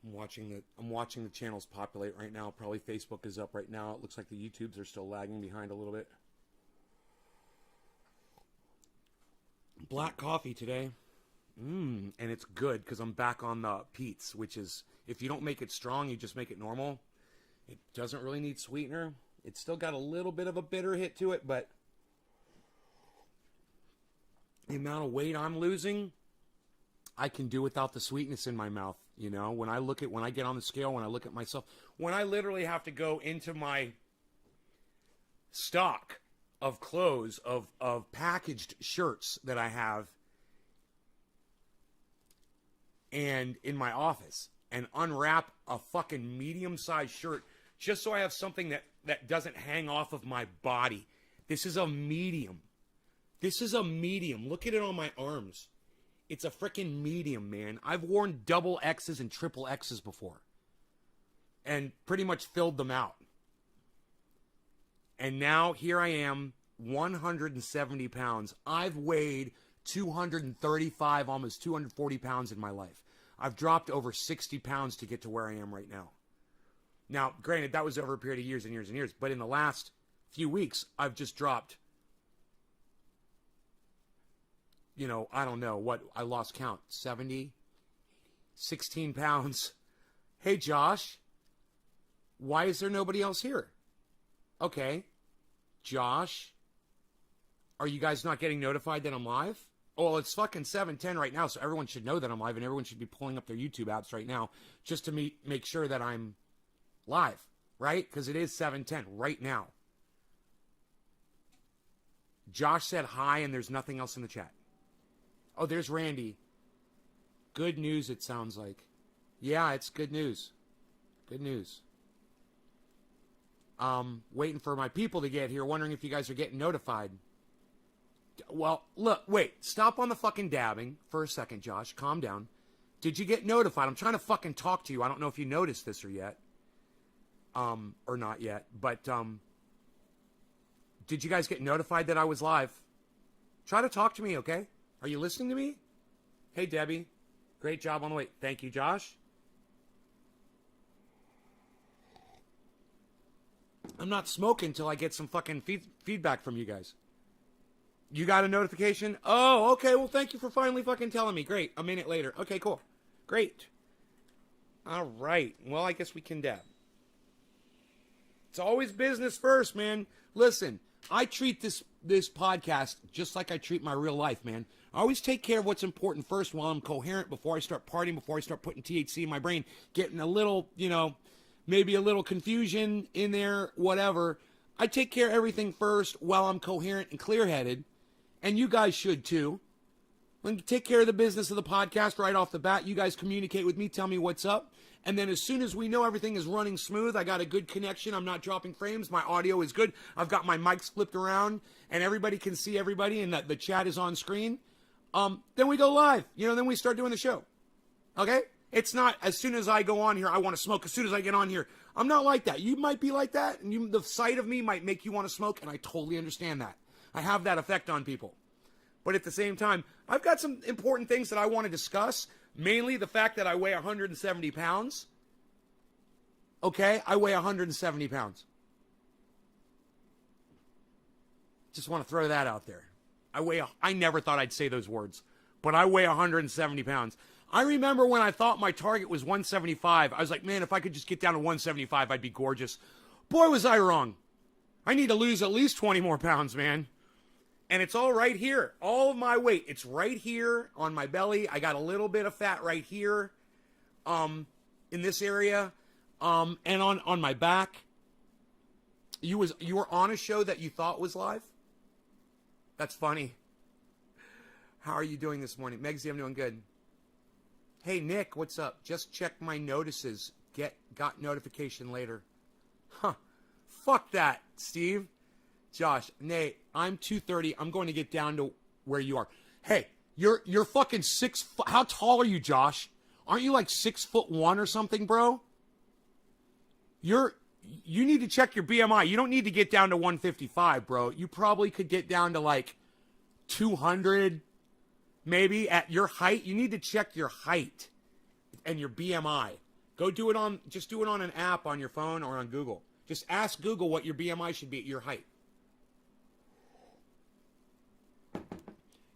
I'm watching the channels populate right now. Probably Facebook is up right now. It looks like the YouTubes are still lagging behind a little bit. Black coffee today. And it's good because I'm back on the Pete's, which is, if you don't make it strong, you just make it normal. It doesn't really need sweetener. It's still got a little bit of a bitter hit to it, but the amount of weight I'm losing, I can do without the sweetness in my mouth. You know, when I get on the scale, when I look at myself, when I literally have to go into my stock of clothes, of packaged shirts that I have, and in my office, and unwrap a fucking medium-sized shirt just so I have something that doesn't hang off of my body. This is a medium. This is a medium. Look at it on my arms. It's a freaking medium, man. I've worn double X's and triple X's before. And pretty much filled them out. And now here I am, 170 pounds. I've weighed 235, almost 240 pounds in my life. I've dropped over 60 pounds to get to where I am right now. Now, granted, that was over a period of years and years and years. But in the last few weeks, I've just dropped, you know, I don't know what, I lost count, 70, 16 pounds. Hey, Josh, why is there nobody else here? Okay, Josh, are you guys not getting notified that I'm live? Oh, well, it's fucking 7:10 right now, so everyone should know that I'm live, and everyone should be pulling up their YouTube apps right now just to make sure that I'm live, right? Because it is 7:10 right now. Josh said hi, and there's nothing else in the chat. Oh, there's Randy. Good news, it sounds like. Yeah, it's good news. Good news. Waiting for my people to get here, wondering if you guys are getting notified. Well, look, wait. Stop on the fucking dabbing for a second, Josh. Calm down. Did you get notified? I'm trying to fucking talk to you. I don't know if you noticed this or yet. Or not yet. But, did you guys get notified that I was live? Try to talk to me, okay? Are you listening to me? Hey, Debbie. Great job on the way. Thank you, Josh. I'm not smoking until I get some fucking feedback from you guys. You got a notification? Oh, okay. Well, thank you for finally fucking telling me. Great. A minute later. Okay, cool. Great. All right. Well, I guess we can dab. It's always business first, man. Listen, I treat this podcast just like I treat my real life, man. I always take care of what's important first while I'm coherent, before I start partying, before I start putting THC in my brain, getting a little, you know, maybe a little confusion in there, whatever. I take care of everything first while I'm coherent and clear-headed, and you guys should too. And take care of the business of the podcast right off the bat. You guys communicate with me, tell me what's up. And then as soon as we know everything is running smooth, I got a good connection, I'm not dropping frames, my audio is good, I've got my mics flipped around, and everybody can see everybody, and the chat is on screen, then we go live. You know, then we start doing the show. Okay? It's not as soon as I go on here, I want to smoke. As soon as I get on here, I'm not like that. You might be like that, and the sight of me might make you want to smoke, and I totally understand that. I have that effect on people. But at the same time, I've got some important things that I want to discuss. Mainly the fact that I weigh 170 pounds. Okay, I weigh 170 pounds. Just want to throw that out there. I never thought I'd say those words, but I weigh 170 pounds. I remember when I thought my target was 175. I was like, man, if I could just get down to 175, I'd be gorgeous. Boy, was I wrong. I need to lose at least 20 more pounds, man. And it's all right here. All of my weight, it's right here on my belly. I got a little bit of fat right here, in this area, and on my back. You were on a show that you thought was live? That's funny. How are you doing this morning? Megsy, I'm doing good. Hey, Nick, what's up? Just checked my notices. Got notification later. Huh. Fuck that, Steve. Josh, Nate, I'm 230. I'm going to get down to where you are. Hey, you're fucking 6 foot. How tall are you, Josh? Aren't you like 6'1" or something, bro? You need to check your BMI. You don't need to get down to 155, bro. You probably could get down to like 200, maybe at your height. You need to check your height and your BMI, Go do it on, just do it on an app on your phone or on Google. Just ask Google what your BMI should be at your height.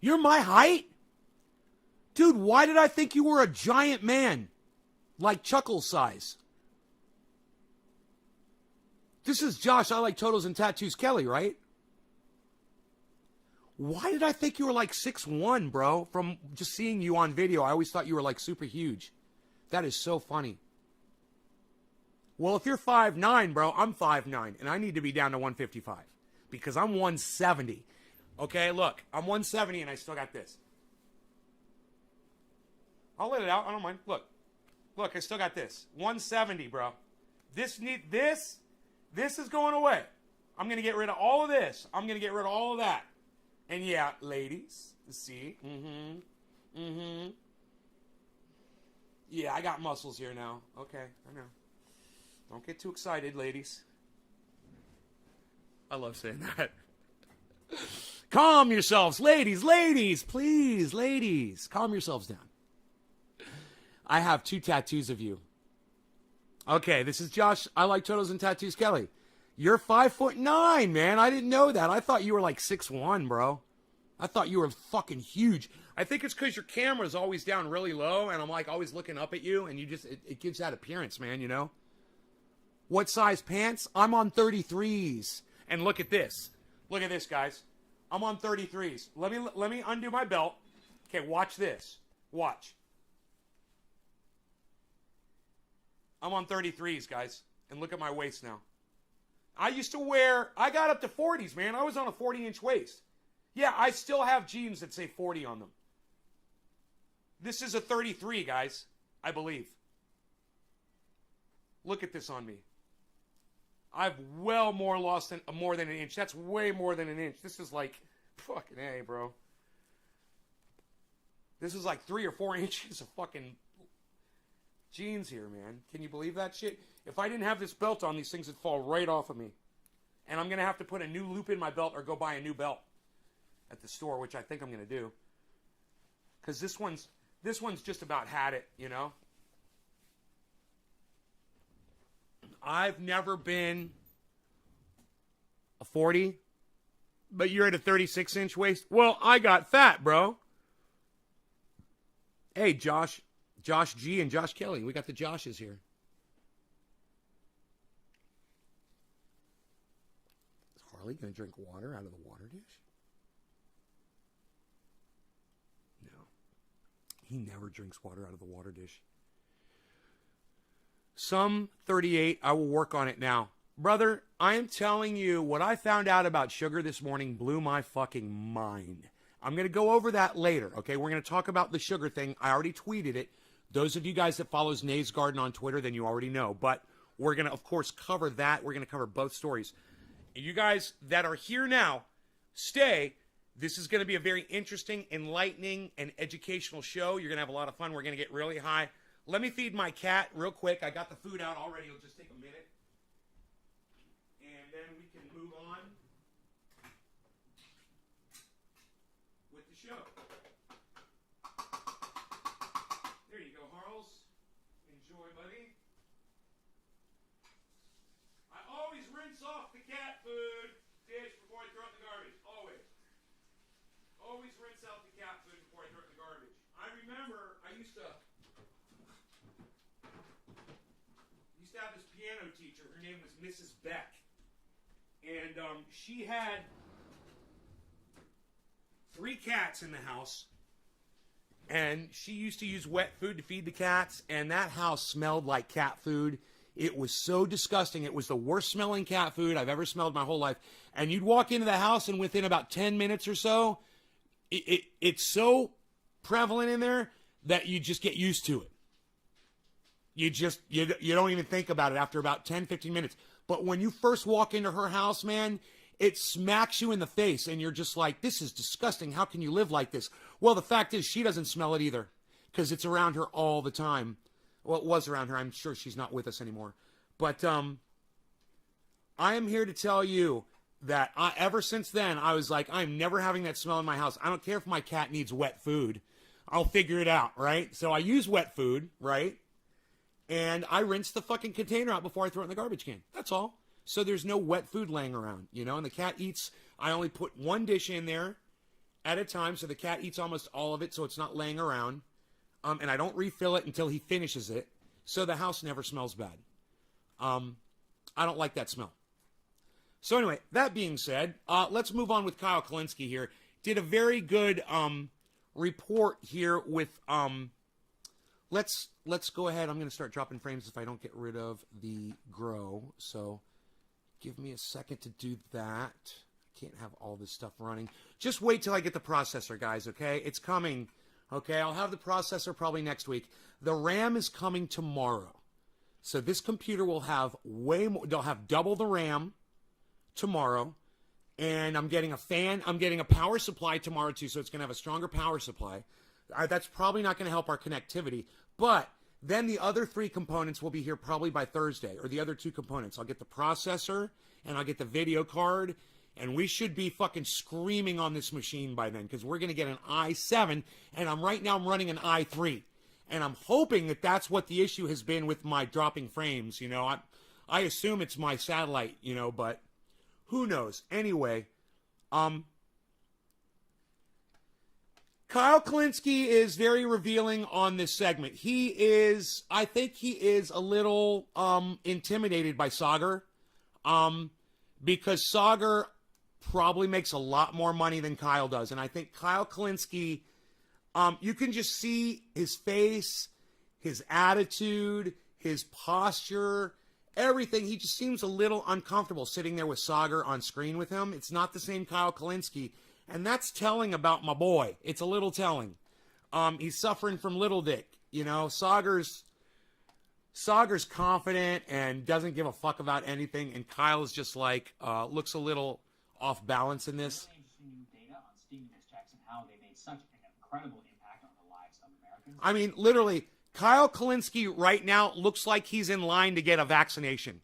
You're my height? Dude, why did I think you were a giant man? Like Chuckles size. This is Josh, I like Totals and Tattoos Kelly, right? Why did I think you were like 6'1", bro? From just seeing you on video, I always thought you were like super huge. That is so funny. Well, if you're 5'9", bro, I'm 5'9", and I need to be down to 155 because I'm 170. Okay, look, I'm 170 and I still got this. I'll let it out. I don't mind. Look, I still got this. 170, bro. This is going away. I'm gonna get rid of all of this. I'm gonna get rid of all of that. And yeah, ladies, see, yeah, I got muscles here now. Okay, I know. Don't get too excited, ladies. I love saying that. Calm yourselves, ladies, please, ladies. Calm yourselves down. I have 2 tattoos of you. Okay, this is Josh. I like Totals and Tattoos Kelly. You're 5'9", man. I didn't know that. I thought you were like 6'1", bro. I thought you were fucking huge. I think it's because your camera's always down really low, and I'm like always looking up at you, and you just, it gives that appearance, man, you know? What size pants? I'm on 33s. And look at this. Look at this, guys. I'm on 33s. Let me undo my belt. Okay, watch this. Watch. I'm on 33s, guys. And look at my waist now. I got up to 40s, man. I was on a 40-inch waist. Yeah, I still have jeans that say 40 on them. This is a 33, guys, I believe. Look at this on me. I've well more lost than more than an inch. That's way more than an inch. This is like fucking A, bro. This is like 3 or 4 inches of fucking jeans here, man. Can you believe that shit? If I didn't have this belt on, these things would fall right off of me. And I'm going to have to put a new loop in my belt or go buy a new belt at the store, which I think I'm going to do. Because this one's just about had it, you know? I've never been a 40, but you're at a 36-inch waist. Well, I got fat, bro. Hey, Josh G and Josh Kelly. We got the Joshes here. Is Harley going to drink water out of the water dish? No. He never drinks water out of the water dish. Some 38, I will work on it now. Brother, I am telling you, what I found out about sugar this morning blew my fucking mind. I'm going to go over that later, okay? We're going to talk about the sugar thing. I already tweeted it. Those of you guys that follows Nays Garden on Twitter, then you already know. But we're going to, of course, cover that. We're going to cover both stories. You guys that are here now, stay. This is going to be a very interesting, enlightening, and educational show. You're going to have a lot of fun. We're going to get really high. Let me feed my cat real quick. I got the food out already. It'll just take a minute. And then we can move on with the show. There you go, Harles. Enjoy, buddy. I always rinse off the cat food dish before I throw it in the garbage. Always. Always rinse out the cat food before I throw it in the garbage. I remember I used to have this piano teacher. Her name was Mrs. Beck. And she had 3 cats in the house. And she used to use wet food to feed the cats. And that house smelled like cat food. It was so disgusting. It was the worst smelling cat food I've ever smelled my whole life. And you'd walk into the house and within about 10 minutes or so, it's so prevalent in there that you just get used to it. You don't even think about it after about 10, 15 minutes. But when you first walk into her house, man, it smacks you in the face. And you're just like, this is disgusting. How can you live like this? Well, the fact is she doesn't smell it either because it's around her all the time. Well, it was around her. I'm sure she's not with us anymore. But I am here to tell you that ever since then, I was like, I'm never having that smell in my house. I don't care if my cat needs wet food. I'll figure it out, right? So I use wet food, right? and I rinse the fucking container out before I throw it in the garbage can. That's all. So there's no wet food laying around, you know, and the cat eats. I only put one dish in there at a time, so the cat eats almost all of it, so it's not laying around. And I don't refill it until he finishes it, so the house never smells bad. I don't like that smell. So anyway, that being said, let's move on with Kyle Kullinski here. Did a very good report here with let's go ahead. I'm going to start dropping frames if I don't get rid of the grow. So give me a second to do that. I can't have all this stuff running. Just wait till I get the processor, guys, okay? It's coming. Okay, I'll have the processor probably next week. The RAM is coming tomorrow. So this computer will have way more. They'll have double the RAM tomorrow. And I'm getting a fan. I'm getting a power supply tomorrow, too. So it's going to have a stronger power supply. That's probably not going to help our connectivity. But then the other 3 components will be here probably by Thursday. Or the other 2 components. I'll get the processor. And I'll get the video card. And we should be fucking screaming on this machine by then, because we're going to get an i7, and right now I'm running an i3. And I'm hoping that that's what the issue has been with my dropping frames, you know. I assume it's my satellite, you know, but who knows. Anyway, Kyle Kullinski is very revealing on this segment. I think he is a little intimidated by Saagar, because Saagar probably makes a lot more money than Kyle does. And I think Kyle Kullinski, you can just see his face, his attitude, his posture, everything. He just seems a little uncomfortable sitting there with Saagar on screen with him. It's not the same Kyle Kullinski. And that's telling about my boy. It's a little telling. He's suffering from little dick. You know, Saagar's confident and doesn't give a fuck about anything. And Kyle is just like, looks a little off balance in this. Really interesting new data on stimulus checks and how they made such an incredible impact on the lives of Americans. I mean, literally, Kyle Kullinski right now looks like he's in line to get a vaccination.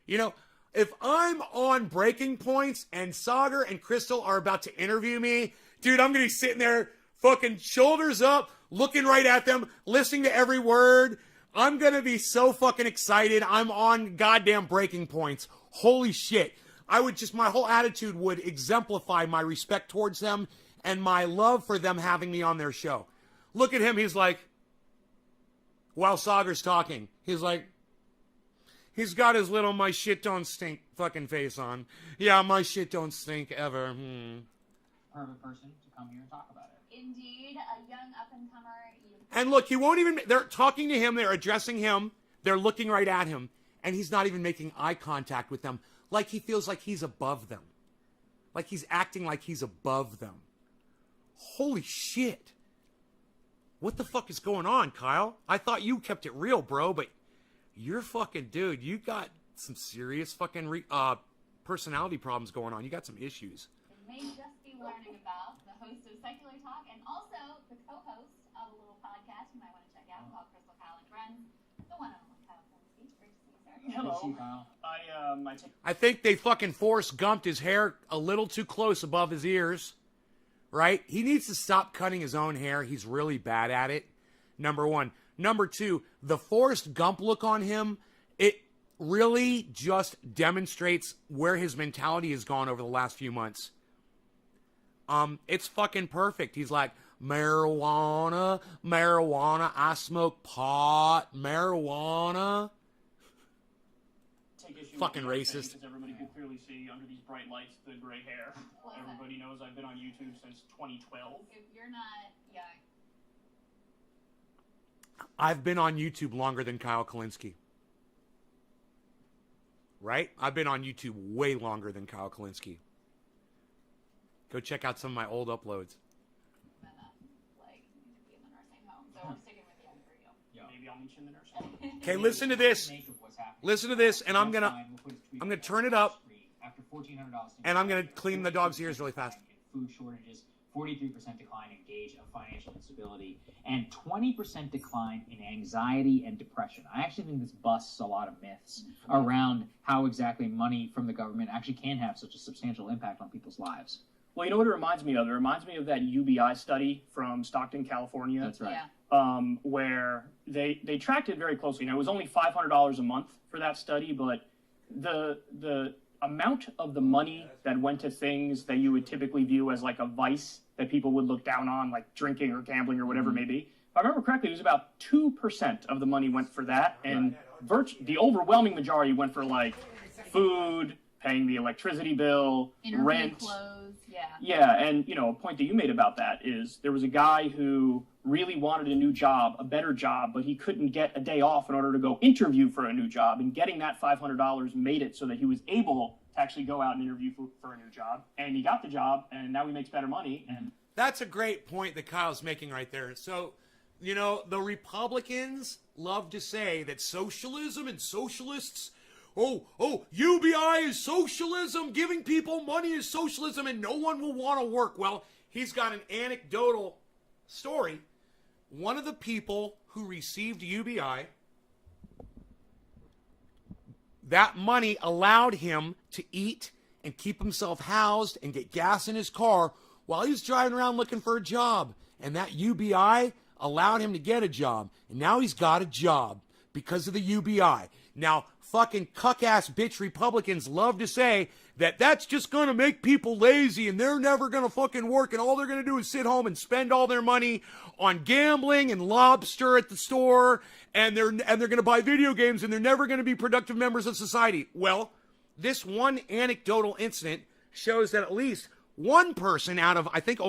You know, if I'm on breaking points and Saagar and Crystal are about to interview me, dude, I'm going to be sitting there fucking shoulders up, looking right at them, listening to every word. I'm going to be so fucking excited. I'm on goddamn breaking points. Holy shit. My whole attitude would exemplify my respect towards them and my love for them having me on their show. Look at him. He's like, while Saagar's talking, he's like, he's got his little my shit don't stink fucking face on. Yeah, my shit don't stink ever. Perfect person to come here and talk about it. Indeed, a young up-and-comer. And look, he won't even, they're talking to him, they're addressing him, they're looking right at him, and he's not even making eye contact with them, like he feels like he's above them. Like he's acting like he's above them. Holy shit. What the fuck is going on, Kyle? I thought you kept it real, bro, but you're fucking, dude, you got some serious fucking personality problems going on. You got some issues. May just be learning about the host of Secular Talk and also the co-host of a little podcast you might want to check out called Crystal, Kyle, and Friends. The one and only Kyle Kullinski. Great to see you, sir. Hello. I think they fucking Forrest Gumped his hair a little too close above his ears, right? He needs to stop cutting his own hair. He's really bad at it, number one. Number two, the Forrest Gump look on him, it really just demonstrates where his mentality has gone over the last few months. It's fucking perfect. He's like, marijuana, I smoke pot, marijuana. Fucking racist. Everybody can clearly see under these bright lights the gray hair. Everybody knows I've been on YouTube since 2012. If you're not young. I've been on YouTube longer than Kyle Kullinski. Right? I've been on YouTube way longer than Kyle Kullinski. Go check out some of my old uploads. Like, you need to be in the nursing home, so we're sticking with you for you. Yeah. Maybe I'll meet you in the nursing home. Okay, listen to this. Listen to this, and I'm gonna turn it up, and I'm gonna clean the dog's ears really fast. Food shortages, 43% decline in gauge of financial instability, and 20% decline in anxiety and depression. I actually think this busts a lot of myths around how exactly money from the government actually can have such a substantial impact on people's lives. Well, you know what it reminds me of? It reminds me of that UBI study from Stockton, California. That's right. Yeah. where they tracked it very closely. Now, it was only $500 a month for that study, but the amount of the money that went to things that you would typically view as like a vice that people would look down on, like drinking or gambling or whatever it may be, if I remember correctly, it was about 2% of the money went for that, and the overwhelming majority went for like food, paying the electricity bill, Interview rent. clothes, yeah. Yeah, and a point that you made about that is there was a guy who really wanted a new job, a better job, but he couldn't get a day off in order to go interview for a new job, and getting that $500 made it so that he was able to actually go out and interview for a new job, and he got the job, and now he makes better money. And That's a great point that Kyle's making right there. So, the Republicans love to say that socialism and socialists, UBI is socialism, giving people money is socialism, and no one will want to work. Well, he's got an anecdotal story. One of the people who received UBI, that money allowed him to eat and keep himself housed and get gas in his car while he was driving around looking for a job. And that UBI allowed him to get a job. And now he's got a job because of the UBI. Now, fucking cuck-ass bitch Republicans love to say that that's just going to make people lazy and they're never going to fucking work and all they're going to do is sit home and spend all their money on gambling and lobster at the store and they're going to buy video games and they're never going to be productive members of society. Well, this one anecdotal incident shows that at least one person out of, I think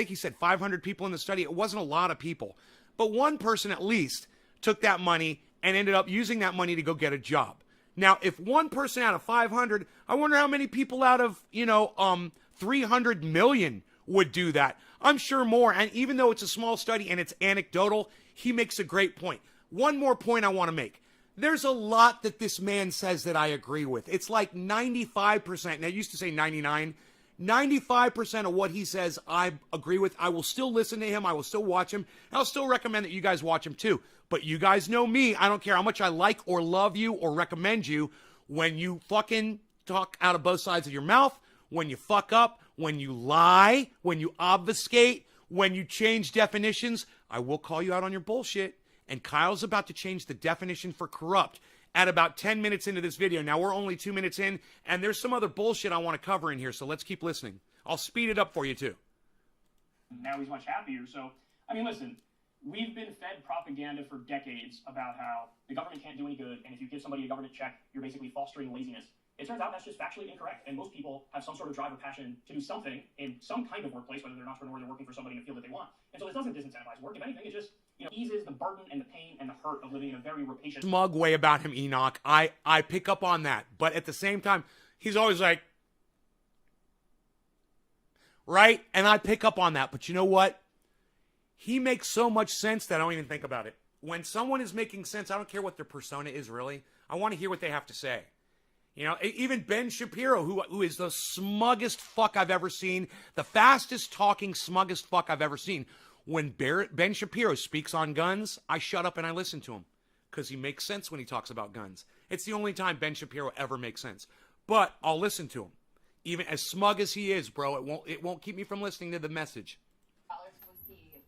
he said 500 people in the study. It wasn't a lot of people, but one person at least took that money and ended up using that money to go get a job. Now, if one person out of 500, I wonder how many people out of, 300 million would do that. I'm sure more. And even though it's a small study and it's anecdotal, he makes a great point. One more point I want to make. There's a lot that this man says that I agree with. It's like 95%. And I used to say 99. 95% of what he says I agree with. I will still listen to him. I will still watch him. I'll still recommend that you guys watch him too. But you guys know me. I don't care how much I like or love you or recommend you. When you fucking talk out of both sides of your mouth, when you fuck up, when you lie, when you obfuscate, when you change definitions, I will call you out on your bullshit. And Kyle's about to change the definition for corrupt at about 10 minutes into this video. Now, we're only 2 minutes in, and there's some other bullshit I want to cover in here, so let's keep listening. I'll speed it up for you, too. now he's much happier. So, listen, we've been fed propaganda for decades about how the government can't do any good, and if you give somebody a government check, you're basically fostering laziness. It turns out that's just factually incorrect, and most people have some sort of drive or passion to do something in some kind of workplace, whether they're an entrepreneur or they're working for somebody in a field that they want. And so this doesn't disincentivize work. If anything, it just eases the burden and the pain and the hurt of living in a very rapacious... Smug way about him, Enoch. I pick up on that. But at the same time, he's always like... Right? And I pick up on that. But you know what? He makes so much sense that I don't even think about it. When someone is making sense, I don't care what their persona is, really. I want to hear what they have to say. Even Ben Shapiro, who is the smuggest fuck I've ever seen, the fastest talking, smuggest fuck I've ever seen. When Ben Shapiro speaks on guns, I shut up and I listen to him because he makes sense when he talks about guns. It's the only time Ben Shapiro ever makes sense. But I'll listen to him. Even as smug as he is, bro, it won't keep me from listening to the message.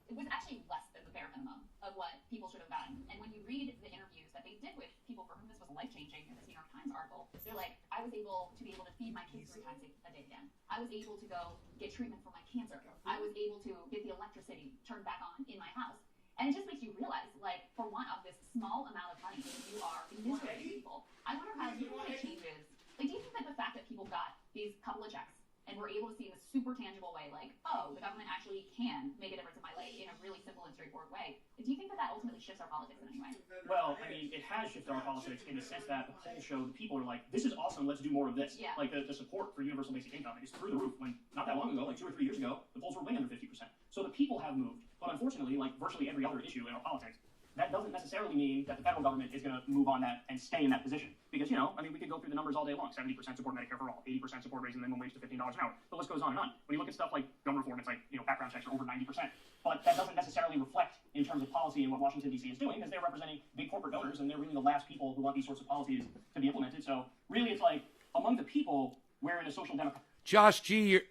It was actually less than the bare minimum of what people should have gotten. And when you read the interviews that they did with people for whom this was life-changing in this New York Times article, they're like, I was able to be able to feed my kids 3 times a day again. I was able to go get treatment for my cancer. I was able to get the electricity turned back on in my house. And it just makes you realize, like, for one of this small amount of money, you are commiserating people. I wonder how you think it changes. Like, do you think that the fact that people got these couple of checks and we're able to see in a super tangible way, like, oh, the government actually can make a difference in my life in a really simple and straightforward way. Do you think that ultimately shifts our politics in any way? Well, it has shifted our politics in the sense that the polls show that people are like, this is awesome, let's do more of this. Yeah. Like, the support for universal basic income is through the roof. When, not that long ago, like 2 or 3 years ago, the polls were way under 50%. So the people have moved. But unfortunately, like virtually every other issue in our politics, that doesn't necessarily mean that the federal government is going to move on that and stay in that position. Because, we could go through the numbers all day long. 70% support Medicare for all, 80% support raising the minimum wage to $15 an hour. The list goes on and on. When you look at stuff like gun reform, it's like, background checks are over 90%. But that doesn't necessarily reflect in terms of policy and what Washington, D.C. is doing, because they're representing big corporate donors, and they're really the last people who want these sorts of policies to be implemented. So really, it's like, among the people, we're in a social democratic... Josh G,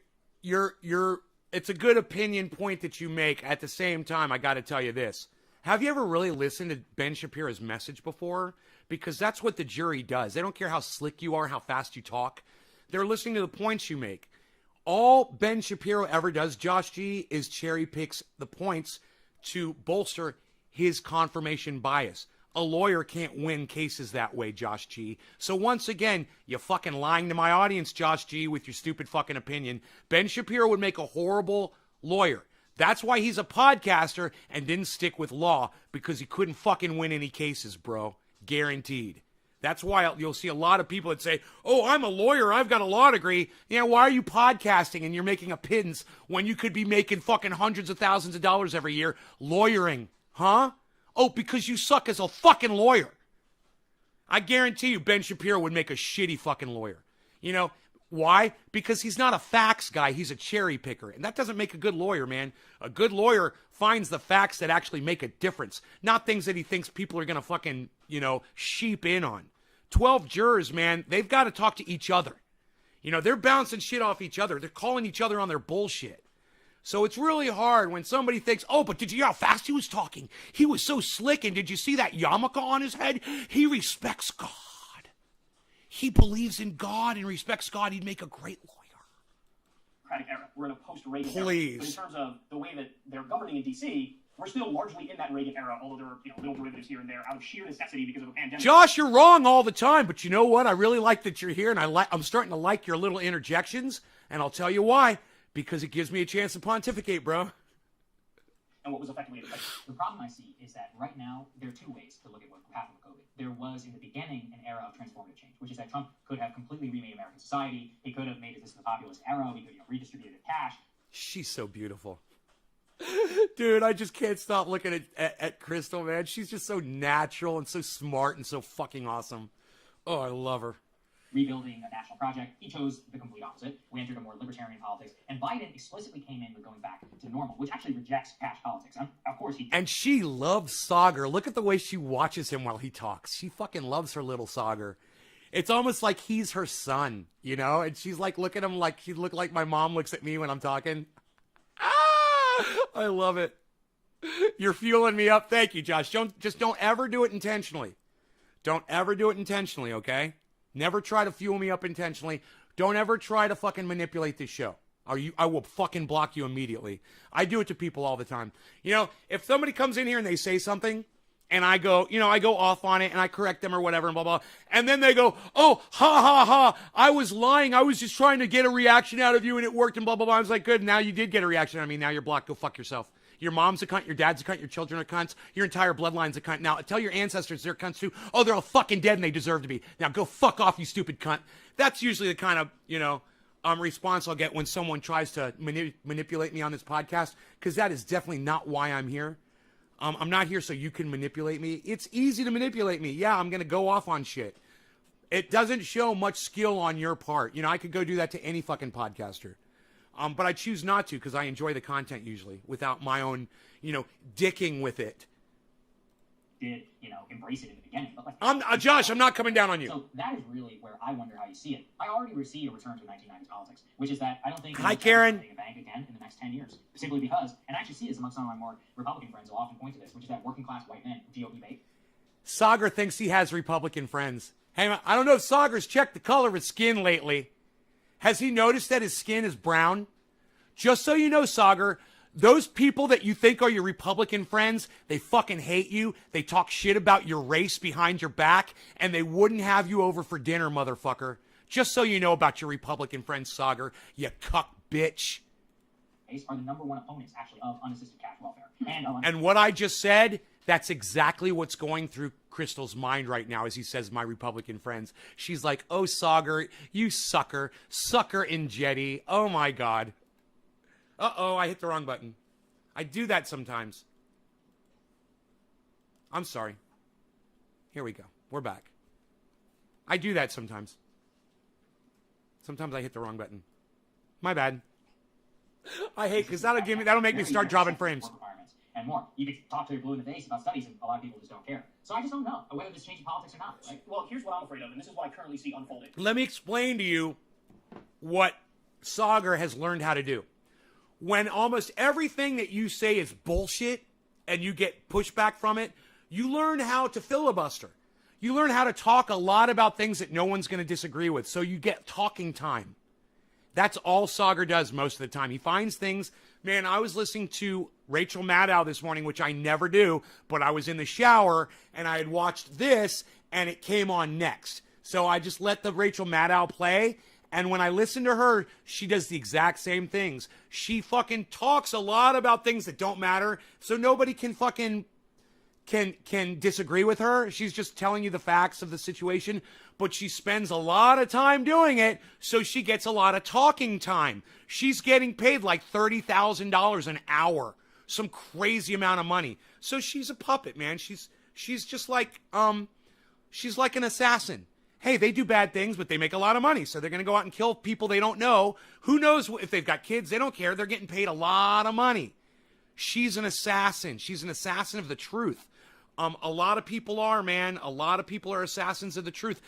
you're it's a good opinion point that you make. At the same time, I got to tell you this. Have you ever really listened to Ben Shapiro's message before? Because that's what the jury does. They don't care how slick you are, how fast you talk. They're listening to the points you make. All Ben Shapiro ever does, Josh G, is cherry picks the points to bolster his confirmation bias. A lawyer can't win cases that way, Josh G. So once again, you're fucking lying to my audience, Josh G, with your stupid fucking opinion. Ben Shapiro would make a horrible lawyer. That's why he's a podcaster and didn't stick with law, because he couldn't fucking win any cases, bro. Guaranteed. That's why you'll see a lot of people that say, oh, I'm a lawyer, I've got a law degree. Yeah, why are you podcasting and you're making a pittance when you could be making fucking hundreds of thousands of dollars every year lawyering? Huh? Oh, because you suck as a fucking lawyer. I guarantee you Ben Shapiro would make a shitty fucking lawyer. You know, why? Because he's not a facts guy, he's a cherry picker. And that doesn't make a good lawyer, man. A good lawyer finds the facts that actually make a difference, not things that he thinks people are going to fucking, you know, sheep in on. 12 jurors, man, they've got to talk to each other. You know, they're bouncing shit off each other. They're calling each other on their bullshit. So it's really hard when somebody thinks, oh, but did you hear how fast he was talking? He was so slick, and did you see that yarmulke on his head? He respects God. He believes in God and respects God. He'd make a great lawyer. Era. We're in a post-Reagan era. Please. But in terms of the way that they're governing in D.C., we're still largely in that Reagan era, although there are little derivatives here and there out of sheer necessity because of a pandemic. Josh, you're wrong all the time, but you know what? I really like that you're here, and I'm starting to like your little interjections, and I'll tell you why. Because it gives me a chance to pontificate, bro. And what was effectively The problem I see is that right now there are two ways to look at what happened with COVID. There was in the beginning an era of transformative change, which is that Trump could have completely remade American society. He could have made this the populist era. He could have redistributed cash. She's so beautiful. Dude, I just can't stop looking at Crystal, man. She's just so natural and so smart and so fucking awesome. Oh, I love her. Rebuilding a national project. He chose the complete opposite. We entered a more libertarian politics. And Biden explicitly came in with going back to normal, which actually rejects cash politics. And of course, And she loves Sagar. Look at the way she watches him while he talks. She fucking loves her little Sagar. It's almost like he's her son, you know? And she's like, look at him like she look like my mom looks at me when I'm talking. Ah! I love it. You're fueling me up. Thank you, Josh. Don't ever do it intentionally. Don't ever do it intentionally, okay? Never try to fuel me up intentionally. Don't ever try to fucking manipulate this show. I will fucking block you immediately. I do it to people all the time. You know, if somebody comes in here and they say something, and I go off on it, and I correct them or whatever, and blah, blah, and then they go, oh, ha, ha, ha, I was lying. I was just trying to get a reaction out of you, and it worked, and blah, blah, blah. I was like, good, now you did get a reaction out of me. Now you're blocked. Go fuck yourself. Your mom's a cunt, your dad's a cunt, your children are cunts, your entire bloodline's a cunt. Now, tell your ancestors they're cunts too. Oh, they're all fucking dead and they deserve to be. Now, go fuck off, you stupid cunt. That's usually the kind of, response I'll get when someone tries to manipulate me on this podcast, because that is definitely not why I'm here. I'm not here so you can manipulate me. It's easy to manipulate me. Yeah, I'm going to go off on shit. It doesn't show much skill on your part. You know, I could go do that to any fucking podcaster. But I choose not to because I enjoy the content usually without my own, dicking with it. Did, embrace it in the beginning. But Josh, I'm not coming down on you. So that is really where I wonder how you see it. I already see a return to 1990s politics, which is that I don't think... Hi, Karen. ...a bank again in the next 10 years. Simply because, and I actually see this amongst some of my more Republican friends who often point to this, which is that working class white men, GOP bait. Sagar thinks he has Republican friends. Hang on, I don't know if Sagar's checked the color of his skin lately. Has he noticed that his skin is brown? Just so you know, Sagar, those people that you think are your Republican friends, they fucking hate you. They talk shit about your race behind your back, and they wouldn't have you over for dinner, motherfucker. Just so you know about your Republican friends, Sagar, you cuck bitch. Are the number one opponents, actually, of unassisted cash welfare. And what I just said, that's exactly what's going through Crystal's mind right now as he says my Republican friends. She's like, oh, Sagar, you sucker in Jetty. Oh, my God. Uh-oh, I hit the wrong button. I do that sometimes. I'm sorry. Here we go. We're back. I do that sometimes. Sometimes I hit the wrong button. My bad. I hate, because that'll make me start dropping frames. And more. You could talk to your blue in the face about studies, and a lot of people just don't care. So I just don't know whether this changes politics or not. Right? Well, here's what I'm afraid of, and this is what I currently see unfolding. Let me explain to you what Sagar has learned how to do. when almost everything that you say is bullshit and you get pushback from it, you learn how to filibuster. You learn how to talk a lot about things that no one's going to disagree with. So you get talking time. That's all Sauger does most of the time. He finds things. Man, I was listening to Rachel Maddow this morning, which I never do, but I was in the shower and I had watched this and it came on next. So I just let the Rachel Maddow play. And when I listen to her, she does the exact same things. She fucking talks a lot about things that don't matter. So nobody can fucking can disagree with her. She's just telling you the facts of the situation, but she spends a lot of time doing it, so she gets a lot of talking time. She's getting paid like $30,000 an hour, some crazy amount of money. So she's a puppet, man. She's just like she's like an assassin. Hey, they do bad things, but they make a lot of money, so they're going to go out and kill people they don't know. Who knows if they've got kids? They don't care. They're getting paid a lot of money. She's an assassin. She's an assassin of the truth. A lot of people are, man. A lot of people are assassins of the truth.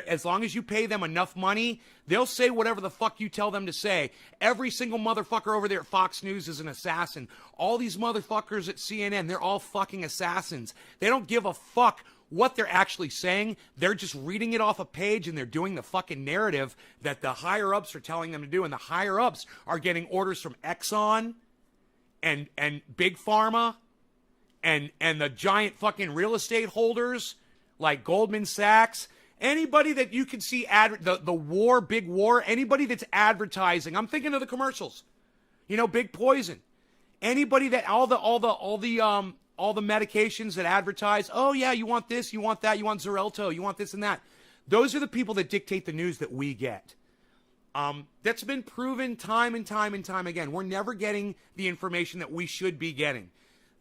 As long as you pay them enough money, they'll say whatever the fuck you tell them to say. Every single motherfucker over there at Fox News is an assassin. All these motherfuckers at CNN, they're all fucking assassins. They don't give a fuck what they're actually saying. They're just reading it off a page and they're doing the fucking narrative that the higher-ups are telling them to do. And the higher-ups are getting orders from Exxon and Big Pharma and the giant fucking real estate holders like Goldman Sachs. Anybody that you can see the war, big war, anybody that's advertising. I'm thinking of the commercials. You know, Big Poison. Anybody that all the medications that advertise, oh yeah, you want this, you want that, you want Xarelto, you want this and that. Those are the people that dictate the news that we get. That's been proven time and time and time again. We're never getting the information that we should be getting.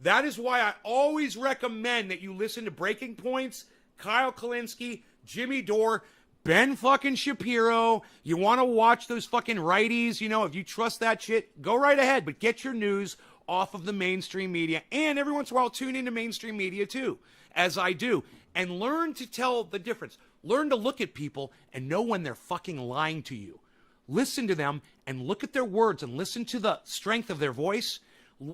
That is why I always recommend that you listen to Breaking Points, Kyle Kullinski, Jimmy Dore, Ben fucking Shapiro. You want to watch those fucking righties, you know, if you trust that shit, go right ahead. But get your news off of the mainstream media. And every once in a while, tune into mainstream media too, as I do. And learn to tell the difference. Learn to look at people and know when they're fucking lying to you. Listen to them and look at their words and listen to the strength of their voice.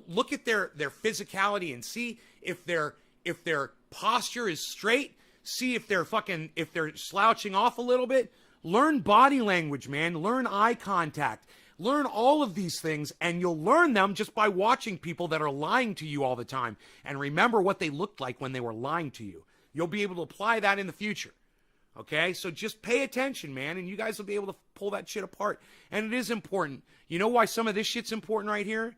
Look at their physicality and see if their posture is straight. See if they're slouching off a little bit. Learn body language, man. Learn eye contact. Learn all of these things, and you'll learn them just by watching people that are lying to you all the time. And remember what they looked like when they were lying to you. You'll be able to apply that in the future. Okay? So just pay attention, man, and you guys will be able to pull that shit apart. And it is important. You know why some of this shit's important right here?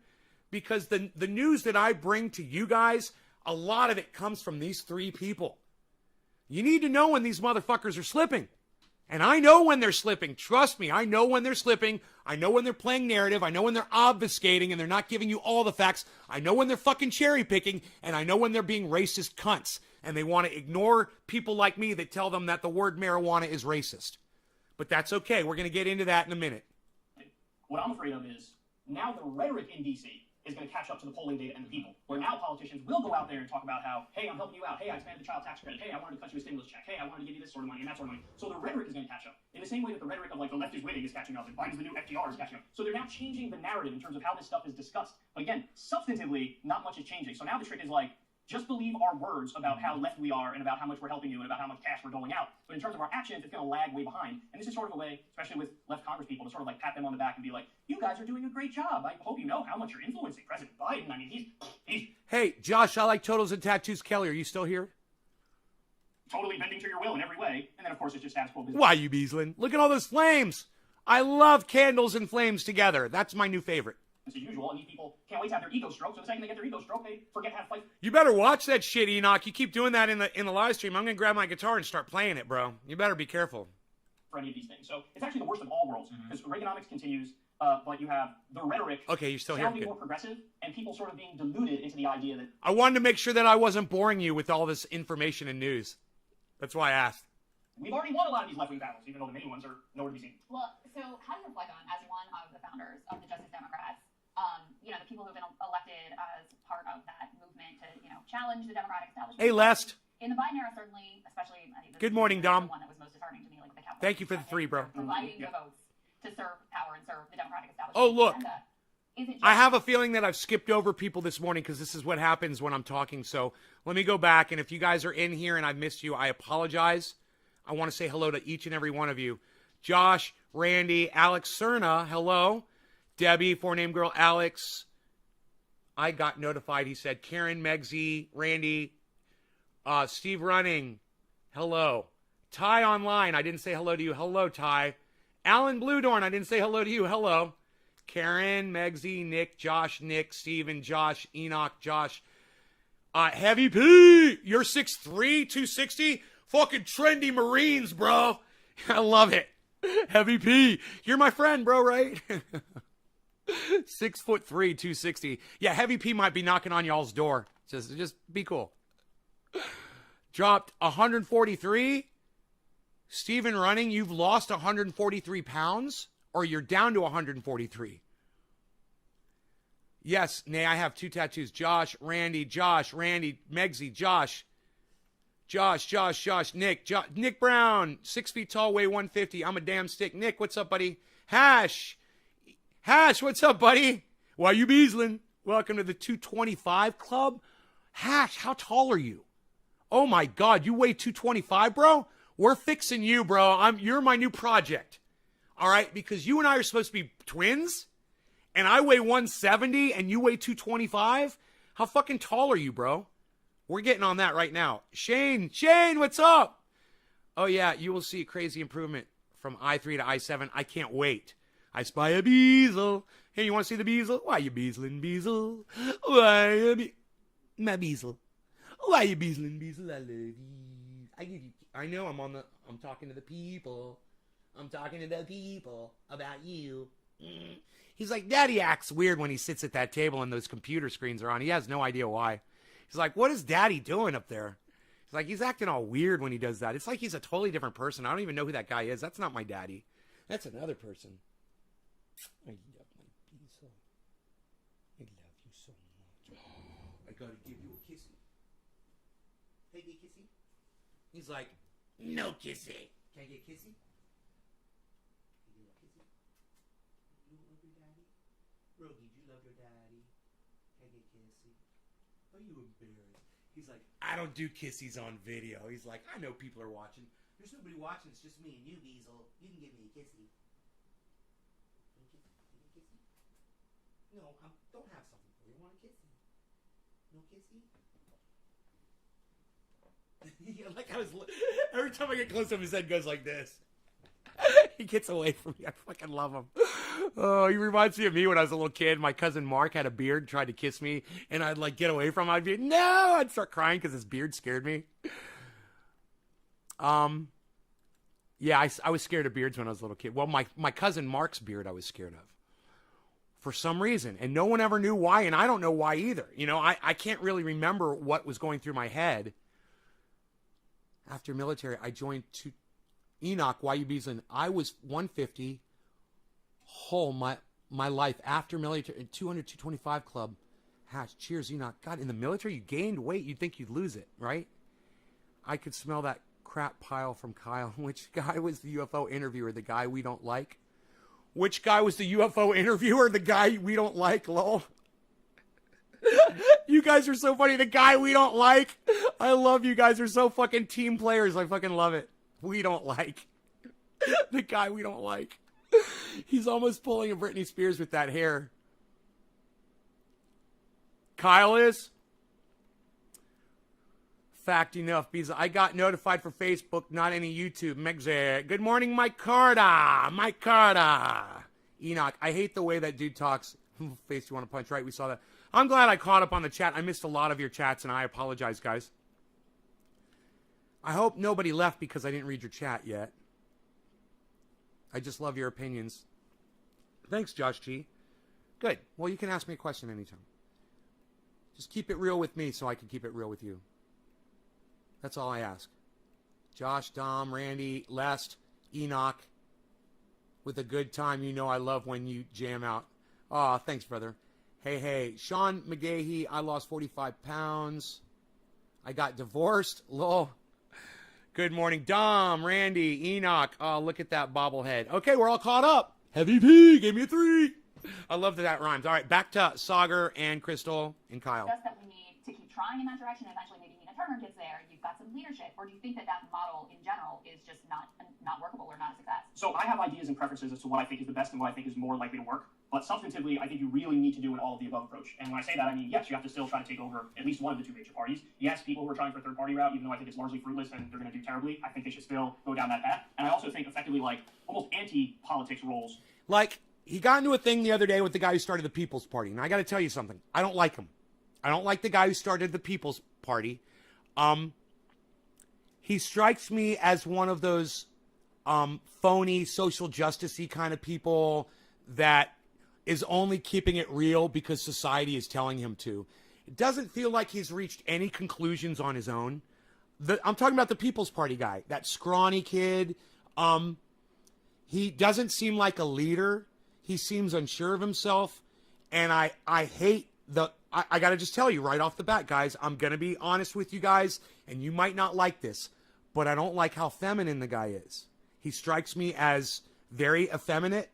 Because the news that I bring to you guys, a lot of it comes from these three people. You need to know when these motherfuckers are slipping. And I know when they're slipping. Trust me, I know when they're slipping. I know when they're playing narrative. I know when they're obfuscating and they're not giving you all the facts. I know when they're fucking cherry picking. And I know when they're being racist cunts. And they want to ignore people like me that tell them that the word marijuana is racist. But that's okay. We're going to get into that in a minute. What I'm afraid of is now the rhetoric in D.C. is going to catch up to the polling data and the people. Where now politicians will go out there and talk about how, hey, I'm helping you out. Hey, I expanded the child tax credit. Hey, I wanted to cut you a stimulus check. Hey, I wanted to give you this sort of money and that sort of money. So the rhetoric is going to catch up. In the same way that the rhetoric of like the left is winning is catching up and Biden's the new FDR is catching up. So they're now changing the narrative in terms of how this stuff is discussed. But again, substantively, not much is changing. So now the trick is like, just believe our words about how left we are and about how much we're helping you and about how much cash we're doling out. But in terms of our actions, it's going to lag way behind. And this is sort of a way, especially with left Congress people, to sort of like pat them on the back and be like, you guys are doing a great job. I hope you know how much you're influencing President Biden. I mean, he's Hey, Josh, I like Totals and Tattoos Kelly. Are you still here? totally bending to your will in every way. And then, of course, it's just status quo business. Why, you Beaslin? Look at all those flames. I love candles and flames together. That's my new favorite. As usual, and these people can't wait to have their ego stroke. So the second they get their ego stroke, they forget how to fight. You better watch that shit, Enoch. You keep doing that in the live stream. I'm gonna grab my guitar and start playing it, bro. You better be careful. For any of these things. So it's actually the worst of all worlds. Because Reaganomics continues, but you have the rhetoric Okay, you're still here. sounding Good. more progressive, and people sort of being deluded into the idea that I wanted to make sure that I wasn't boring you with all this information and news. That's why I asked. we've already won a lot of these left-wing battles, even though the main ones are nowhere to be seen. Well, so how do you reflect on, as one of the founders of the Justice Democrats, you know, the people who've been elected as part of that movement to, you know, challenge the Democratic establishment? Hey, Lest. In the Biden era, certainly, especially, I think Good morning, Dom. The one that was most disheartening to me, like the Capitol. Thank you for the 3, bro. Providing Yeah. the votes to serve power and serve the Democratic establishment. Oh, look. agenda. Is it just I have a feeling that I've skipped over people this morning because this is what happens when I'm talking. So let me go back. And if you guys are in here and I've missed you, I apologize. I want to say hello to each and every one of you. Josh, Randy, Alex Cerna, hello. Debbie, four-name girl, Alex. I got notified. He said Karen, Megsy, Randy, Steve Running, hello. Ty online, I didn't say hello to you. Hello, Ty. Alan Bluedorn, I didn't say hello to you. Hello. Karen, Megsy, Nick, Josh, Nick, Steven, Josh, Enoch, Josh. Heavy P, you're 6'3", 260? Fucking trendy Marines, bro. I love it. Heavy P, you're my friend, bro, right? 6'3", 260. Yeah, Heavy P might be knocking on y'all's door. Just be cool. Dropped 143. Steven Running, you've lost 143 pounds? Or you're down to 143? Yes, Nay, I have 2 tattoos. Josh, Randy, Megsy, Josh, Nick, Nick Brown, 6 feet tall, weigh 150. I'm a damn stick. Nick, what's up, buddy? Hash, what's up, buddy? Why you beasling? Welcome to the 225 Club. Hash, how tall are you? Oh my God, you weigh 225, bro? We're fixing you, bro. You're my new project. All right, because you and I are supposed to be twins, and I weigh 170 and you weigh 225. How fucking tall are you, bro? We're getting on that right now. Shane, what's up? Oh yeah, you will see a crazy improvement from I3 to I7. I can't wait. I spy a beazle. Hey, you want to see the beazle? Why you beazling, beazle? Why you my beazle? Why you beazling, beazle? I love you. I know I'm talking to the people. I'm talking to the people about you. He's like, Daddy acts weird when he sits at that table and those computer screens are on. He has no idea why. He's like, what is Daddy doing up there? He's like, he's acting all weird when he does that. It's like he's a totally different person. I don't even know who that guy is. That's not my daddy. That's another person. I love my pizza. I love you so much. I gotta give you a kissy. Hey, get kissy. He's like, no kissy. Can I get kissy? Rogie, do you love your daddy? Can I get kissy? Are you embarrassed? He's like, I don't do kissies on video. He's like, I know people are watching. There's nobody watching. It's just me and you, Weasel. You can give me a kissy. No, don't have something for you. I want a kissy. No kissy? Yeah, like every time I get close to him, his head goes like this. He gets away from me. I fucking love him. Oh, he reminds me of me when I was a little kid. My cousin Mark had a beard, tried to kiss me, and I'd like get away from him. I'd be, no! I'd start crying because his beard scared me. Yeah, I was scared of beards when I was a little kid. Well, my cousin Mark's beard I was scared of. For some reason. And no one ever knew why, and I don't know why either. You know, I can't really remember what was going through my head. After military, I joined Enoch, why you beasling? I was 150 whole my life after military, 200, 225 Club. Hash, cheers, Enoch. God, in the military, you gained weight. You'd think you'd lose it, right? I could smell that crap pile from Kyle. Which guy was the UFO interviewer? The guy we don't like? Which guy was the UFO interviewer? The guy we don't like, lol. You guys are so funny. The guy we don't like. I love you guys. Are so fucking team players. I fucking love it. We don't like. The guy we don't like. He's almost pulling a Britney Spears with that hair. Kyle is? Fact enough, because I got notified for Facebook, not any YouTube. Megze. Good morning, Mike Carter. Mike Carter. Enoch, I hate the way that dude talks. Face you want to punch, right? We saw that. I'm glad I caught up on the chat. I missed a lot of your chats, and I apologize, guys. I hope nobody left because I didn't read your chat yet. I just love your opinions. Thanks, Josh G. Good. Well, you can ask me a question anytime. Just keep it real with me so I can keep it real with you. That's all I ask. Josh, Dom, Randy, Lest, Enoch. With a good time, you know I love when you jam out. Aw, thanks, brother. Hey. Sean McGahee, I lost 45 pounds. I got divorced. Lol. Good morning, Dom, Randy, Enoch. Oh, look at that bobblehead. Okay, we're all caught up. Heavy P gave me a 3. I love that rhymes. All right, back to Sagar and Crystal and Kyle. Just that we need to keep trying in that direction. Eventually, maybe Nina Turner gets there. You've got some leadership, or do you think that model in general is just not workable or not a success? So I have ideas and preferences as to what I think is the best and what I think is more likely to work. But substantively, I think you really need to do an all-of-the-above approach. And when I say that, I mean, yes, you have to still try to take over at least one of the two major parties. Yes, people who are trying for a third-party route, even though I think it's largely fruitless and they're going to do terribly, I think they should still go down that path. And I also think effectively like almost anti-politics roles. Like, he got into a thing the other day with the guy who started the People's Party. And I got to tell you something. I don't like him. I don't like the guy who started the People's Party. He strikes me as one of those phony social justice-y kind of people that is only keeping it real because society is telling him to. It doesn't feel like he's reached any conclusions on his own. I'm talking about the People's Party guy, that scrawny kid. He doesn't seem like a leader. He seems unsure of himself. And I hate I got to just tell you right off the bat, guys, I'm going to be honest with you guys, and you might not like this, but I don't like how feminine the guy is. He strikes me as very effeminate,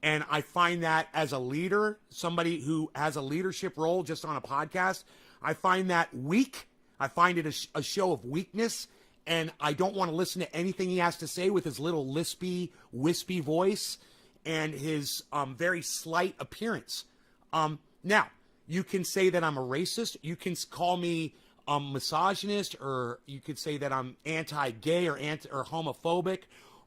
and I find that as a leader, somebody who has a leadership role just on a podcast, I find that weak. I find it a show of weakness, and I don't want to listen to anything he has to say with his little lispy, wispy voice and his very slight appearance. Now, you can say that I'm a racist. You can call me misogynist, or you could say that I'm anti-gay or homophobic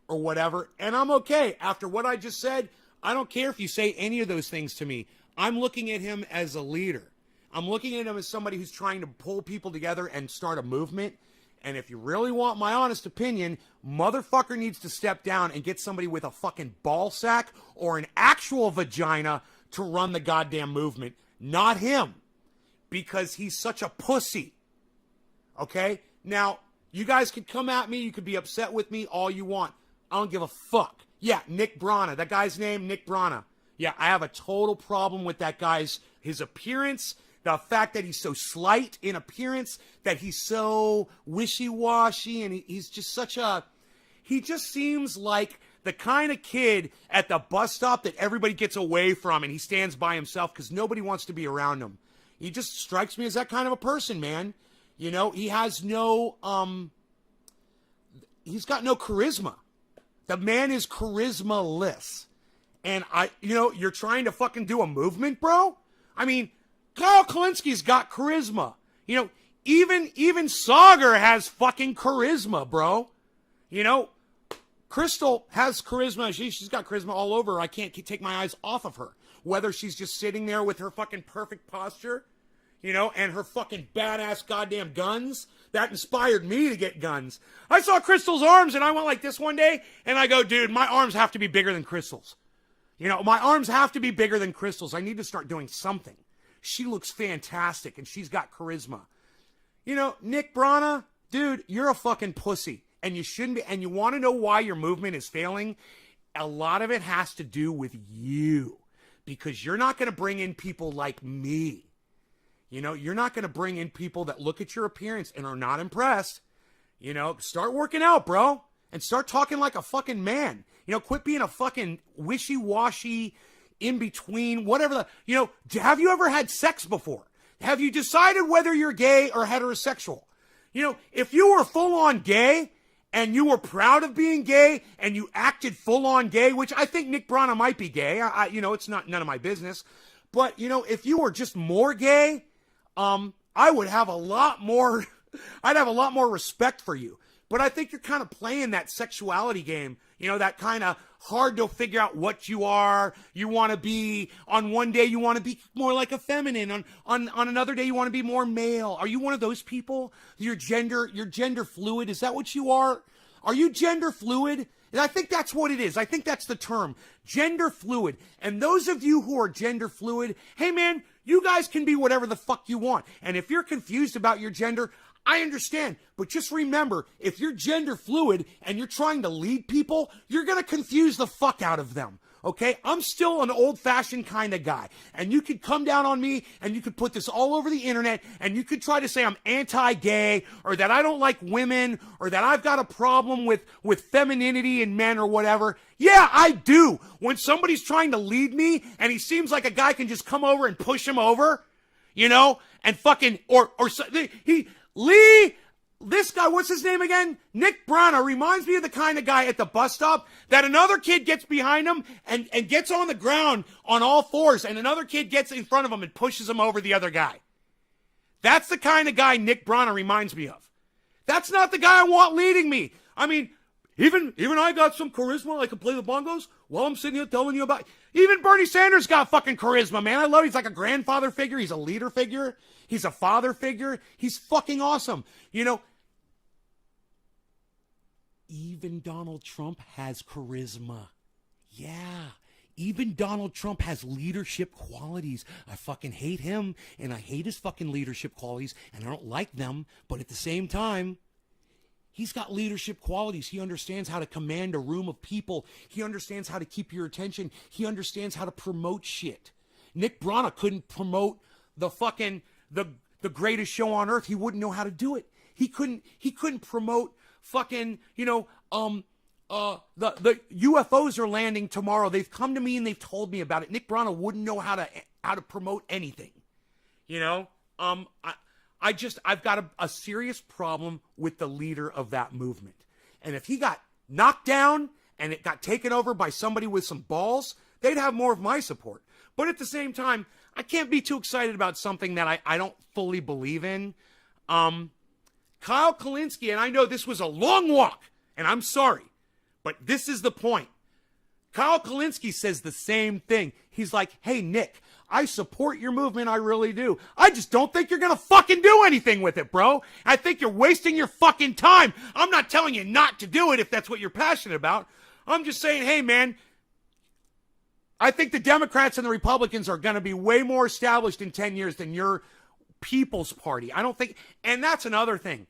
or whatever, and I'm okay. After what I just said, I don't care if you say any of those things to me. I'm looking at him as a leader. I'm looking at him as somebody who's trying to pull people together and start a movement. And if you really want my honest opinion, motherfucker needs to step down and get somebody with a fucking ball sack or an actual vagina to run the goddamn movement. Not him. Because he's such a pussy. Okay? Now, you guys could come at me. You could be upset with me all you want. I don't give a fuck. Yeah, Nick Brana. That guy's name, Nick Brana. Yeah, I have a total problem with that his appearance, the fact that he's so slight in appearance, that he's so wishy-washy, and he's just he just seems like the kind of kid at the bus stop that everybody gets away from, and he stands by himself because nobody wants to be around him. He just strikes me as that kind of a person, man. You know, he has no, he's got no charisma. The man is charisma-less. And you're trying to fucking do a movement, bro? I mean, Kyle Kullinski's got charisma. You know, even Sagar has fucking charisma, bro. You know, Crystal has charisma. She's got charisma all over her. I can't take my eyes off of her. Whether she's just sitting there with her fucking perfect posture, you know, and her fucking badass goddamn guns. That inspired me to get guns. I saw Crystal's arms and I went like this one day and I go, dude, my arms have to be bigger than Crystal's. You know, my arms have to be bigger than Crystal's. I need to start doing something. She looks fantastic and she's got charisma. You know, Nick Brana, dude, you're a fucking pussy. And you shouldn't be. And you want to know why your movement is failing? A lot of it has to do with you. Because you're not going to bring in people like me. You know, you're not going to bring in people that look at your appearance and are not impressed. You know, start working out, bro. And start talking like a fucking man. You know, quit being a fucking wishy-washy, in-between, whatever. You know, have you ever had sex before? Have you decided whether you're gay or heterosexual? You know, if you were full-on gay and you were proud of being gay and you acted full-on gay, which I think Nick Brana might be gay. You know, it's none of my business. But, you know, if you were just more gay, I would have a lot more, I'd have a lot more respect for you. But I think you're kind of playing that sexuality game, you know, that kind of hard to figure out what you are. You want to be, on one day you want to be more like a feminine, on another day you want to be more male. Are you one of those people? You're gender fluid. Is that what you are? Are you gender fluid? And I think that's what it is. I think that's the term, gender fluid. And those of you who are gender fluid, hey man, you guys can be whatever the fuck you want. And if you're confused about your gender, I understand. But just remember, if you're gender fluid and you're trying to lead people, you're going to confuse the fuck out of them. Okay, I'm still an old-fashioned kind of guy, and you could come down on me, and you could put this all over the internet, and you could try to say I'm anti-gay, or that I don't like women, or that I've got a problem with femininity in men or whatever. Yeah, I do. When somebody's trying to lead me, and he seems like a guy can just come over and push him over, you know, and fucking This guy, what's his name again? Nick Brana reminds me of the kind of guy at the bus stop that another kid gets behind him and gets on the ground on all fours, and another kid gets in front of him and pushes him over the other guy. That's the kind of guy Nick Brana reminds me of. That's not the guy I want leading me. I mean, even I got some charisma. I can play the bongos while I'm sitting here telling you about. Even Bernie Sanders got fucking charisma, man. I love. He's like a grandfather figure. He's a leader figure. He's a father figure. He's fucking awesome. You know. Even Donald Trump has charisma. Yeah. Even Donald Trump has leadership qualities. I fucking hate him, and I hate his fucking leadership qualities, and I don't like them, but at the same time, he's got leadership qualities. He understands how to command a room of people. He understands how to keep your attention. He understands how to promote shit. Nick Brana couldn't promote the fucking, the greatest show on earth. He wouldn't know how to do it. He couldn't promote fucking, you know, the UFOs are landing tomorrow. They've come to me and they've told me about it. Nick Brana wouldn't know how to promote anything. You know, I've got a serious problem with the leader of that movement. And if he got knocked down and it got taken over by somebody with some balls, they'd have more of my support. But at the same time, I can't be too excited about something that I don't fully believe in. Kyle Kullinski, and I know this was a long walk, and I'm sorry, but this is the point. Kyle Kullinski says the same thing. He's like, hey, Nick, I support your movement, I really do. I just don't think you're going to fucking do anything with it, bro. I think you're wasting your fucking time. I'm not telling you not to do it if that's what you're passionate about. I'm just saying, hey, man, I think the Democrats and the Republicans are going to be way more established in 10 years than your People's Party. I don't think, and that's another thing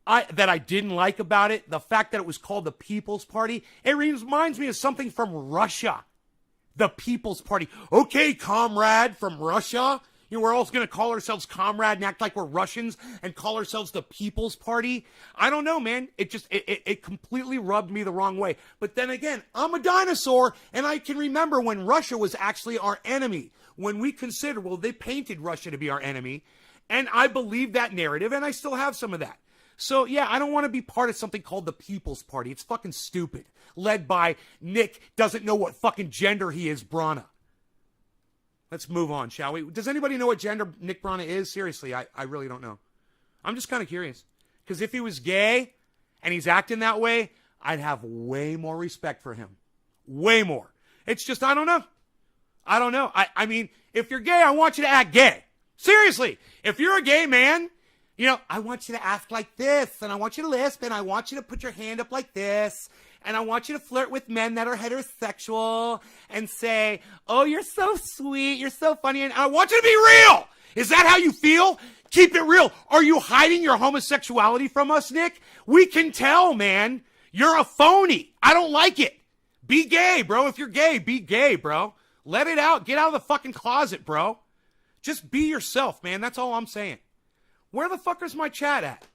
that I didn't like about it, the fact that it was called the People's Party. It reminds me of something from Russia. The People's Party. Okay, comrade from Russia. You know, we're all going to call ourselves comrade and act like we're Russians and call ourselves the People's Party. I don't know, man. It completely rubbed me the wrong way. But then again, I'm a dinosaur, and I can remember when Russia was actually our enemy. When we considered, well, they painted Russia to be our enemy. And I believe that narrative, and I still have some of that. So, yeah, I don't want to be part of something called the People's Party. It's fucking stupid. Led by Nick doesn't know what fucking gender he is, Brana. Let's move on, shall we? Does anybody know what gender Nick Brana is? Seriously, I really don't know. I'm just kind of curious. Because if he was gay and he's acting that way, I'd have way more respect for him. Way more. It's just, I don't know. I mean, if you're gay, I want you to act gay. Seriously. If you're a gay man, you know, I want you to act like this, and I want you to lisp, and I want you to put your hand up like this, and I want you to flirt with men that are heterosexual and say, oh, you're so sweet, you're so funny, and I want you to be real. Is that how you feel? Keep it real. Are you hiding your homosexuality from us, Nick? We can tell, man. You're a phony. I don't like it. Be gay, bro. If you're gay, be gay, bro. Let it out. Get out of the fucking closet, bro. Just be yourself, man. That's all I'm saying. Where the fuck is my chat at?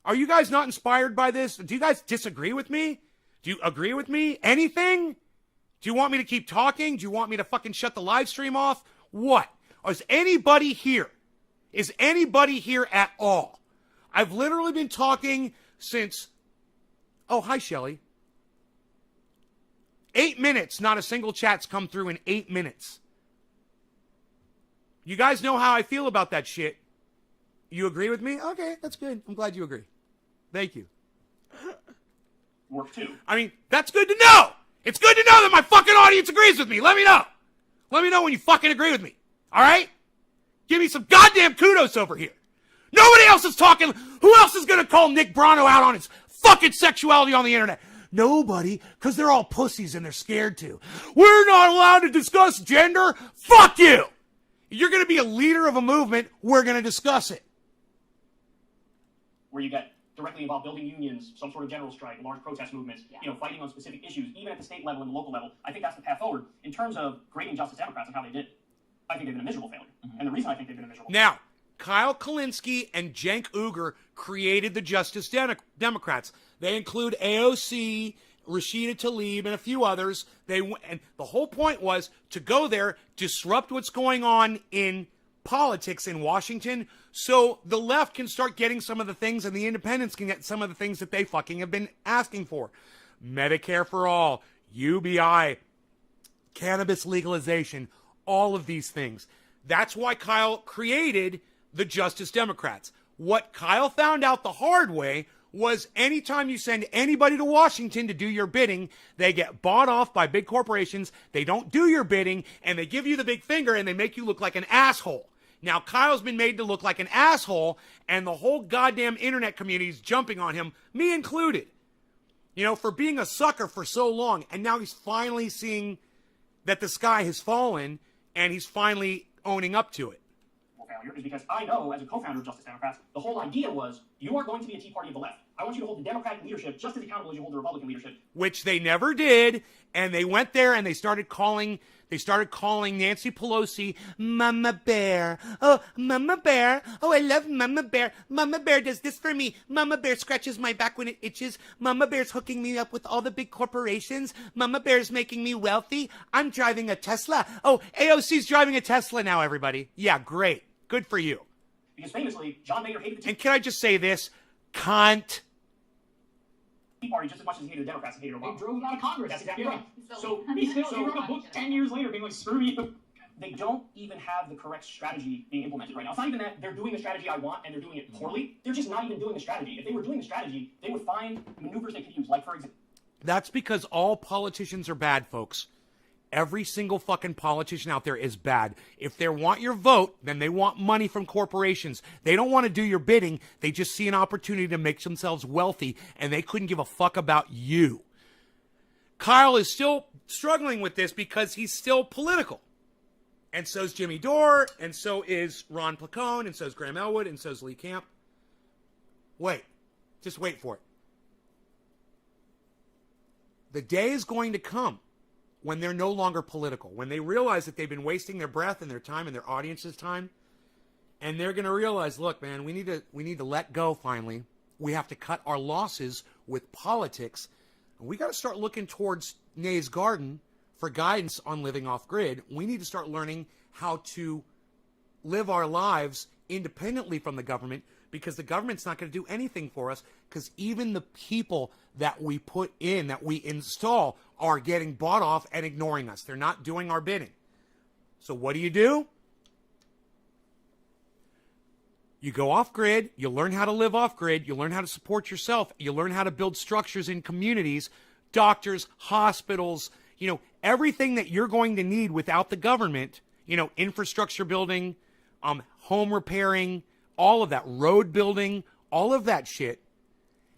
Are you guys not inspired by this? Do you guys disagree with me? Do you agree with me? Anything? Do you want me to keep talking? Do you want me to fucking shut the live stream off? What? Is anybody here? Is anybody here at all? I've literally been talking since... Oh, hi, Shelly. 8 minutes. Not a single chat's come through in 8 minutes. You guys know how I feel about that shit. You agree with me? Okay, that's good. I'm glad you agree. Thank you. Work too. I mean, that's good to know. It's good to know that my fucking audience agrees with me. Let me know. Let me know when you fucking agree with me. All right? Give me some goddamn kudos over here. Nobody else is talking. Who else is going to call Nick Brano out on his fucking sexuality on the internet? Nobody, because they're all pussies and they're scared to. We're not allowed to discuss gender. Fuck you. You're going to be a leader of a movement. We're going to discuss it. Where you got directly involved building unions, some sort of general strike, large protest movements, fighting on specific issues, even at the state level and the local level. I think that's the path forward. In terms of grading Justice Democrats and how they did, I think they've been a miserable failure. And the reason I think they've been a miserable Now, Kyle Kullinski and Cenk Uygur created the Justice Democrats. They include AOC, Rashida Tlaib, and a few others. And the whole point was to go there, disrupt what's going on in politics in Washington, so the left can start getting some of the things and the independents can get some of the things that they fucking have been asking for. Medicare for all, UBI, cannabis legalization, all of these things. That's why Kyle created the Justice Democrats. What Kyle found out the hard way was anytime you send anybody to Washington to do your bidding, they get bought off by big corporations, they don't do your bidding, and they give you the big finger and they make you look like an asshole. Now, Kyle's been made to look like an asshole, and the whole goddamn internet community is jumping on him, me included, for being a sucker for so long. And now he's finally seeing that the sky has fallen, and he's finally owning up to it. failure is because I know, as a co-founder of Justice Democrats, the whole idea was you are going to be a Tea Party of the left. I want you to hold the Democratic leadership just as accountable as you hold the Republican leadership. Which they never did, and they went there and they started calling Nancy Pelosi Mama Bear. Oh, Mama Bear. Oh, I love Mama Bear. Mama Bear does this for me. Mama Bear scratches my back when it itches. Mama Bear's hooking me up with all the big corporations. Mama Bear's making me wealthy. I'm driving a Tesla. Oh, AOC's driving a Tesla now, everybody. Yeah, great. Good for you. Because famously, John Mayer hated the Tea And can I just say this? Cunt. Party just as much as he hated the Democrats and hated Obama. They drove him out of Congress. That's exactly right. So he wrote a book 10 years later being like, screw you. They don't even have the correct strategy being implemented right now. It's not even that they're doing the strategy I want and they're doing it poorly. They're just not even doing the strategy. If they were doing the strategy, they would find maneuvers they could use. Like, for example... That's because all politicians are bad, folks. Every single fucking politician out there is bad. If they want your vote, then they want money from corporations. They don't want to do your bidding. They just see an opportunity to make themselves wealthy, and they couldn't give a fuck about you. Kyle is still struggling with this because he's still political. And so is Jimmy Dore, and so is Ron Placone, and so is Graham Elwood, and so is Lee Camp. Wait. Just wait for it. The day is going to come when they're no longer political, when they realize that they've been wasting their breath and their time and their audience's time, and they're going to realize, look, man, we need to let go finally. We have to cut our losses with politics. And we got to start looking towards Nay's Garden for guidance on living off grid. We need to start learning how to live our lives independently from the government, because the government's not going to do anything for us, because even the people that we put in, that we install, are getting bought off and ignoring us. They're not doing our bidding. So what do? You go off grid, you learn how to live off grid, you learn how to support yourself, you learn how to build structures in communities, doctors, hospitals, everything that you're going to need without the government, infrastructure building, home repairing, all of that, road building, all of that shit,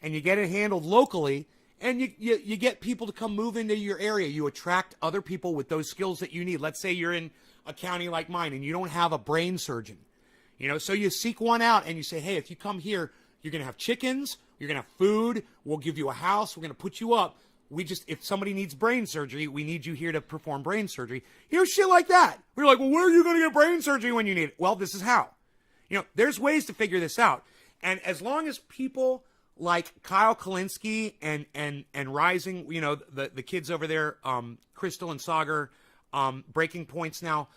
and you get it handled locally, and you get people to come move into your area. You attract other people with those skills that you need. Let's say you're in a county like mine and you don't have a brain surgeon. So you seek one out and you say, hey, if you come here, you're going to have chickens, you're going to have food, we'll give you a house, we're going to put you up. If somebody needs brain surgery, we need you here to perform brain surgery. Shit like that. We're like, well, where are you going to get brain surgery when you need it? Well, this is how. There's ways to figure this out. And as long as people like Kyle Kullinski and Rising, the kids over there, Crystal and Sagar, Breaking Points now,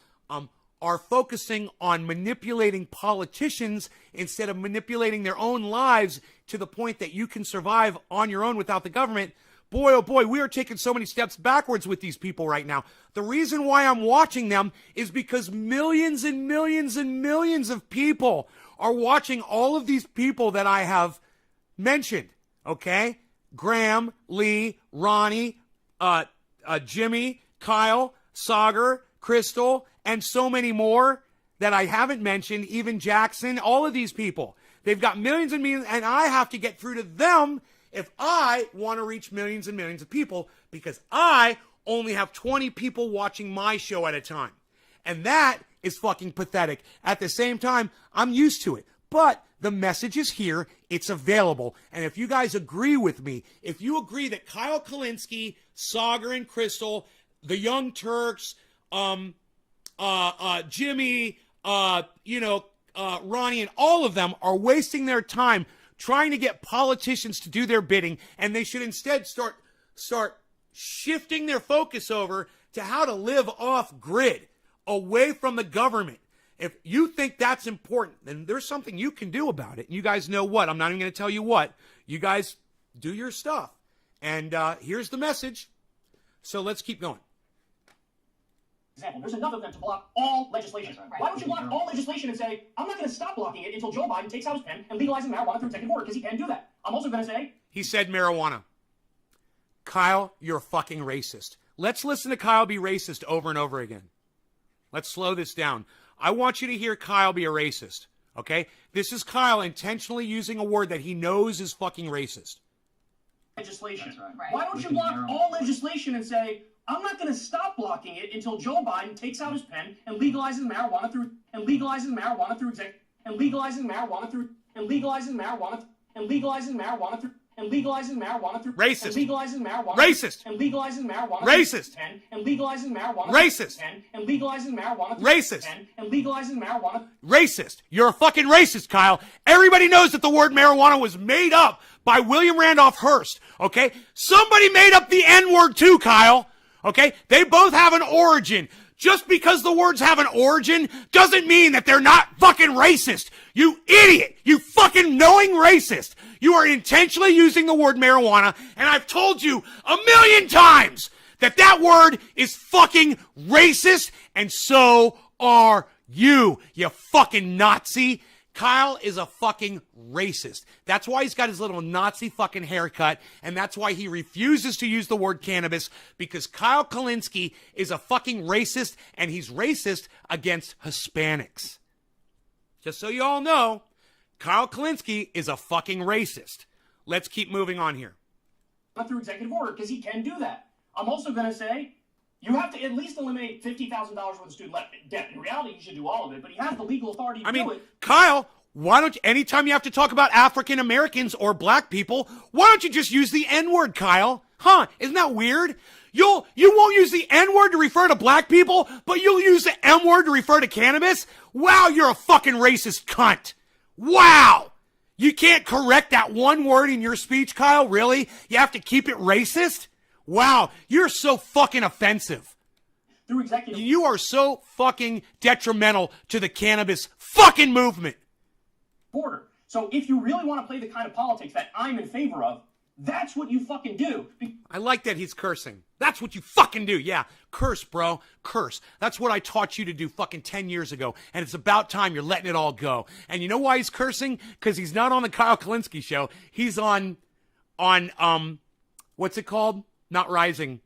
are focusing on manipulating politicians instead of manipulating their own lives to the point that you can survive on your own without the government, boy, oh boy, we are taking so many steps backwards with these people right now. The reason why I'm watching them is because millions and millions and millions of people are watching all of these people that I have mentioned, okay? Graham, Lee, Ronnie, Jimmy, Kyle, Sagar, Crystal, and so many more that I haven't mentioned, even Jackson, all of these people. They've got millions and millions, and I have to get through to them if I want to reach millions and millions of people, because I only have 20 people watching my show at a time. And that is fucking pathetic. At the same time, I'm used to it. But The message is here. It's available. And if you guys agree with me, if you agree that Kyle Kullinski, Sagar and Crystal, the Young Turks, Jimmy, Ronnie, and all of them are wasting their time trying to get politicians to do their bidding, and they should instead start shifting their focus over to how to live off grid, away from the government. If you think that's important, then there's something you can do about it. You guys know what. I'm not even going to tell you what. You guys do your stuff. And here's the message. So let's keep going. Example, there's enough of them to block all legislation. Right. Why don't you block all legislation and say, I'm not going to stop blocking it until Joe Biden takes out his pen and legalizes marijuana through executive order, because he can do that. I'm also going to say... He said marijuana. Kyle, you're a fucking racist. Let's listen to Kyle be racist over and over again. Let's slow this down. I want you to hear Kyle be a racist, okay? This is Kyle intentionally using a word that he knows is fucking racist. Legislation. Right. Why don't you block all legislation and say, I'm not going to stop blocking it until Joe Biden takes out his pen and legalizes marijuana through Racist. Legalizing marijuana. Racist. And legalizing marijuana. Racist. And legalizing marijuana. Racist. And legalizing marijuana. Racist. And legalizing marijuana. Racist. You're a fucking racist, Kyle. Everybody knows that the word marijuana was made up by William Randolph Hearst, okay? Somebody made up the N-word too, Kyle, okay? They both have an origin. Just because the words have an origin doesn't mean that they're not fucking racist. You idiot. You fucking knowing racist. You are intentionally using the word marijuana, and I've told you 1,000,000 times that that word is fucking racist, and so are you fucking Nazi. Kyle is a fucking racist. That's why he's got his little Nazi fucking haircut, and that's why he refuses to use the word cannabis, because Kyle Kullinski is a fucking racist, and he's racist against Hispanics. Just so you all know, Kyle Kullinski is a fucking racist. Let's keep moving on here. Not through executive order, because he can do that. I'm also going to say, you have to at least eliminate $50,000 worth of student debt. In reality, you should do all of it, but he has the legal authority to do it. Kyle, why don't you, anytime you have to talk about African Americans or black people, why don't you just use the N-word, Kyle? Huh? Isn't that weird? You won't use the N-word to refer to black people, but you'll use the M-word to refer to cannabis? Wow, you're a fucking racist cunt. Wow. You can't correct that one word in your speech, Kyle? Really? You have to keep it racist? Wow, you're so fucking offensive. Through executive You are so fucking detrimental to the cannabis fucking movement. order. So if you really want to play the kind of politics that I'm in favor of, that's what you fucking do. I like that he's cursing. That's what you fucking do. Yeah, curse, bro. Curse. That's what I taught you to do fucking 10 years ago. And it's about time you're letting it all go. And you know why he's cursing? Because he's not on the Kyle Kullinski show. He's on what's it called? Not Rising.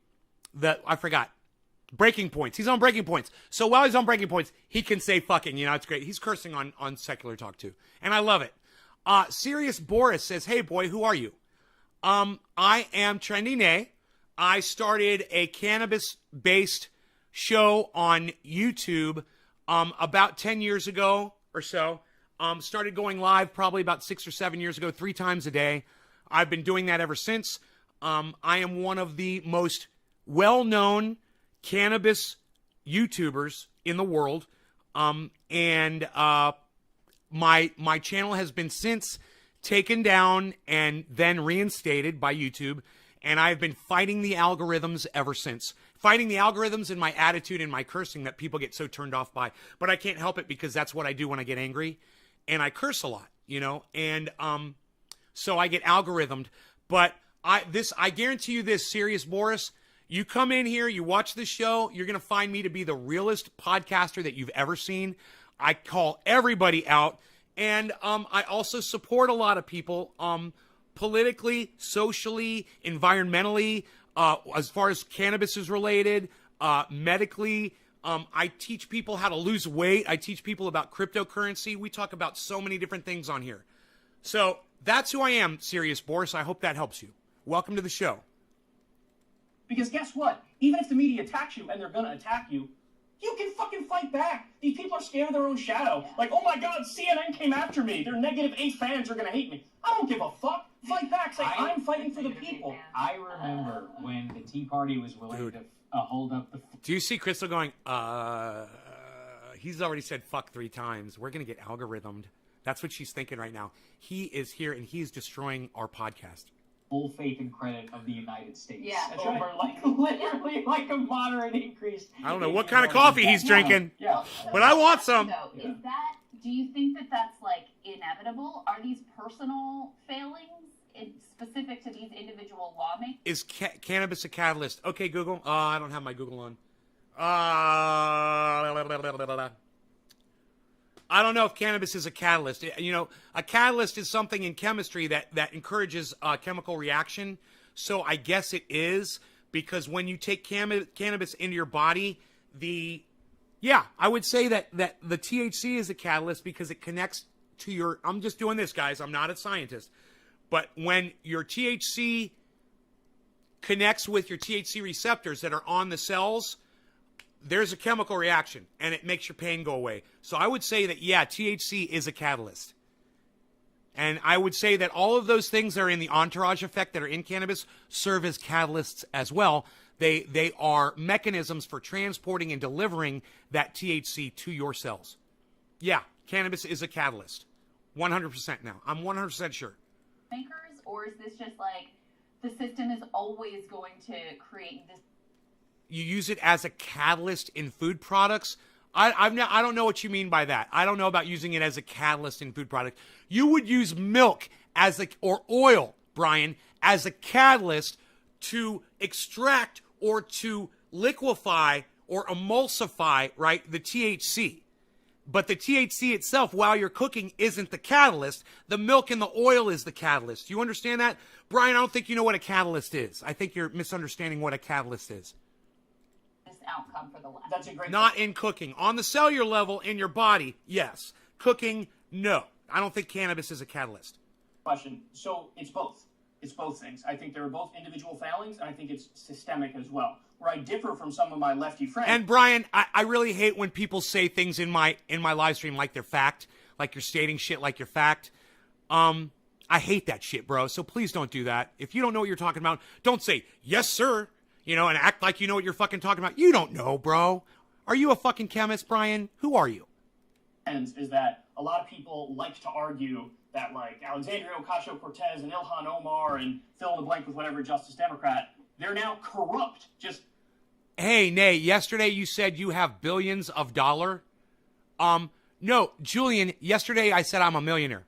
I forgot. Breaking Points. He's on Breaking Points. So while he's on Breaking Points, he can say fucking, it's great. He's cursing on Secular Talk too. And I love it. Serious Boris says, hey boy, who are you? I am Trendy Nay. I started a cannabis-based show on YouTube about 10 years ago or so. Started going live probably about 6 or 7 years ago, 3 times a day. I've been doing that ever since. I am one of the most well-known cannabis YouTubers in the world. And my channel has been since taken down and then reinstated by YouTube. And I've been fighting the algorithms ever since. Fighting the algorithms and my attitude and my cursing that people get so turned off by. But I can't help it because that's what I do when I get angry. And I curse a lot, And so I get algorithmed. But I guarantee you this, Serious Boris, you come in here, you watch this show, you're going to find me to be the realest podcaster that you've ever seen. I call everybody out, and I also support a lot of people politically, socially, environmentally, as far as cannabis is related, medically. I teach people how to lose weight. I teach people about cryptocurrency. We talk about so many different things on here. So that's who I am, Serious Boris. I hope that helps you. Welcome to the show. Because guess what? Even if the media attacks you, and they're going to attack you, you can fucking fight back. These people are scared of their own shadow. Like, oh my God, CNN came after me. Their -8 fans are gonna hate me. I don't give a fuck. Fight back. Say, I'm fighting for the people. I remember when the Tea Party was willing to hold up the... Do you see Crystal going, he's already said fuck 3 times. We're going to get algorithmed. That's what she's thinking right now. He is here and he's destroying our podcast. Full faith and credit of the United States. Yeah. That's over, like, literally, like a moderate increase. I don't know what kind of coffee he's drinking, but I want some. So, do you think that that's, like, inevitable? Are these personal failings specific to these individual lawmakers? Is cannabis a catalyst? Okay, Google. I don't have my Google on. I don't know if cannabis is a catalyst. You know, a catalyst is something in chemistry that encourages chemical reaction. So I guess it is, because when you take cannabis into your body, I would say that the THC is a catalyst because it connects to your, I'm just doing this, guys. I'm not a scientist. But when your THC connects with your THC receptors that are on the cells, there's a chemical reaction, and it makes your pain go away. So I would say that, yeah, THC is a catalyst. And I would say that all of those things that are in the entourage effect that are in cannabis serve as catalysts as well. They are mechanisms for transporting and delivering that THC to your cells. Yeah, cannabis is a catalyst. 100% now. I'm 100% sure. Makers, or is this just like the system is always going to create this? You use it as a catalyst in food products. I don't know what you mean by that. I don't know about using it as a catalyst in food products. You would use milk or oil, Brian, as a catalyst to extract or to liquefy or emulsify, right, the THC. But the THC itself, while you're cooking, isn't the catalyst. The milk and the oil is the catalyst. Do you understand that? Brian, I don't think you know what a catalyst is. I think you're misunderstanding what a catalyst is. Outcome for the left. That's a great Not in cooking. On the cellular level in your body, yes. Cooking, no. I don't think cannabis is a catalyst. question. So it's both. It's both things. I think there are both individual failings, and I think it's systemic as well. Where I differ from some of my lefty friends. And Brian, I really hate when people say things in my live stream like they're fact, like you're stating shit like you're fact. I hate that shit, bro. So please don't do that. If you don't know what you're talking about, don't say, yes, sir, and act like you know what you're fucking talking about. You don't know, bro. Are you a fucking chemist, Brian? Who are you? Is that a lot of people like to argue that, like, Alexandria Ocasio-Cortez and Ilhan Omar and fill in the blank with whatever Justice Democrat, they're now corrupt. Just Hey, Nay, yesterday you said you have billions of dollars. No, Julian, yesterday I said I'm a millionaire.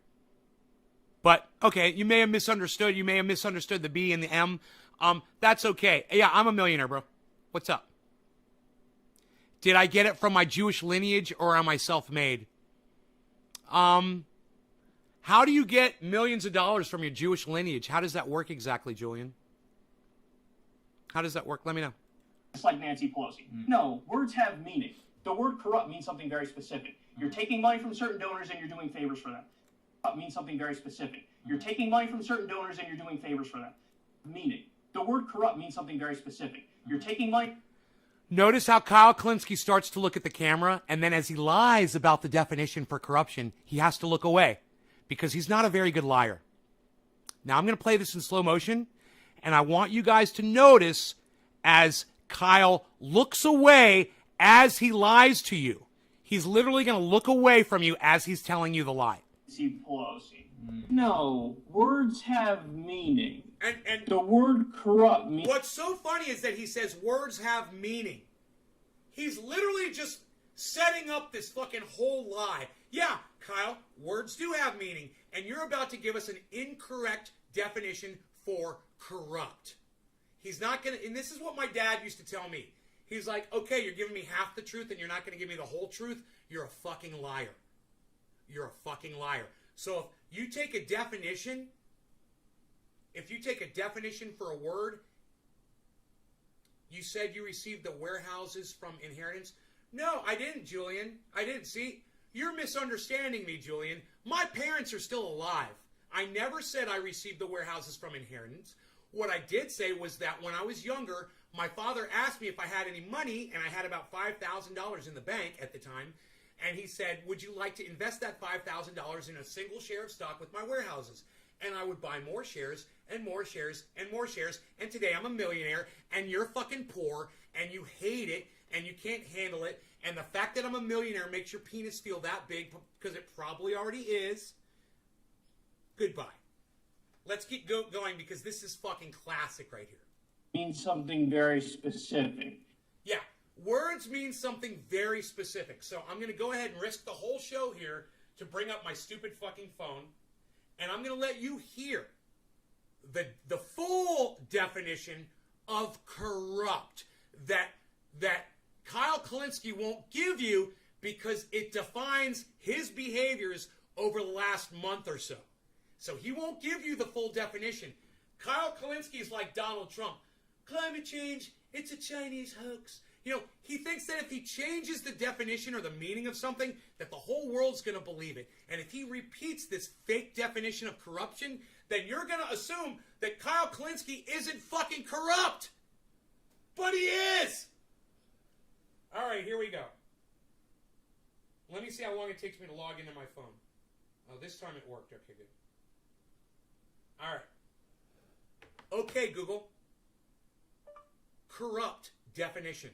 But, okay, you may have misunderstood. You may have misunderstood the B and the M. That's okay. Yeah, I'm a millionaire, bro. What's up? Did I get it from my Jewish lineage or am I self-made? How do you get millions of dollars from your Jewish lineage? How does that work exactly, Julian? How does that work? Let me know. It's like Nancy Pelosi. No, words have meaning. The word corrupt means something very specific. You're taking money from certain donors and you're doing favors for them. Corrupt means something very specific. You're taking money from certain donors and you're doing favors for them. Meaning. The word corrupt means something very specific. You're taking money. Notice how Kyle Kullinski starts to look at the camera, and then as he lies about the definition for corruption, he has to look away because he's not a very good liar. Now, I'm going to play this in slow motion, and I want you guys to notice as Kyle looks away as he lies to you. He's literally going to look away from you as he's telling you the lie. Nancy Pelosi. No, words have meaning. And the word corrupt means... What's so funny is that he says words have meaning. He's literally just setting up this fucking whole lie. Yeah, Kyle, words do have meaning, and you're about to give us an incorrect definition for corrupt. He's not going to... And this is what my dad used to tell me. He's like, okay, you're giving me half the truth, and you're not going to give me the whole truth. You're a fucking liar. You're a fucking liar. So if you take a definition... If you take a definition for a word, you said you received the warehouses from inheritance. No, I didn't, Julian. I didn't. See, you're misunderstanding me, Julian. My parents are still alive. I never said I received the warehouses from inheritance. What I did say was that when I was younger, my father asked me if I had any money, and I had about $5,000 in the bank at the time, and he said, would you like to invest that $5,000 in a single share of stock with my warehouses? And I would buy more shares and more shares and more shares, and today I'm a millionaire, and you're fucking poor, and you hate it, and you can't handle it, and the fact that I'm a millionaire makes your penis feel that big, because it probably already is. Goodbye. Let's keep going, because this is fucking classic right here. Means something very specific. Yeah, words mean something very specific. So I'm going to go ahead and risk the whole show here to bring up my stupid fucking phone, and I'm going to let you hear the full definition of corrupt that Kyle Kullinski won't give you, because it defines his behaviors over the last month or so. So he won't give you the full definition. Kyle Kullinski is like Donald Trump. Climate change, it's a Chinese hoax. You know, he thinks that if he changes the definition or the meaning of something, that the whole world's going to believe it. And if he repeats this fake definition of corruption, then you're going to assume that Kyle Kullinski isn't fucking corrupt. But he is! All right, here we go. Let me see how long it takes me to log into my phone. Oh, this time it worked. Okay, good. All right. Okay, Google. Corrupt definition.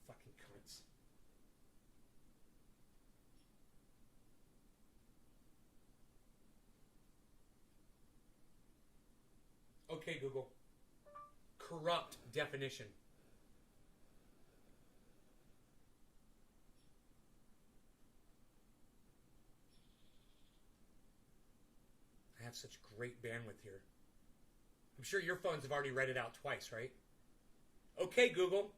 Fucking cunts. Okay, Google. Corrupt definition. I have such great bandwidth here. I'm sure your phones have already read it out twice, right? Okay, Google.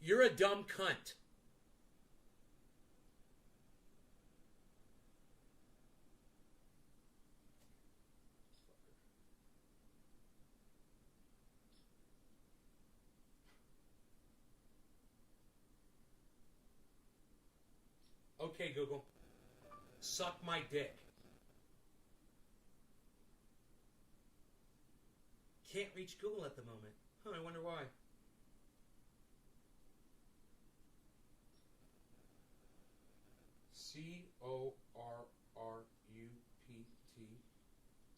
You're a dumb cunt. Okay, Google. Suck my dick. Can't reach Google at the moment. Huh, I wonder why. C-O-R-R-U-P-T,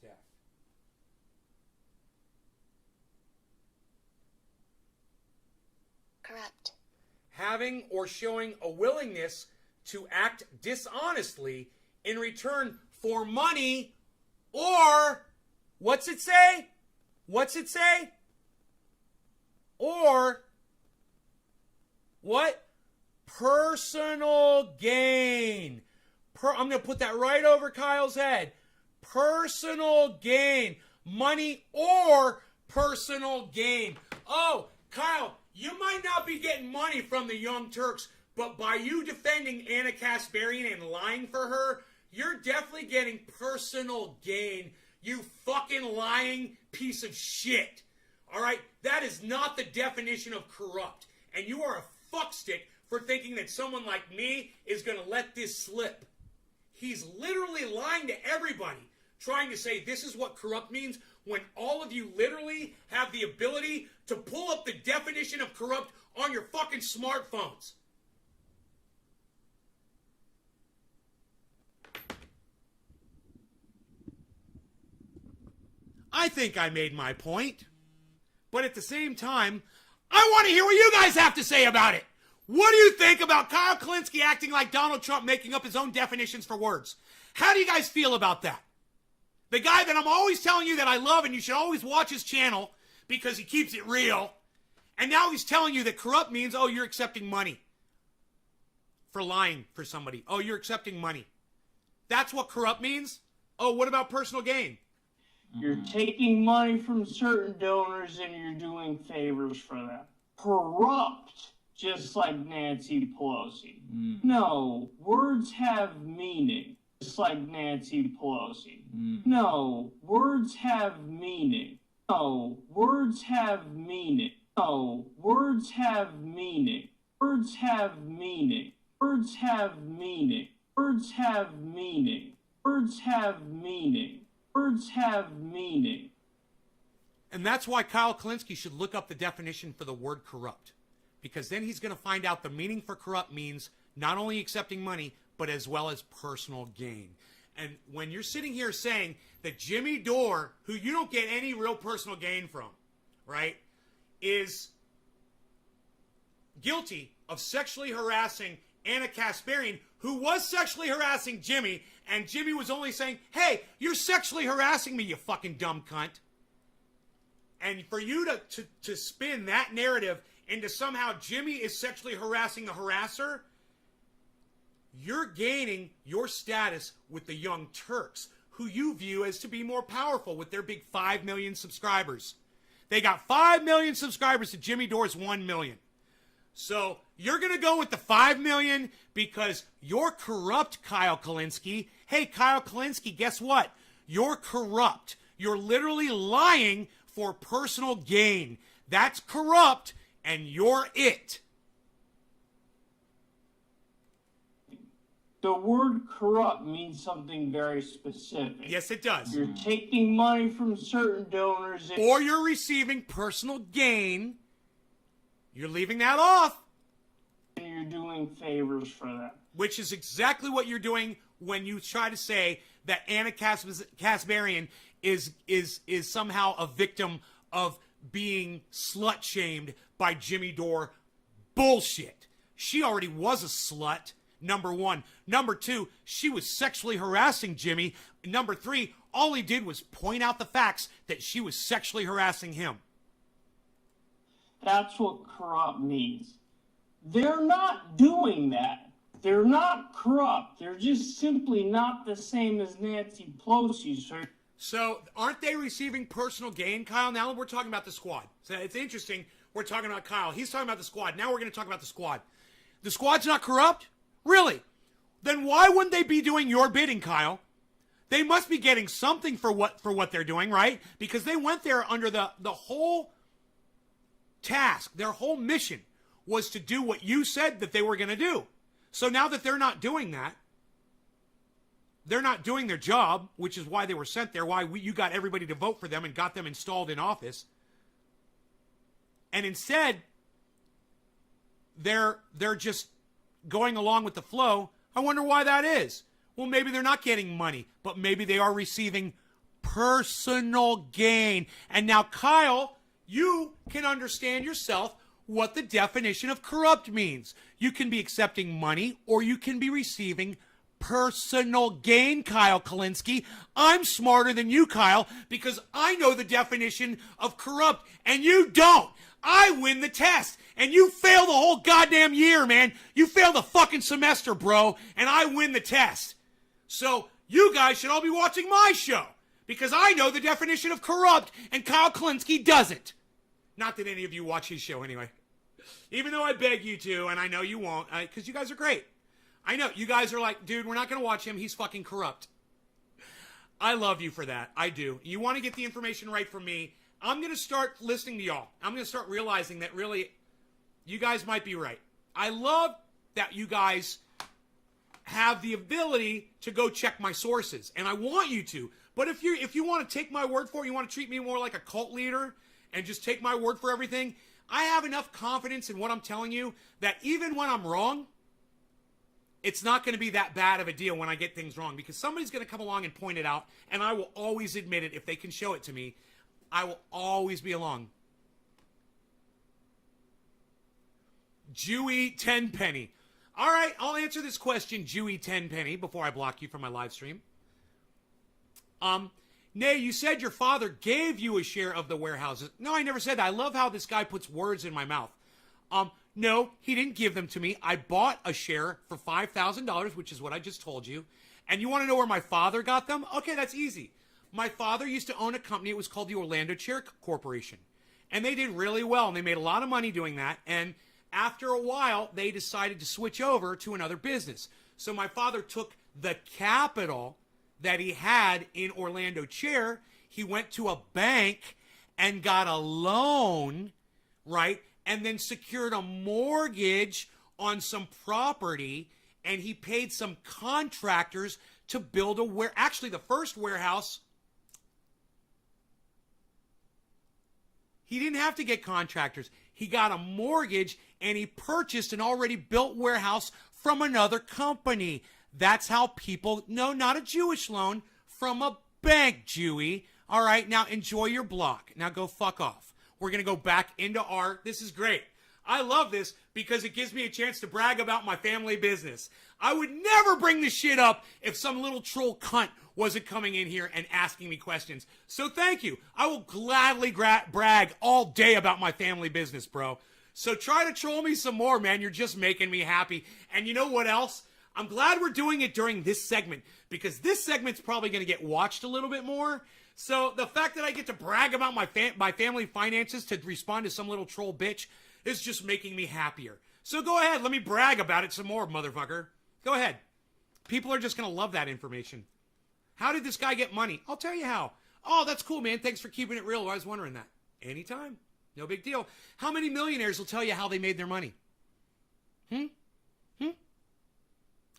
deaf. Corrupt. Having or showing a willingness to act dishonestly in return for money or, what's it say? What's it say? Or, what? Personal gain. I'm going to put that right over Kyle's head. Personal gain. Money or personal gain. Oh, Kyle, you might not be getting money from the Young Turks, but by you defending Anna Kasparian and lying for her, you're definitely getting personal gain. You fucking lying piece of shit. Alright? That is not the definition of corrupt. And you are a fuckstick for thinking that someone like me is going to let this slip. He's literally lying to everybody, trying to say this is what corrupt means, when all of you literally have the ability to pull up the definition of corrupt on your fucking smartphones. I think I made my point. But at the same time, I want to hear what you guys have to say about it. What do you think about Kyle Kullinski acting like Donald Trump, making up his own definitions for words? How do you guys feel about that? The guy that I'm always telling you that I love and you should always watch his channel because he keeps it real. And now he's telling you that corrupt means, oh, you're accepting money for lying for somebody. Oh, you're accepting money. That's what corrupt means? Oh, what about personal gain? You're taking money from certain donors and you're doing favors for them. Corrupt, just like Nancy Pelosi. No, words have meaning, just like Nancy Pelosi. No, words have meaning. No, words have meaning. No, words have meaning. Words have meaning. Words have meaning. Words have meaning. Words have meaning. Words have meaning. And that's why Kyle Kullinski should look up the definition for the word corrupt. Because then he's going to find out the meaning for corrupt means not only accepting money, but as well as personal gain. And when you're sitting here saying that Jimmy Dore, who you don't get any real personal gain from, right, is guilty of sexually harassing Anna Kasparian, who was sexually harassing Jimmy, and Jimmy was only saying, hey, you're sexually harassing me, you fucking dumb cunt. And for you to spin that narrative into somehow Jimmy is sexually harassing a harasser, you're gaining your status with the Young Turks, who you view as to be more powerful with their big 5 million subscribers. They got 5 million subscribers to Jimmy Dore's 1 million. So you're going to go with the 5 million because you're corrupt, Kyle Kullinski. Hey, Kyle Kullinski, guess what? You're corrupt. You're literally lying for personal gain. That's corrupt, and you're it. The word corrupt means something very specific. Yes, it does. You're taking money from certain donors. Or you're receiving personal gain. You're leaving that off. And you're doing favors for them. Which is exactly what you're doing when you try to say that Anna Kasparian is somehow a victim of being slut-shamed by Jimmy Dore. Bullshit. She already was a slut, number one. Number two, she was sexually harassing Jimmy. Number three, all he did was point out the facts that she was sexually harassing him. That's what corrupt means. They're not doing that. They're not corrupt. They're just simply not the same as Nancy Pelosi, sir. So aren't they receiving personal gain, Kyle? Now we're talking about the squad. So it's interesting. We're talking about Kyle. He's talking about the squad. Now we're going to talk about the squad. The squad's not corrupt? Really? Then why wouldn't they be doing your bidding, Kyle? They must be getting something for what they're doing, right? Because they went there under the whole task. Their whole mission was to do what you said that they were going to do. So now that they're not doing that, they're not doing their job, which is why they were sent there, why you got everybody to vote for them and got them installed in office. And instead, they're just going along with the flow. I wonder why that is. Well, maybe they're not getting money, but maybe they are receiving personal gain. And now, Kyle, you can understand yourself what the definition of corrupt means. You can be accepting money or you can be receiving personal gain, Kyle Kullinski. I'm smarter than you, Kyle, because I know the definition of corrupt and you don't. I win the test and you fail the whole goddamn year, man. You fail the fucking semester, bro, and I win the test. So you guys should all be watching my show because I know the definition of corrupt and Kyle Kullinski doesn't. Not that any of you watch his show anyway. Even though I beg you to, and I know you won't, because you guys are great. I know, you guys are like, dude, we're not going to watch him. He's fucking corrupt. I love you for that. I do. You want to get the information right from me. I'm going to start listening to y'all. I'm going to start realizing that really, you guys might be right. I love that you guys have the ability to go check my sources, and I want you to. But if you want to take my word for it, you want to treat me more like a cult leader and just take my word for everything, I have enough confidence in what I'm telling you that even when I'm wrong, it's not going to be that bad of a deal when I get things wrong because somebody's going to come along and point it out, and I will always admit it if they can show it to me. I will always be along. Jewy Tenpenny. All right, I'll answer this question, Jewy Tenpenny, before I block you from my live stream. Nay, you said your father gave you a share of the warehouses. No, I never said that. I love how this guy puts words in my mouth. No, he didn't give them to me. I bought a share for $5,000, which is what I just told you. And you want to know where my father got them? Okay, that's easy. My father used to own a company. It was called the Orlando Chair Corporation. And they did really well, and they made a lot of money doing that. And after a while, they decided to switch over to another business. So my father took the capital that he had in Orlando Chair. He went to a bank and got a loan, right? And then secured a mortgage on some property, and he paid some contractors to build actually the first warehouse. He didn't have to get contractors. He got a mortgage and he purchased an already built warehouse from another company. That's how people, no, not a Jewish loan, from a bank, Jewy. All right, now enjoy your block. Now go fuck off. We're going to go back into art. This is great. I love this because it gives me a chance to brag about my family business. I would never bring this shit up if some little troll cunt wasn't coming in here and asking me questions. So thank you. I will gladly brag all day about my family business, bro. So try to troll me some more, man. You're just making me happy. And you know what else? I'm glad we're doing it during this segment because this segment's probably going to get watched a little bit more. So the fact that I get to brag about my family finances to respond to some little troll bitch is just making me happier. So go ahead. Let me brag about it some more, motherfucker. Go ahead. People are just going to love that information. How did this guy get money? I'll tell you how. Oh, that's cool, man. Thanks for keeping it real. I was wondering that. Anytime. No big deal. How many millionaires will tell you how they made their money?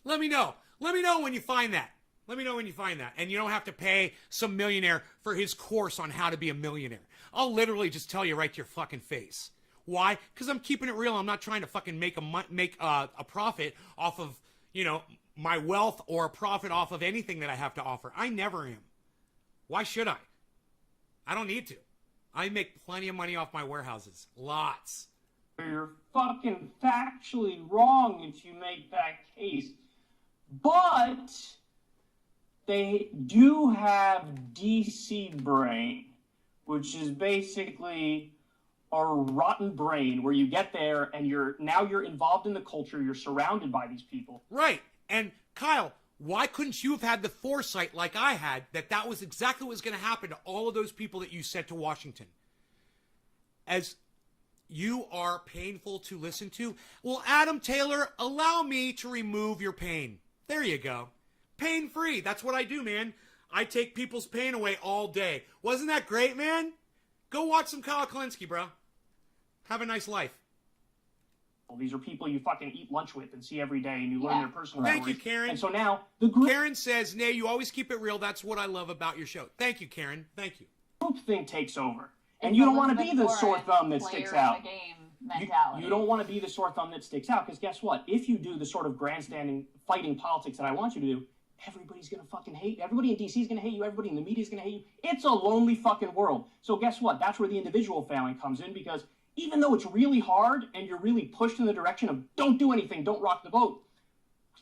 Let me know. Let me know when you find that. Let me know when you find that. And you don't have to pay some millionaire for his course on how to be a millionaire. I'll literally just tell you right to your fucking face. Why? Because I'm keeping it real. I'm not trying to fucking make a profit off of, my wealth or a profit off of anything that I have to offer. I never am. Why should I? I don't need to. I make plenty of money off my warehouses. Lots. You're fucking factually wrong if you make that case. But they do have DC brain, which is basically a rotten brain where you get there and you're involved in the culture, you're surrounded by these people. Right. And Kyle, why couldn't you have had the foresight like I had that was exactly what was going to happen to all of those people that you sent to Washington? As you are painful to listen to, well, Adam Taylor, allow me to remove your pain. There you go. Pain-free. That's what I do, man. I take people's pain away all day. Wasn't that great, man? Go watch some Kyle Kullinski, bro. Have a nice life. These are people you fucking eat lunch with and see every day, and you learn their personal stories. Thank you, Karen. And so now, Karen says, Nay, you always keep it real. That's what I love about your show. Thank you, Karen. Thank you. Group thing takes over. And you don't want to be the sore thumb that sticks out. You don't want to be the sore thumb that sticks out, because guess what? If you do the sort of grandstanding, fighting politics that I want you to do, everybody's going to fucking hate you. Everybody in D.C. is going to hate you. Everybody in the media is going to hate you. It's a lonely fucking world. So guess what? That's where the individual failing comes in, because even though it's really hard and you're really pushed in the direction of don't do anything, don't rock the boat,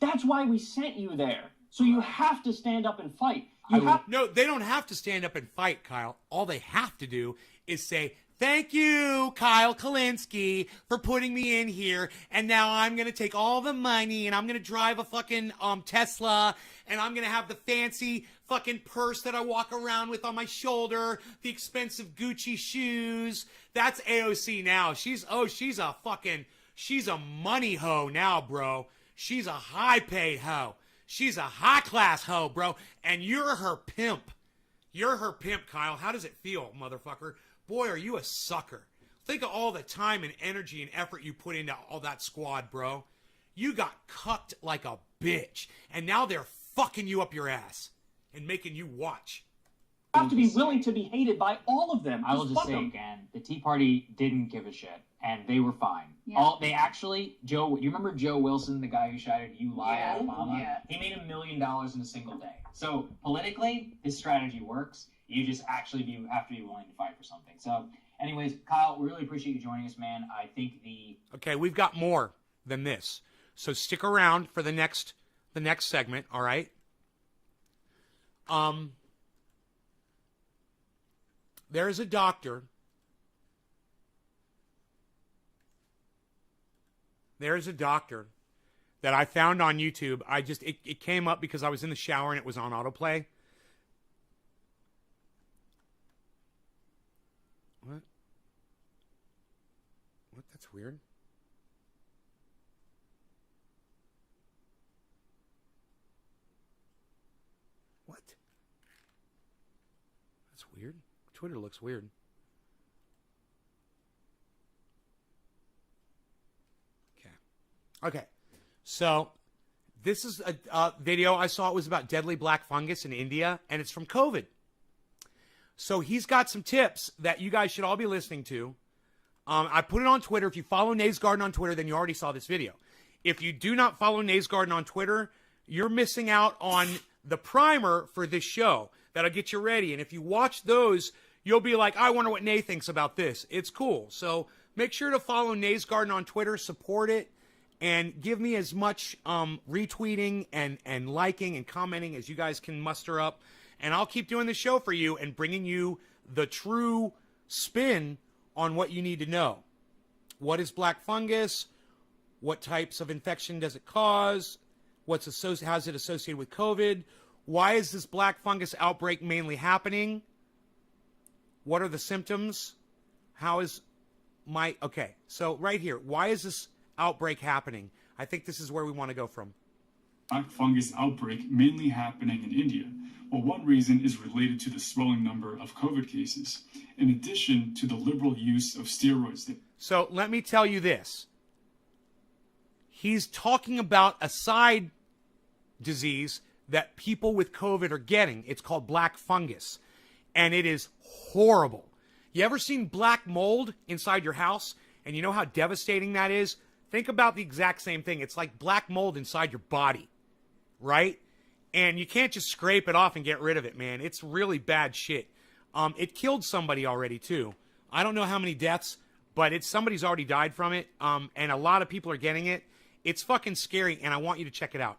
that's why we sent you there. So you have to stand up and fight. No, they don't have to stand up and fight, Kyle. All they have to do is say, thank you, Kyle Kullinski, for putting me in here. And now I'm going to take all the money and I'm going to drive a fucking Tesla, and I'm going to have the fancy fucking purse that I walk around with on my shoulder, the expensive Gucci shoes. That's AOC now. She's a money hoe now, bro. She's a high paid hoe. She's a high class hoe, bro. And you're her pimp. You're her pimp, Kyle. How does it feel, motherfucker? Boy, are you a sucker. Think of all the time and energy and effort you put into all that squad, bro. You got cucked like a bitch. And now they're fucking you up your ass and making you watch. You have to be willing to be hated by all of them. I will just say again, the Tea Party didn't give a shit, and they were fine. Yeah. You remember Joe Wilson, the guy who shouted, "You lie," at Obama? Yeah. He made $1 million in a single day. So politically, his strategy works. You just have to be willing to fight for something. So anyways, Kyle, we really appreciate you joining us, man. I think Okay, we've got more than this. So stick around for the next segment, all right? There's a doctor. There's a doctor that I found on YouTube. It came up because I was in the shower and it was on autoplay. What? That's weird. What? That's weird. Twitter looks weird. Okay. Okay, so this is a video I saw. It was about deadly black fungus in India, and it's from COVID. So he's got some tips that you guys should all be listening to. I put it on Twitter. If you follow Nays Garden on Twitter, then you already saw this video. If you do not follow Nays Garden on Twitter, you're missing out on the primer for this show that'll get you ready. And if you watch those, you'll be like, I wonder what Nay thinks about this. It's cool. So make sure to follow Nays Garden on Twitter, support it, and give me as much retweeting and liking and commenting as you guys can muster up. And I'll keep doing the show for you and bringing you the true spin on what you need to know. What is black fungus? What types of infection does it cause? How's it associated with COVID? Why is this black fungus outbreak mainly happening? What are the symptoms? Okay, so right here, why is this outbreak happening? I think this is where we want to go from. Black fungus outbreak mainly happening in India. Well, one reason is related to the swelling number of COVID cases, in addition to the liberal use of steroids. So let me tell you this. He's talking about a side disease that people with COVID are getting. It's called black fungus, and it is horrible. You ever seen black mold inside your house, and you know how devastating that is? Think about the exact same thing. It's like black mold inside your body, right? And you can't just scrape it off and get rid of it, man. It's really bad shit. It killed somebody already, too. I don't know how many deaths, but somebody's already died from it, and a lot of people are getting it. It's fucking scary, and I want you to check it out.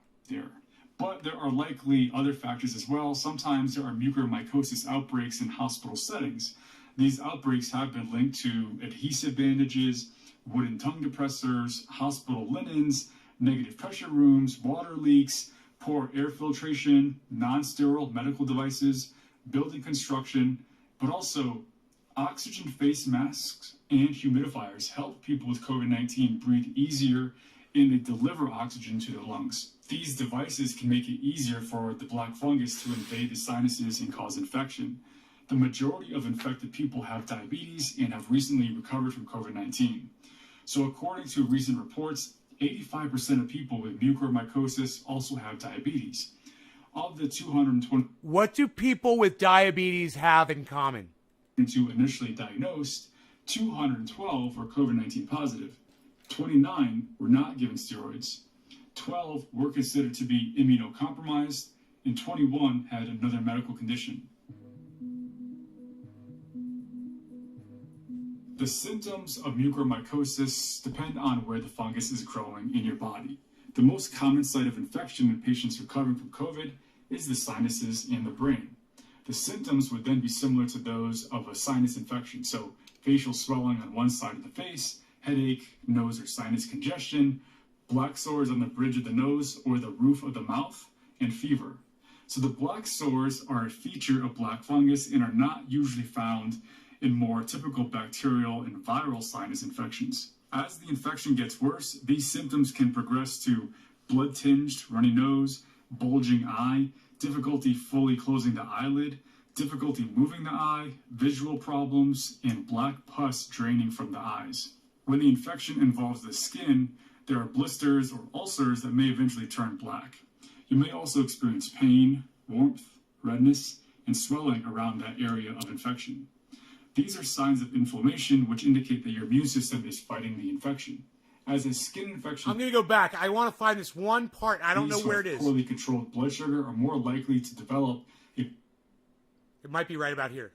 But there are likely other factors as well. Sometimes there are mucormycosis outbreaks in hospital settings. These outbreaks have been linked to adhesive bandages, wooden tongue depressors, hospital linens, negative pressure rooms, water leaks, poor air filtration, non-sterile medical devices, building construction, but also oxygen face masks and humidifiers help people with COVID-19 breathe easier, and they deliver oxygen to their lungs. These devices can make it easier for the black fungus to invade the sinuses and cause infection. The majority of infected people have diabetes and have recently recovered from COVID-19. So according to recent reports, 85% of people with mucormycosis also have diabetes. Of the 220... What do people with diabetes have in common? ...initially diagnosed, 212 were COVID-19 positive. 29 were not given steroids. 12 were considered to be immunocompromised, and 21 had another medical condition. The symptoms of mucormycosis depend on where the fungus is growing in your body. The most common site of infection in patients recovering from COVID is the sinuses and the brain. The symptoms would then be similar to those of a sinus infection, so facial swelling on one side of the face, headache, nose or sinus congestion, black sores on the bridge of the nose or the roof of the mouth, and fever. So the black sores are a feature of black fungus and are not usually found in more typical bacterial and viral sinus infections. As the infection gets worse, these symptoms can progress to blood-tinged, runny nose, bulging eye, difficulty fully closing the eyelid, difficulty moving the eye, visual problems, and black pus draining from the eyes. When the infection involves the skin, there are blisters or ulcers that may eventually turn black. You may also experience pain, warmth, redness, and swelling around that area of infection. These are signs of inflammation which indicate that your immune system is fighting the infection. As a skin infection... I'm going to go back. I want to find this one part. I don't know where it is. Poorly controlled blood sugar are more likely to develop It might be right about here.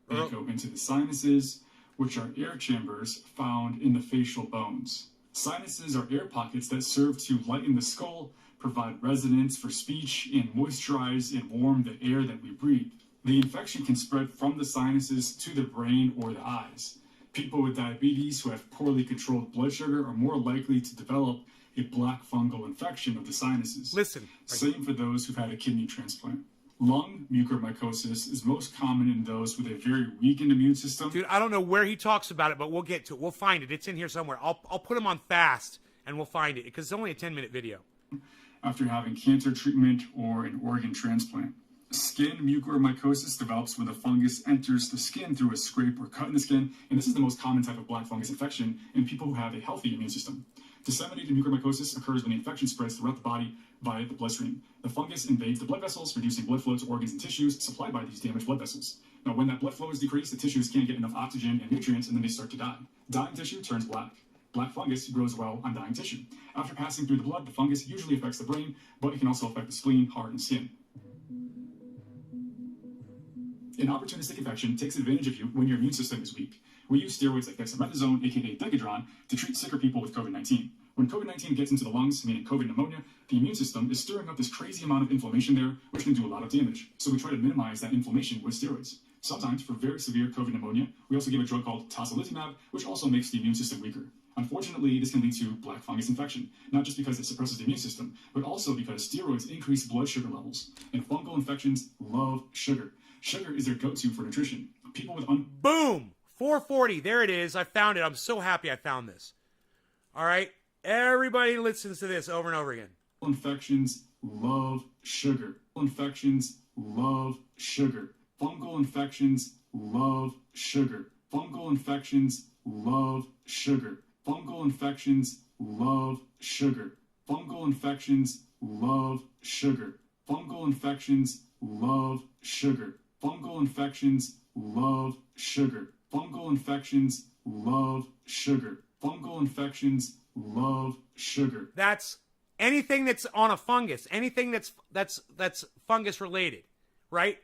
Go into the sinuses, which are air chambers found in the facial bones. Sinuses are air pockets that serve to lighten the skull, provide resonance for speech, and moisturize and warm the air that we breathe. The infection can spread from the sinuses to the brain or the eyes. People with diabetes who have poorly controlled blood sugar are more likely to develop a black fungal infection of the sinuses. Listen. Same for those who've had a kidney transplant. Lung mucormycosis is most common in those with a very weakened immune system. Dude, I don't know where he talks about it, but we'll get to it. We'll find it. It's in here somewhere. I'll put him on fast, and we'll find it, because it's only a 10-minute video. After having cancer treatment or an organ transplant. Skin mucormycosis develops when the fungus enters the skin through a scrape or cut in the skin, and this is the most common type of black fungus infection in people who have a healthy immune system. Disseminated mucormycosis occurs when the infection spreads throughout the body via the bloodstream. The fungus invades the blood vessels, reducing blood flow to organs and tissues supplied by these damaged blood vessels. Now, when that blood flow is decreased, the tissues can't get enough oxygen and nutrients, and then they start to die. Dying tissue turns black. Black fungus grows well on dying tissue. After passing through the blood, the fungus usually affects the brain, but it can also affect the spleen, heart, and skin. An opportunistic infection takes advantage of you when your immune system is weak. We use steroids like dexamethasone, aka Decadron, to treat sicker people with COVID-19. When COVID-19 gets into the lungs, meaning COVID pneumonia, the immune system is stirring up this crazy amount of inflammation there, which can do a lot of damage. So we try to minimize that inflammation with steroids. Sometimes, for very severe COVID pneumonia, we also give a drug called tocilizumab, which also makes the immune system weaker. Unfortunately, this can lead to black fungus infection, not just because it suppresses the immune system, but also because steroids increase blood sugar levels. And fungal infections love sugar. Sugar is their go-to for nutrition. People with Boom! 440. There it is. I found it. I'm so happy I found this. All right? Everybody listens to this over and over again. infections love sugar. Infections love sugar. Fungal infections love sugar. Fungal infections love sugar. Fungal infections love sugar. Fungal infections love sugar. Fungal infections love sugar. Fungal infections love sugar. Fungal infections love sugar. Fungal infections love sugar. That's anything that's on a fungus, anything that's fungus related, right?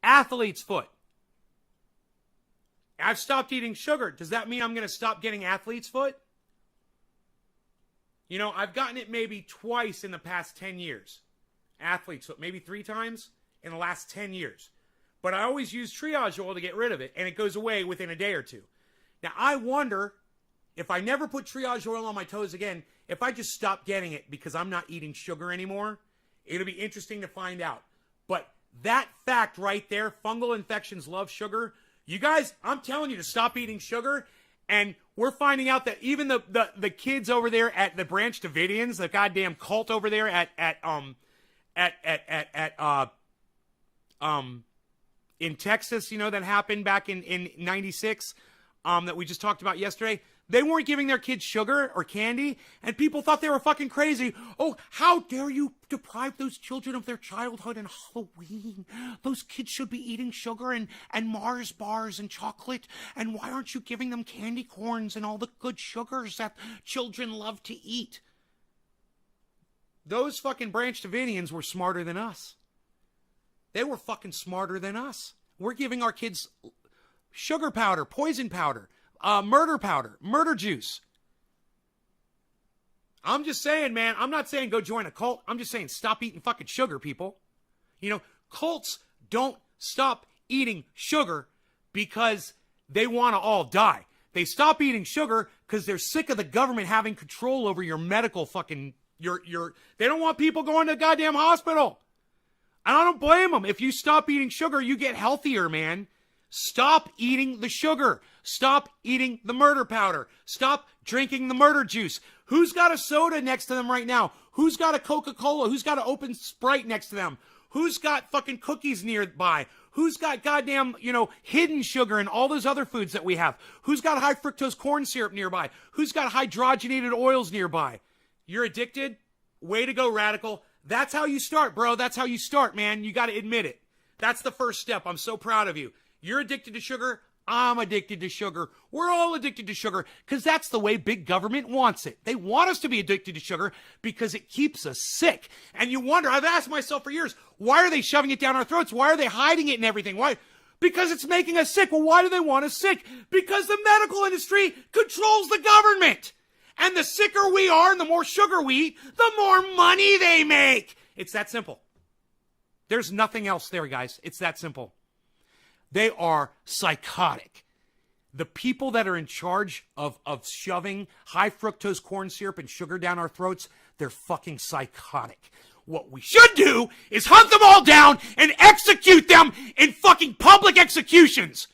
Athlete's foot. I've stopped eating sugar. Does that mean I'm going to stop getting athlete's foot? You know, I've gotten it maybe twice in the past 10 years. Athlete's foot, maybe 3 times in the last 10 years. But I always use triage oil to get rid of it, and it goes away within a day or two. Now, I wonder if I never put triage oil on my toes again, if I just stop getting it because I'm not eating sugar anymore, it'll be interesting to find out. But that fact right there, fungal infections love sugar. You guys, I'm telling you to stop eating sugar. And we're finding out that even the kids over there at the Branch Davidians, the goddamn cult over there in Texas, you know, that happened back in 96, that we just talked about yesterday. They weren't giving their kids sugar or candy, and people thought they were fucking crazy. Oh, how dare you deprive those children of their childhood and Halloween? Those kids should be eating sugar and Mars bars and chocolate, and why aren't you giving them candy corns and all the good sugars that children love to eat? Those fucking Branch Davidians were smarter than us. They were fucking smarter than us. We're giving our kids sugar powder, poison powder, murder powder, murder juice. I'm just saying, man, I'm not saying go join a cult. I'm just saying stop eating fucking sugar, people. You know, cults don't stop eating sugar because they want to all die. They stop eating sugar because they're sick of the government having control over your medical fucking, they don't want people going to the goddamn hospital. And I don't blame them. If you stop eating sugar, you get healthier, man. Stop eating the sugar. Stop eating the murder powder. Stop drinking the murder juice. Who's got a soda next to them right now? Who's got a Coca-Cola? Who's got an open Sprite next to them? Who's got fucking cookies nearby? Who's got goddamn, hidden sugar and all those other foods that we have? Who's got high fructose corn syrup nearby? Who's got hydrogenated oils nearby? You're addicted? Way to go, radical. That's how you start, bro. That's how you start, man. You got to admit it. That's the first step. I'm so proud of you. You're addicted to sugar. I'm addicted to sugar. We're all addicted to sugar because that's the way big government wants it. They want us to be addicted to sugar because it keeps us sick. And you wonder, I've asked myself for years, why are they shoving it down our throats? Why are they hiding it and everything? Why? Because it's making us sick. Well, why do they want us sick? Because the medical industry controls the government. And the sicker we are and the more sugar we eat, the more money they make. It's that simple. There's nothing else there, guys. It's that simple. They are psychotic. The people that are in charge of shoving high fructose corn syrup and sugar down our throats, they're fucking psychotic. What we should do is hunt them all down and execute them in fucking public executions.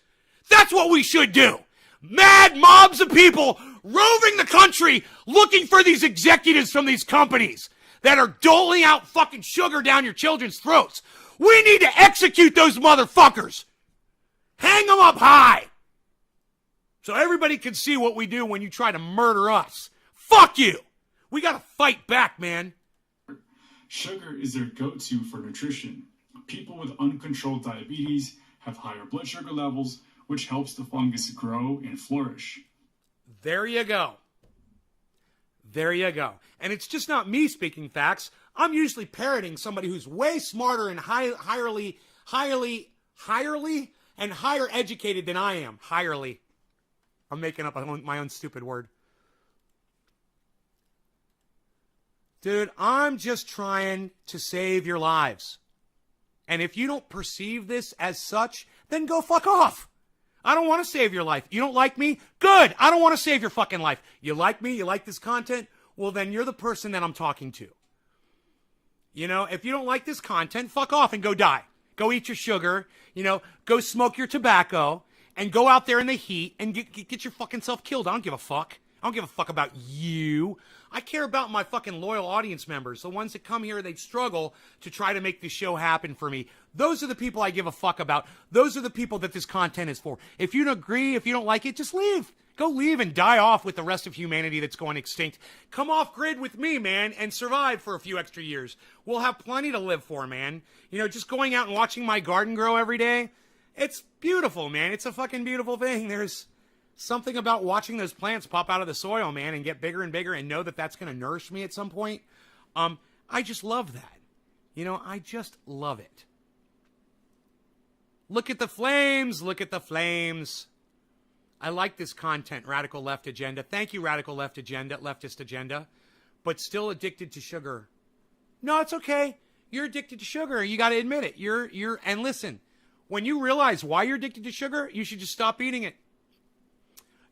That's what we should do. Mad mobs of people roving the country looking for these executives from these companies that are doling out fucking sugar down your children's throats. We need to execute those motherfuckers. Hang them up high. So everybody can see what we do when you try to murder us. Fuck you. We gotta fight back, man. Sugar is their go-to for nutrition. People with uncontrolled diabetes have higher blood sugar levels, which helps the fungus grow and flourish. There you go. There you go. And it's just not me speaking facts. I'm usually parroting somebody who's way smarter and higher educated than I am. Hirely. I'm making up my own stupid word. Dude, I'm just trying to save your lives. And if you don't perceive this as such, then go fuck off. I don't want to save your life. You don't like me? Good. I don't want to save your fucking life. You like me? You like this content? Well, then you're the person that I'm talking to. You know, if you don't like this content, fuck off and go die. Go eat your sugar. You know, go smoke your tobacco and go out there in the heat and get your fucking self killed. I don't give a fuck. I don't give a fuck about you. I care about my fucking loyal audience members, the ones that come here, they struggle to try to make this show happen for me. Those are the people I give a fuck about. Those are the people that this content is for. If you don't agree, if you don't like it, just leave. Go leave and die off with the rest of humanity that's going extinct. Come off grid with me, man, and survive for a few extra years. We'll have plenty to live for, man. You know, just going out and watching my garden grow every day, it's beautiful, man. It's a fucking beautiful thing. There's something about watching those plants pop out of the soil, man, and get bigger and bigger and know that that's going to nourish me at some point. I just love that. You know, I just love it. Look at the flames. Look at the flames. I like this content, Radical Left Agenda. Thank you, Radical Left Agenda, Leftist Agenda. But still addicted to sugar. No, it's okay. You're addicted to sugar. You got to admit it. And listen, when you realize why you're addicted to sugar, you should just stop eating it.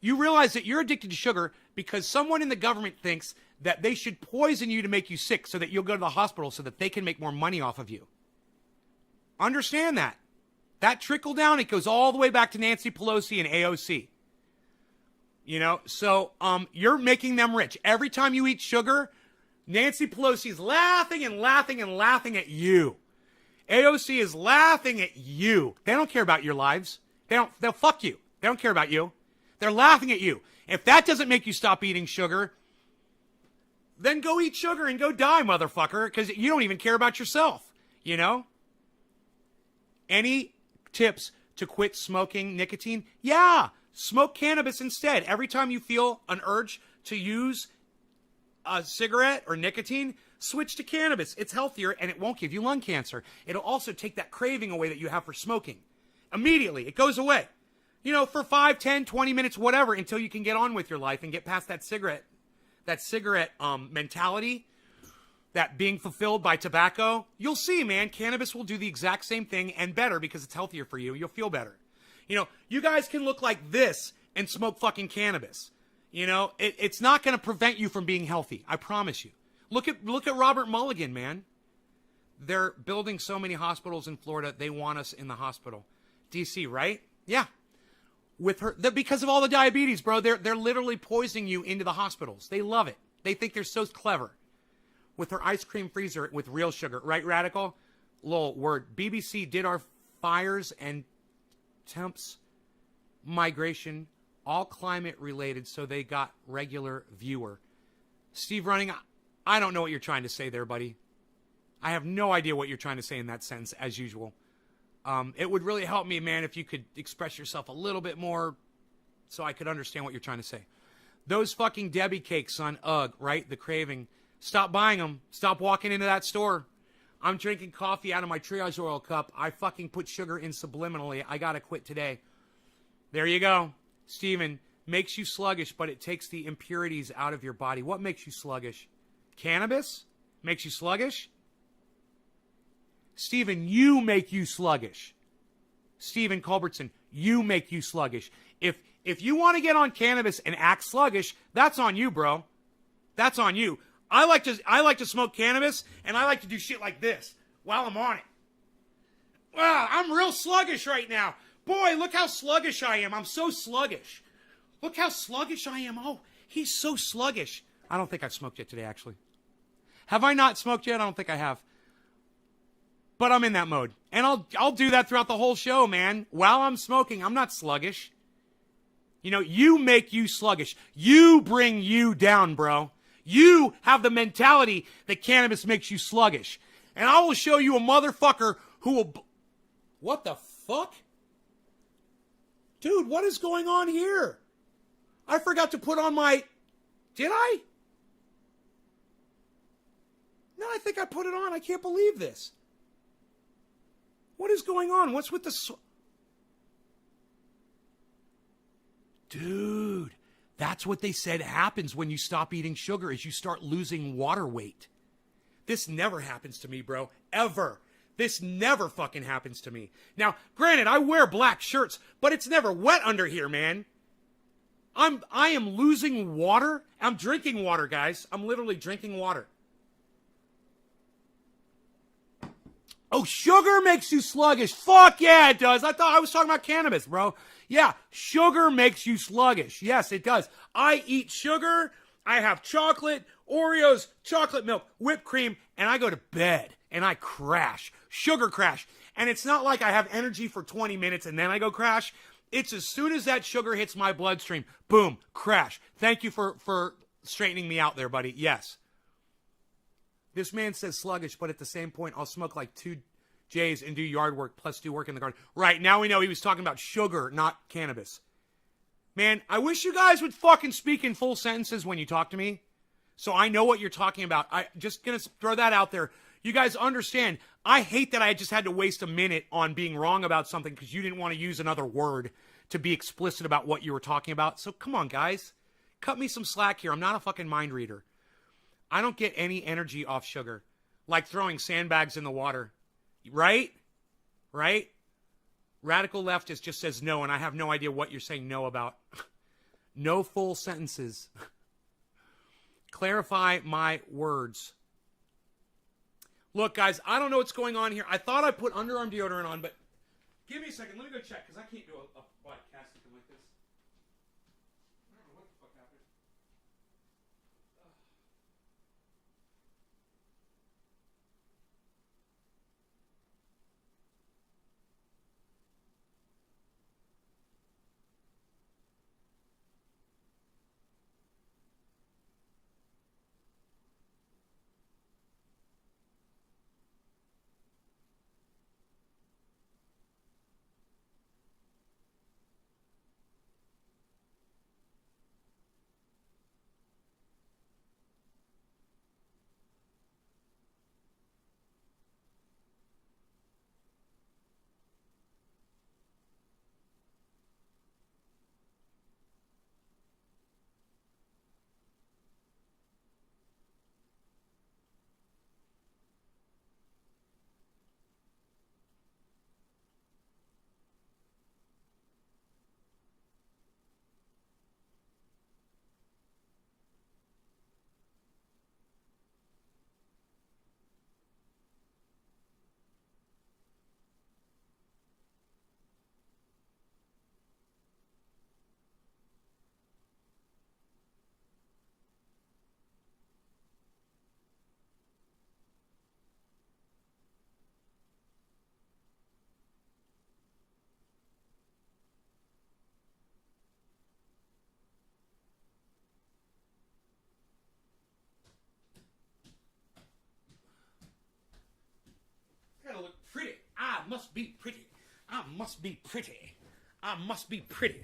You realize that you're addicted to sugar because someone in the government thinks that they should poison you to make you sick so that you'll go to the hospital so that they can make more money off of you. Understand that. That trickle down, it goes all the way back to Nancy Pelosi and AOC. You know, so you're making them rich. Every time you eat sugar, Nancy Pelosi is laughing and laughing and laughing at you. AOC is laughing at you. They don't care about your lives. They'll fuck you. They don't care about you. They're laughing at you. If that doesn't make you stop eating sugar, then go eat sugar and go die, motherfucker, because you don't even care about yourself, you know? Any tips to quit smoking nicotine? Yeah, smoke cannabis instead. Every time you feel an urge to use a cigarette or nicotine, switch to cannabis. It's healthier and it won't give you lung cancer. It'll also take that craving away that you have for smoking. Immediately, it goes away. You know, for 5, 10, 20 minutes, whatever, until you can get on with your life and get past that cigarette mentality, that being fulfilled by tobacco. You'll see, man, cannabis will do the exact same thing and better because it's healthier for you. You'll feel better. You know, you guys can look like this and smoke fucking cannabis. You know, it's not going to prevent you from being healthy. I promise you. Look at Robert Mulligan, man. They're building so many hospitals in Florida. They want us in the hospital. DC, right? Yeah. With her, because of all the diabetes, bro, they're literally poisoning you into the hospitals. They love it. They think they're so clever. With her ice cream freezer with real sugar, right, Radical? Lol, word. BBC did our fires and temps migration, all climate related, so they got regular viewer. Steve Running, I don't know what you're trying to say there, buddy. I have no idea what you're trying to say in that sentence, as usual. It would really help me, man, if you could express yourself a little bit more so I could understand what you're trying to say. Those fucking Debbie cakes, son. Ugh, right? The craving. Stop buying them. Stop walking into that store. I'm drinking coffee out of my triage oil cup. I fucking put sugar in subliminally. I gotta quit today. There you go. Steven, makes you sluggish, but it takes the impurities out of your body. What makes you sluggish? Cannabis? Makes you sluggish? Stephen, you make you sluggish. Stephen Culbertson, you make you sluggish. If you want to get on cannabis and act sluggish, that's on you, bro. That's on you. I like to smoke cannabis and I like to do shit like this while I'm on it. Wow, I'm real sluggish right now. Boy, look how sluggish I am. I'm so sluggish. Look how sluggish I am. Oh, he's so sluggish. I don't think I've smoked yet today, actually. Have I not smoked yet? I don't think I have. But I'm in that mode. And I'll do that throughout the whole show, man. While I'm smoking, I'm not sluggish. You know, you make you sluggish. You bring you down, bro. You have the mentality that cannabis makes you sluggish. And I will show you a motherfucker who will... What the fuck? Dude, what is going on here? I forgot to put on my... Did I? No, I think I put it on. I can't believe this. What is going on? What's with the... Dude, that's what they said happens when you stop eating sugar, is you start losing water weight. This never happens to me, bro. Ever. This never fucking happens to me. Now, granted, I wear black shirts, but it's never wet under here, man. I am losing water. I'm drinking water, guys. I'm literally drinking water. Oh, sugar makes you sluggish. Fuck yeah, it does. I thought I was talking about cannabis, bro. Yeah, sugar makes you sluggish. Yes, it does. I eat sugar. I have chocolate, Oreos, chocolate milk, whipped cream, and I go to bed and I crash. Sugar crash. And it's not like I have energy for 20 minutes and then I go crash. It's as soon as that sugar hits my bloodstream, boom, crash. Thank you for straightening me out there, buddy. Yes. This man says sluggish, but at the same point, I'll smoke like 2 J's and do yard work plus do work in the garden. Right, now we know he was talking about sugar, not cannabis. Man, I wish you guys would fucking speak in full sentences when you talk to me, so I know what you're talking about. I just gonna throw that out there. You guys understand, I hate that I just had to waste a minute on being wrong about something because you didn't want to use another word to be explicit about what you were talking about. So come on, guys. Cut me some slack here. I'm not a fucking mind reader. I don't get any energy off sugar. Like throwing sandbags in the water. Right? Right? Radical leftist just says no, and I have no idea what you're saying no about. No full sentences. Clarify my words. Look, guys, I don't know what's going on here. I thought I put underarm deodorant on, but give me a second. Let me go check, because I can't do a podcast like this. I don't know what the fuck happened. Gotta look pretty. I must be pretty. I must be pretty. I must be pretty.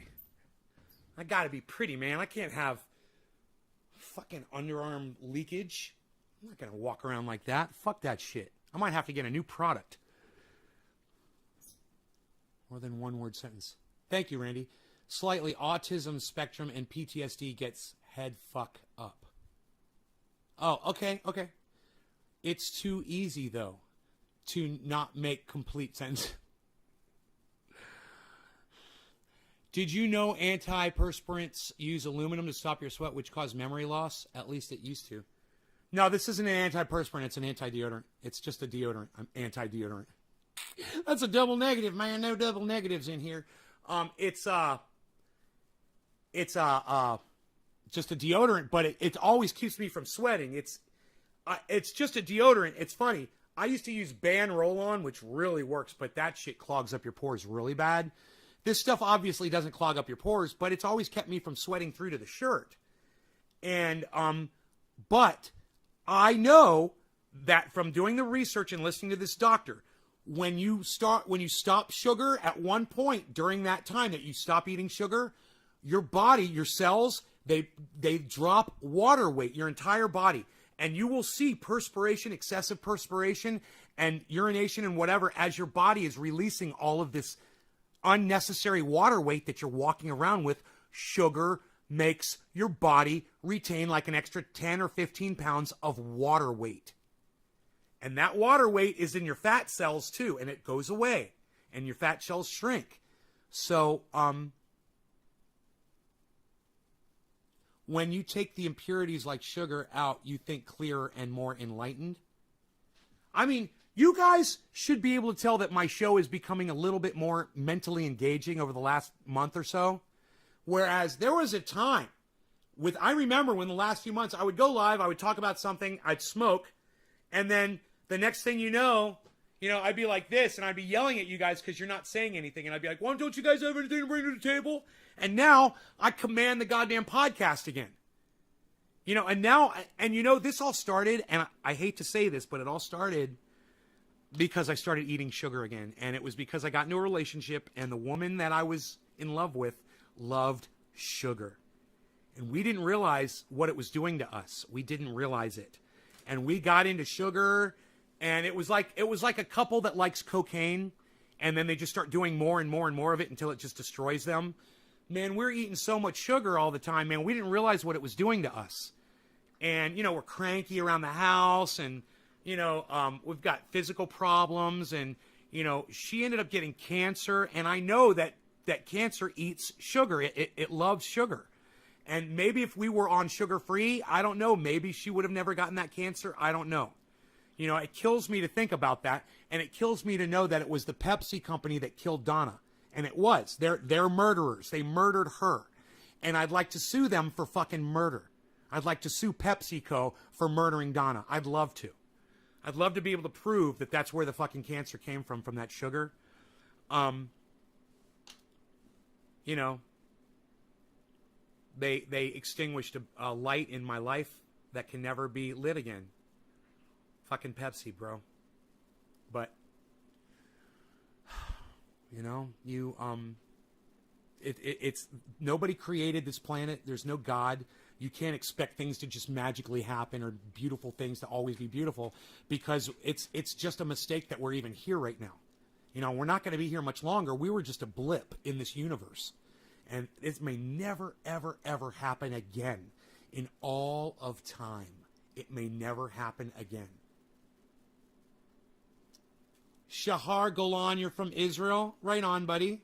I gotta be pretty, man. I can't have fucking underarm leakage. I'm not gonna walk around like that. Fuck that shit. I might have to get a new product. More than one word sentence. Thank you, Randy. Slightly autism spectrum and PTSD gets head fuck up. Oh, okay, okay. It's too easy, though, to not make complete sense. Did you know antiperspirants use aluminum to stop your sweat, which cause memory loss? At least it used to. No, this isn't an antiperspirant. It's an anti-deodorant. It's just a deodorant. Anti-deodorant. That's a double negative, man. No double negatives in here. It's just a deodorant, but it always keeps me from sweating. It's just a deodorant. It's funny. I used to use Ban Roll-On, which really works, but that shit clogs up your pores really bad. This stuff obviously doesn't clog up your pores, but it's always kept me from sweating through to the shirt. And But I know that from doing the research and listening to this doctor, when you stop sugar at one point during that time that you stop eating sugar, your body, your cells, they drop water weight, your entire body. And you will see perspiration, excessive perspiration, and urination and whatever as your body is releasing all of this unnecessary water weight that you're walking around with. Sugar makes your body retain like an extra 10 or 15 pounds of water weight. And that water weight is in your fat cells too, and it goes away, and your fat cells shrink. So, when you take the impurities like sugar out, you think clearer and more enlightened. I mean, you guys should be able to tell that my show is becoming a little bit more mentally engaging over the last month or so. Whereas there was a time I remember when the last few months I would go live, I would talk about something, I'd smoke, and then the next thing you know, I'd be like this, and I'd be yelling at you guys because you're not saying anything, and I'd be like, "Why don't you guys have anything to bring to the table?" And now I command the goddamn podcast again. This all started, and I hate to say this, but it all started because I started eating sugar again, and it was because I got into a relationship, and the woman that I was in love with loved sugar. And we didn't realize what it was doing to us. We didn't realize it. And we got into sugar, and it was like a couple that likes cocaine, and then they just start doing more and more and more of it until it just destroys them. Man, we're eating so much sugar all the time, man. We didn't realize what it was doing to us. And, we're cranky around the house, and, we've got physical problems, and, she ended up getting cancer, and I know that cancer eats sugar. It loves sugar. And maybe if we were on sugar-free, I don't know. Maybe she would have never gotten that cancer. I don't know. It kills me to think about that. And it kills me to know that it was the Pepsi company that killed Donna. And it was. They're murderers. They murdered her. And I'd like to sue them for fucking murder. I'd like to sue PepsiCo for murdering Donna. I'd love to. I'd love to be able to prove that that's where the fucking cancer came from that sugar. They extinguished a light in my life that can never be lit again. Fucking Pepsi, bro. But, it's nobody created this planet. There's no God. You can't expect things to just magically happen or beautiful things to always be beautiful because it's just a mistake that we're even here right now. We're not going to be here much longer. We were just a blip in this universe. And it may never, ever, ever happen again in all of time. It may never happen again. Shahar Golan, you're from Israel? Right on, buddy.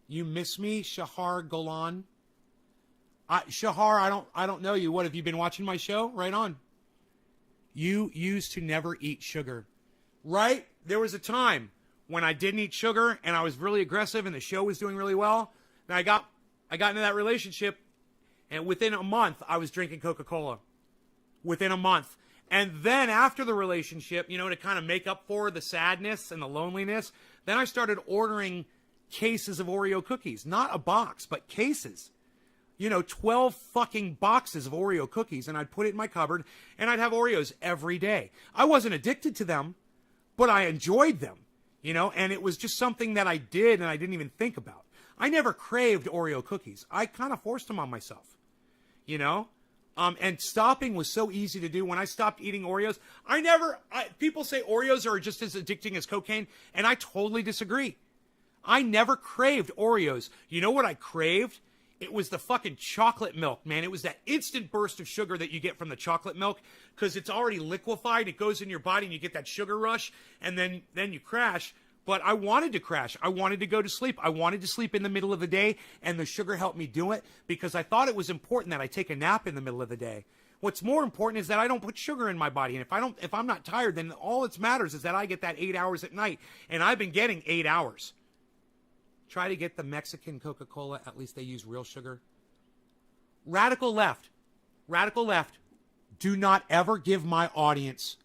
You miss me, Shahar Golan? Shahar, I don't know you. What, have you been watching my show? Right on. You used to never eat sugar. Right? There was a time when I didn't eat sugar and I was really aggressive and the show was doing really well. And I got into that relationship, and within a month, I was drinking Coca-Cola. Within a month. And then after the relationship, to kind of make up for the sadness and the loneliness, then I started ordering cases of Oreo cookies. Not a box, but cases. 12 fucking boxes of Oreo cookies, and I'd put it in my cupboard, and I'd have Oreos every day. I wasn't addicted to them, but I enjoyed them, and it was just something that I did and I didn't even think about. I never craved Oreo cookies. I kind of forced them on myself, and stopping was so easy to do. When I stopped eating Oreos, people say Oreos are just as addicting as cocaine, and I totally disagree. I never craved Oreos. You know what I craved? It was the fucking chocolate milk, man. It was that instant burst of sugar that you get from the chocolate milk because it's already liquefied. It goes in your body and you get that sugar rush, and then you crash. But I wanted to crash. I wanted to go to sleep. I wanted to sleep in the middle of the day, and the sugar helped me do it because I thought it was important that I take a nap in the middle of the day. What's more important is that I don't put sugar in my body, and if I'm not tired, then all it matters is that I get that 8 hours at night, and I've been getting 8 hours. Try to get the Mexican Coca-Cola. At least they use real sugar. Radical left. Do not ever give my audience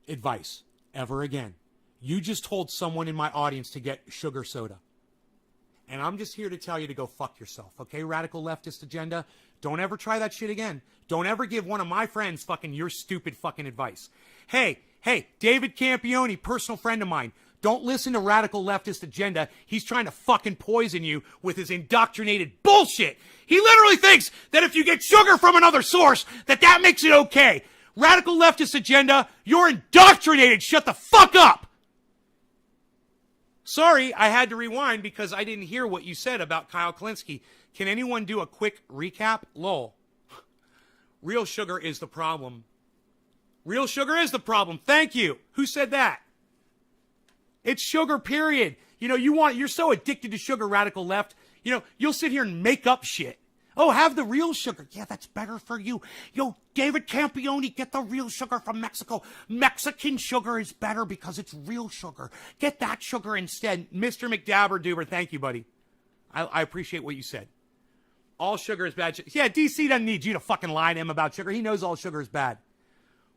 advice ever again. You just told someone in my audience to get sugar soda. And I'm just here to tell you to go fuck yourself, okay, radical leftist agenda? Don't ever try that shit again. Don't ever give one of my friends fucking your stupid fucking advice. Hey, David Campione, personal friend of mine, don't listen to radical leftist agenda. He's trying to fucking poison you with his indoctrinated bullshit. He literally thinks that if you get sugar from another source, that makes it okay. Radical leftist agenda, you're indoctrinated. Shut the fuck up. Sorry, I had to rewind because I didn't hear what you said about Kyle Kullinski. Can anyone do a quick recap? Lol. Real sugar is the problem. Real sugar is the problem. Thank you. Who said that? It's sugar, period. You know, you're so addicted to sugar, radical left. You know, you'll sit here and make up shit. Oh, have the real sugar. Yeah, that's better for you. Yo, David Campione, get the real sugar from Mexico. Mexican sugar is better because it's real sugar. Get that sugar instead. Mr. McDabberduber, thank you, buddy. I appreciate what you said. All sugar is bad. Yeah, DC doesn't need you to fucking lie to him about sugar. He knows all sugar is bad.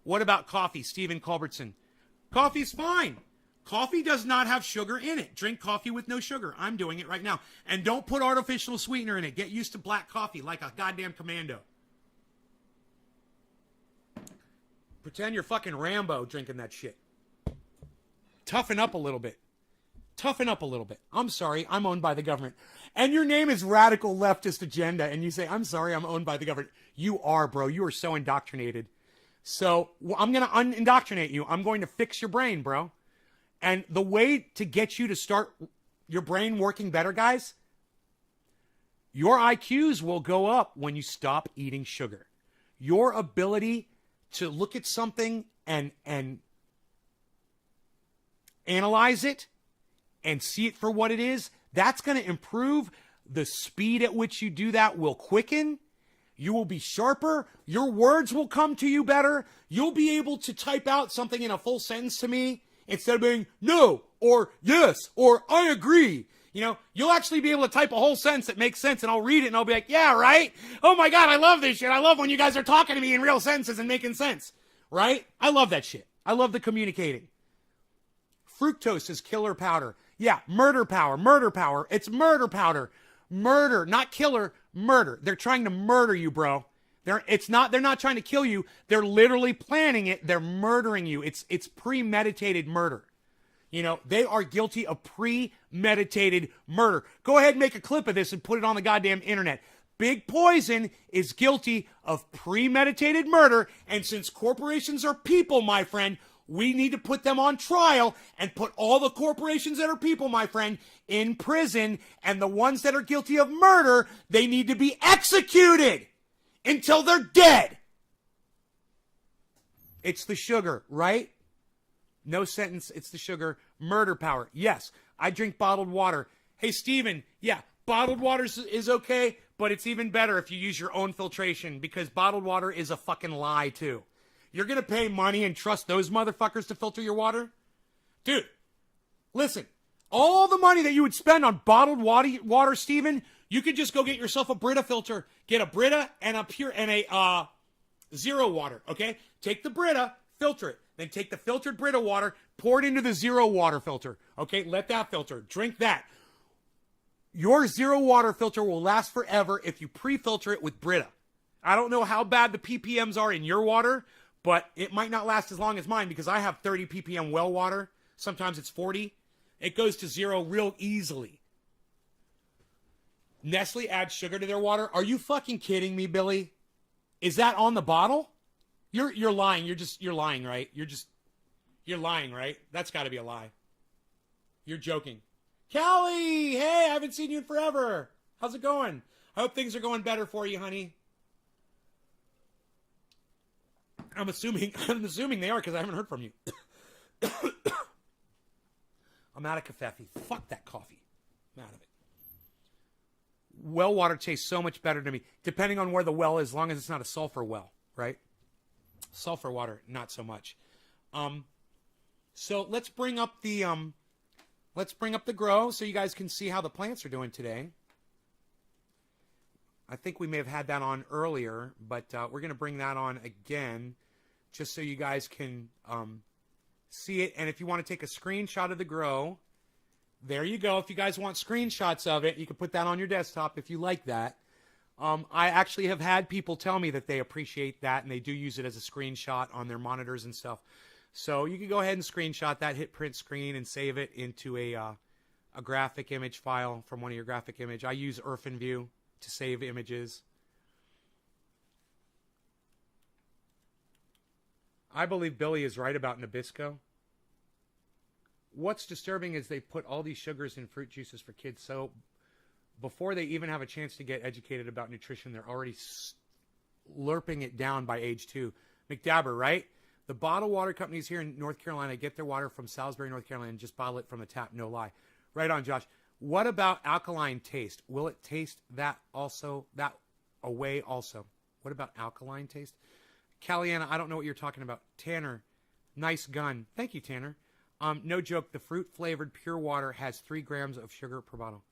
What about coffee? Stephen Culbertson. Coffee's fine. Coffee does not have sugar in it. Drink coffee with no sugar. I'm doing it right now. And don't put artificial sweetener in it. Get used to black coffee like a goddamn commando. Pretend you're fucking Rambo drinking that shit. Toughen up a little bit. Toughen up a little bit. I'm sorry, I'm owned by the government. And your name is Radical Leftist Agenda, and you say, I'm sorry, I'm owned by the government. You are, bro. You are so indoctrinated. So I'm going to unindoctrinate you. I'm going to fix your brain, bro. And the way to get you to start your brain working better, guys, your IQs will go up when you stop eating sugar. Your ability to look at something and analyze it and see it for what it is, that's going to improve. The speed at which you do that will quicken. You will be sharper. Your words will come to you better. You'll be able to type out something in a full sentence to me instead of being no or yes or I agree. You know, you'll actually be able to type a whole sentence that makes sense, and I'll read it and I'll be like, yeah, right? Oh my God, I love this shit. I love when you guys are talking to me in real sentences and making sense, right? I love that shit. I love the communicating. Fructose is killer powder. Yeah, murder power. It's murder powder. Murder, not killer, murder. They're trying to murder you, bro. They're not trying to kill you. They're literally planning it. They're murdering you. It's premeditated murder. You know, they are guilty of premeditated murder. Go ahead and make a clip of this and put it on the goddamn internet. Big Poison is guilty of premeditated murder, and since corporations are people, my friend, we need to put them on trial and put all the corporations that are people, my friend, in prison, and the ones that are guilty of murder, they need to be executed until they're dead. It's the sugar, right? No sentence, it's the sugar. Murder power. Yes, I drink bottled water. Hey, Steven, yeah, bottled water is okay, but it's even better if you use your own filtration because bottled water is a fucking lie, too. You're going to pay money and trust those motherfuckers to filter your water? Dude, listen, all the money that you would spend on bottled water, Steven, you could just go get yourself a Brita filter. Get a Brita and a zero water, okay? Take the Brita, filter it. Then take the filtered Brita water, pour it into the zero water filter, okay? Let that filter. Drink that. Your zero water filter will last forever if you pre-filter it with Brita. I don't know how bad the ppms are in your water, but it might not last as long as mine because I have 30 ppm well water. Sometimes it's 40. It goes to zero real easily. Nestle adds sugar to their water. Are you fucking kidding me, Billy? Is that on the bottle? You're lying. You're lying, right? You're lying, right? That's got to be a lie. You're joking. Callie, hey, I haven't seen you in forever. How's it going? I hope things are going better for you, honey. I'm assuming they are because I haven't heard from you. I'm out of covfefe. Fuck that coffee. I'm out of it. Well water tastes so much better to me, depending on where the well is, as long as it's not a sulfur well, right? Sulfur water, not so much. So let's bring up the grow so you guys can see how the plants are doing today. I think we may have had that on earlier, but we're going to bring that on again just so you guys can see it. And if you want to take a screenshot of the grow, There you go. If you guys want screenshots of it, you can put that on your desktop if you like that. I actually have had people tell me that they appreciate that, and they do use it as a screenshot on their monitors and stuff. So you can go ahead and screenshot that, hit print screen, and save it into a graphic image file from one of your graphic image. I use IrfanView to save images. I believe Billy is right about Nabisco. What's disturbing is they put all these sugars in fruit juices for kids, so before they even have a chance to get educated about nutrition, they're already slurping it down by age 2. McDabber, right? The bottled water companies here in North Carolina get their water from Salisbury, North Carolina, and just bottle it from the tap, no lie. Right on, Josh. What about alkaline taste? Will it taste that away also? What about alkaline taste? Caliana, I don't know what you're talking about. Tanner, nice gun. Thank you, Tanner. No joke, the fruit-flavored pure water has 3 grams of sugar per bottle.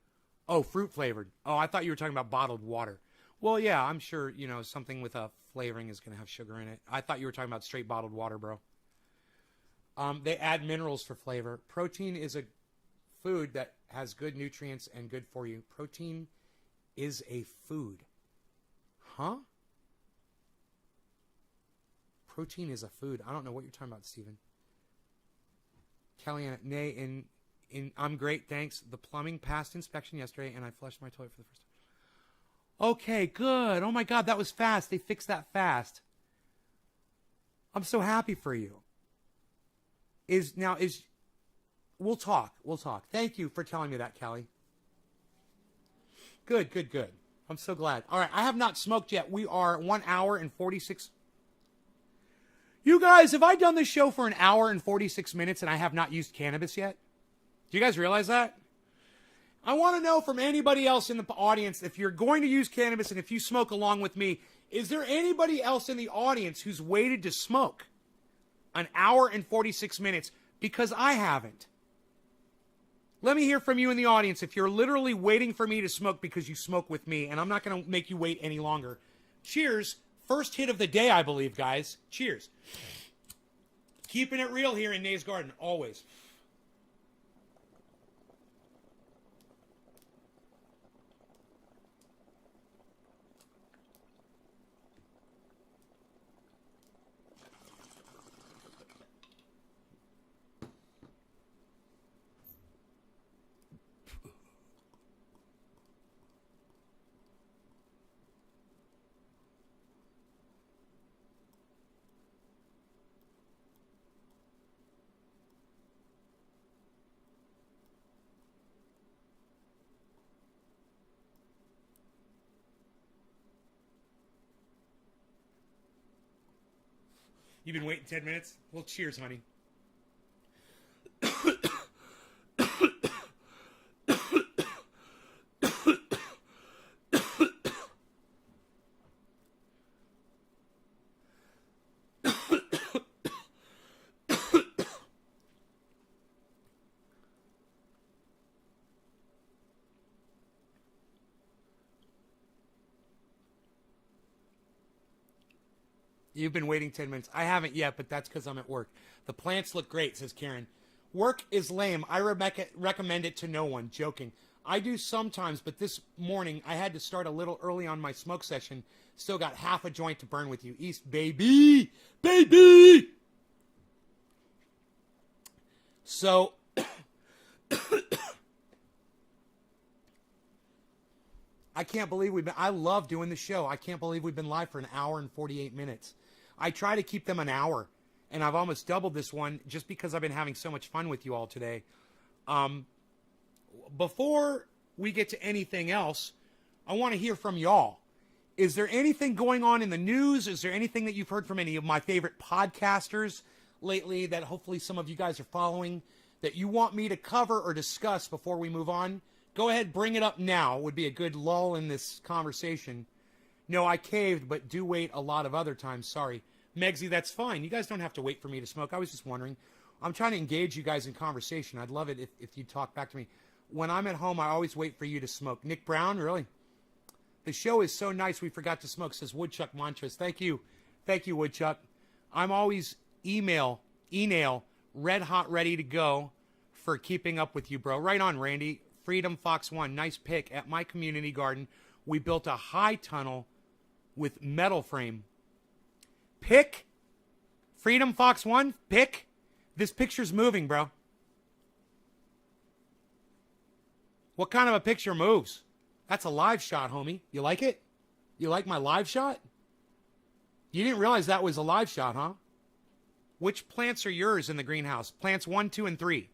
Oh, fruit-flavored. Oh, I thought you were talking about bottled water. Well, yeah, I'm sure, something with a flavoring is going to have sugar in it. I thought you were talking about straight bottled water, bro. They add minerals for flavor. Protein is a food that has good nutrients and good for you. Protein is a food. Huh? Protein is a food. I don't know what you're talking about, Steven. Kellyanne, nay, I'm great, thanks. The plumbing passed inspection yesterday, and I flushed my toilet for the first time. Okay, good. Oh, my God, that was fast. They fixed that fast. I'm so happy for you. We'll talk. Thank you for telling me that, Callie. Good. I'm so glad. All right, I have not smoked yet. We are 1 hour and 46. You guys, have I done this show for 1 hour and 46 minutes and I have not used cannabis yet? Do you guys realize that? I want to know from anybody else in the audience, if you're going to use cannabis and if you smoke along with me, is there anybody else in the audience who's waited to smoke 1 hour and 46 minutes? Because I haven't. Let me hear from you in the audience if you're literally waiting for me to smoke because you smoke with me, and I'm not going to make you wait any longer. Cheers. First hit of the day, I believe, guys. Cheers. Keeping it real here in Nay's Garden, always. You've been waiting 10 minutes? Well, cheers, honey. You've been waiting 10 minutes. I haven't yet, but that's because I'm at work. The plants look great, says Karen. Work is lame. I recommend it to no one. Joking. I do sometimes, but this morning I had to start a little early on my smoke session. Still got half a joint to burn with you. East, baby! Baby! So, I can't believe I love doing the show. I can't believe we've been live for 1 hour and 48 minutes. I try to keep them an hour, and I've almost doubled this one just because I've been having so much fun with you all today. Before we get to anything else, I want to hear from y'all. Is there anything going on in the news? Is there anything that you've heard from any of my favorite podcasters lately that hopefully some of you guys are following that you want me to cover or discuss before we move on? Go ahead, bring it up now. Would be a good lull in this conversation. No, I caved, but do wait a lot of other times. Sorry. Megsy, that's fine. You guys don't have to wait for me to smoke. I was just wondering. I'm trying to engage you guys in conversation. I'd love it if you talk back to me. When I'm at home, I always wait for you to smoke. Nick Brown, really? The show is so nice we forgot to smoke, says Woodchuck Montrez. Thank you. Thank you, Woodchuck. I'm always email, red hot ready to go for keeping up with you, bro. Right on, Randy. Freedom Fox 1, nice pick. At my community garden, we built a high tunnel with metal frame. Pick? Freedom Fox 1, pick? This picture's moving, bro. What kind of a picture moves? That's a live shot, homie. You like it? You like my live shot? You didn't realize that was a live shot, huh? Which plants are yours in the greenhouse? Plants 1, 2, and 3.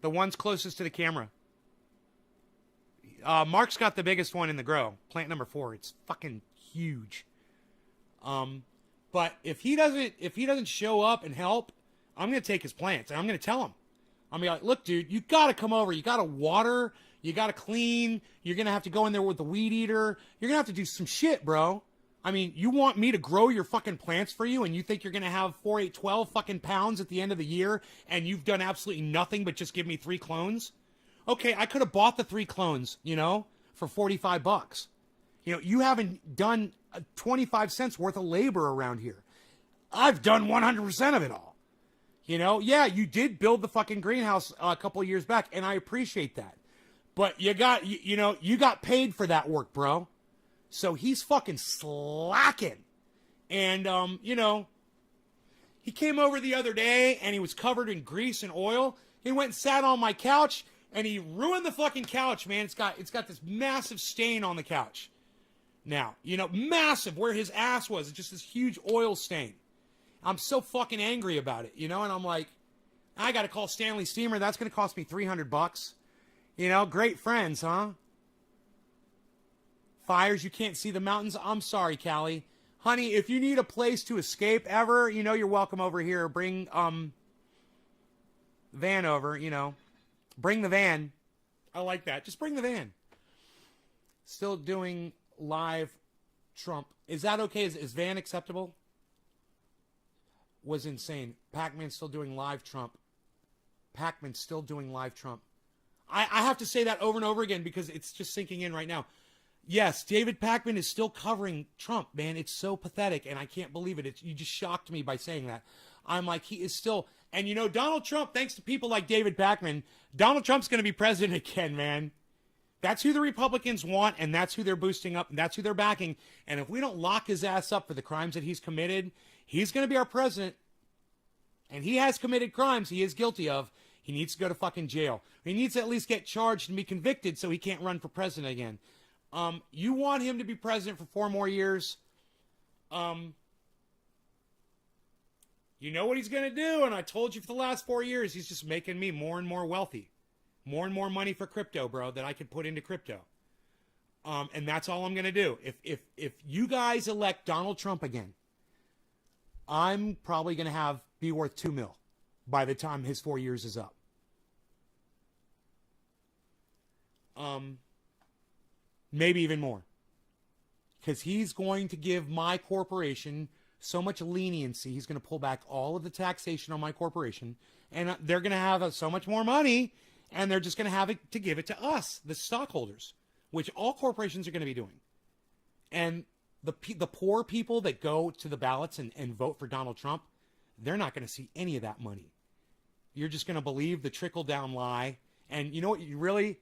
The ones closest to the camera. Mark's got the biggest one in the grow. Plant number 4. It's fucking huge. But if he doesn't show up and help, I'm gonna take his plants and I'm gonna tell him. I'm gonna be like, look, dude, you gotta come over. You gotta water. You gotta clean. You're gonna have to go in there with the weed eater. You're gonna have to do some shit, bro. I mean, you want me to grow your fucking plants for you, and you think you're gonna have 4, 8, 12 fucking pounds at the end of the year, and you've done absolutely nothing but just give me 3 clones? Okay, I could have bought the 3 clones, for $45. You haven't done 25 cents worth of labor around here. I've done 100% of it all. Yeah, you did build the fucking greenhouse a couple of years back, and I appreciate that. But you got paid for that work, bro. So he's fucking slacking. And, he came over the other day and he was covered in grease and oil. He went and sat on my couch and he ruined the fucking couch, man. It's got this massive stain on the couch. Now, massive where his ass was. It's just this huge oil stain. I'm so fucking angry about it, and I'm like, I got to call Stanley Steamer. That's going to cost me $300. Great friends, huh? Fires, you can't see the mountains. I'm sorry, Callie. Honey, if you need a place to escape ever, you're welcome over here. Bring van over, Bring the van. I like that. Just bring the van. Still doing live Trump. Is that okay? Is van acceptable? Was insane. Pac-Man's still doing live Trump. Pac-Man's still doing live Trump. I have to say that over and over again because it's just sinking in right now. Yes, David Pac-Man is still covering Trump, man. It's so pathetic, and I can't believe it. You just shocked me by saying that. I'm like, he is still... And Donald Trump, thanks to people like David Pac-Man, Donald Trump's going to be president again, man. That's who the Republicans want, and that's who they're boosting up, and that's who they're backing. And if we don't lock his ass up for the crimes that he's committed, he's going to be our president. And he has committed crimes he is guilty of. He needs to go to fucking jail. He needs to at least get charged and be convicted so he can't run for president again. You want him to be president for 4 more years. You know what he's going to do, and I told you for the last 4 years, he's just making me more and more wealthy. More and more money for crypto, bro, that I could put into crypto. And that's all I'm going to do. If you guys elect Donald Trump again, I'm probably going to be worth $2 million by the time his 4 years is up. Maybe even more. Because he's going to give my corporation so much leniency. He's going to pull back all of the taxation on my corporation. And they're going to have so much more money. And they're just going to have to give it to us, the stockholders. Which all corporations are going to be doing. And the poor people that go to the ballots and vote for Donald Trump, they're not going to see any of that money. You're just going to believe the trickle-down lie. And you know what you're really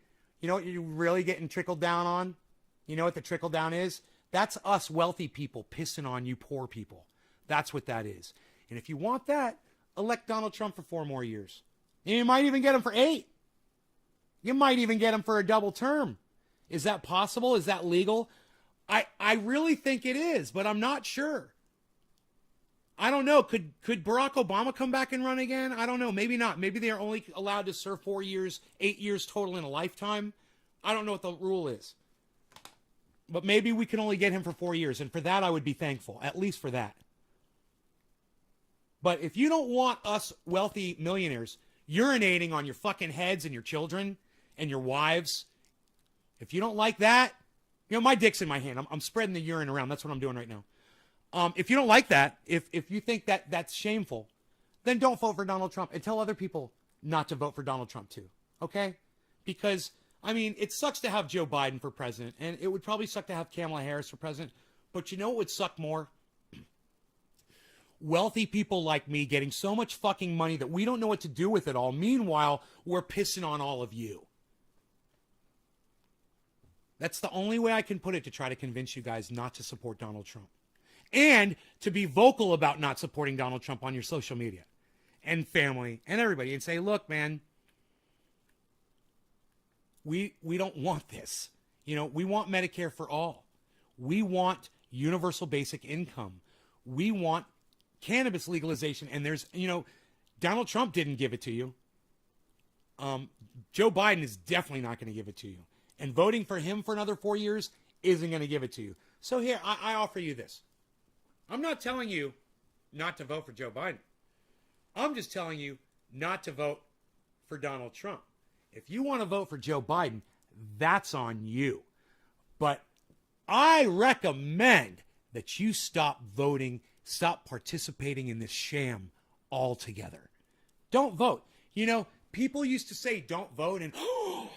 getting trickled down on? You know what the trickle-down is? That's us wealthy people pissing on you poor people. That's what that is. And if you want that, elect Donald Trump for 4 more years. And you might even get him for 8. You might even get him for a double term. Is that possible? Is that legal? I really think it is, but I'm not sure. I don't know. Could Barack Obama come back and run again? I don't know. Maybe not. Maybe they are only allowed to serve 4 years, 8 years total in a lifetime. I don't know what the rule is. But maybe we can only get him for 4 years, and for that I would be thankful, at least for that. But if you don't want us wealthy millionaires urinating on your fucking heads and your children and your wives, if you don't like that, my dick's in my hand. I'm spreading the urine around. That's what I'm doing right now. If you don't like that, if you think that that's shameful, then don't vote for Donald Trump and tell other people not to vote for Donald Trump too. Okay? Because, it sucks to have Joe Biden for president, and it would probably suck to have Kamala Harris for president, but you know what would suck more? wealthy people like me getting so much fucking money that we don't know what to do with it all. Meanwhile, we're pissing on all of you. That's the only way I can put it to try to convince you guys not to support Donald Trump. And to be vocal about not supporting Donald Trump on your social media and family and everybody and say, look, man, we don't want this. You know, we want Medicare for all. We want universal basic income. We want cannabis legalization. And there's, you know, Donald Trump didn't give it to you. Joe Biden is definitely not going to give it to you. And voting for him for another 4 years isn't going to give it to you. So here, I offer you this. I'm not telling you not to vote for Joe Biden. I'm just telling you not to vote for Donald Trump. If you want to vote for Joe Biden, that's on you. But I recommend that you stop voting, stop participating in this sham altogether. Don't vote. You know, people used to say don't vote and, oh,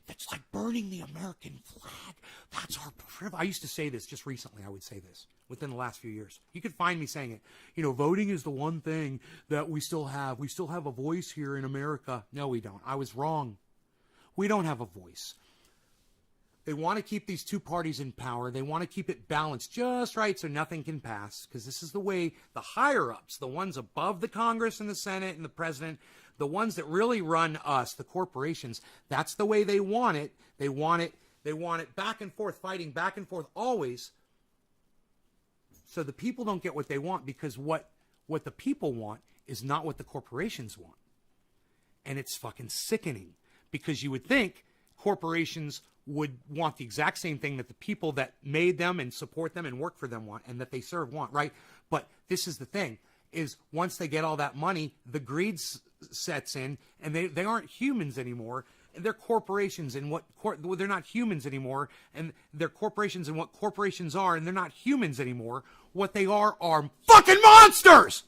that's like burning the American flag. That's our privilege. I used to say this just recently. I would say this within the last few years. You could find me saying it. You know, voting is the one thing that we still have. We still have a voice here in America. No, we don't. I was wrong. We don't have a voice. They want to keep these two parties in power. They want to keep it balanced just right so nothing can pass, because this is the way the higher-ups, the ones above the Congress and the Senate and the president, the ones that really run us, the corporations, that's the way they want it. They want it back and forth, fighting back and forth always. So the people don't get what they want, because what the people want is not what the corporations want. And it's fucking sickening, because you would think corporations would want the exact same thing that the people that made them and support them and work for them want and that they serve want, right? But this is the thing, is once they get all that money, the greed sets in, and they aren't humans anymore. They're corporations, and they're not humans anymore, and they're corporations, and what corporations are, and they're not humans anymore. What they are fucking monsters!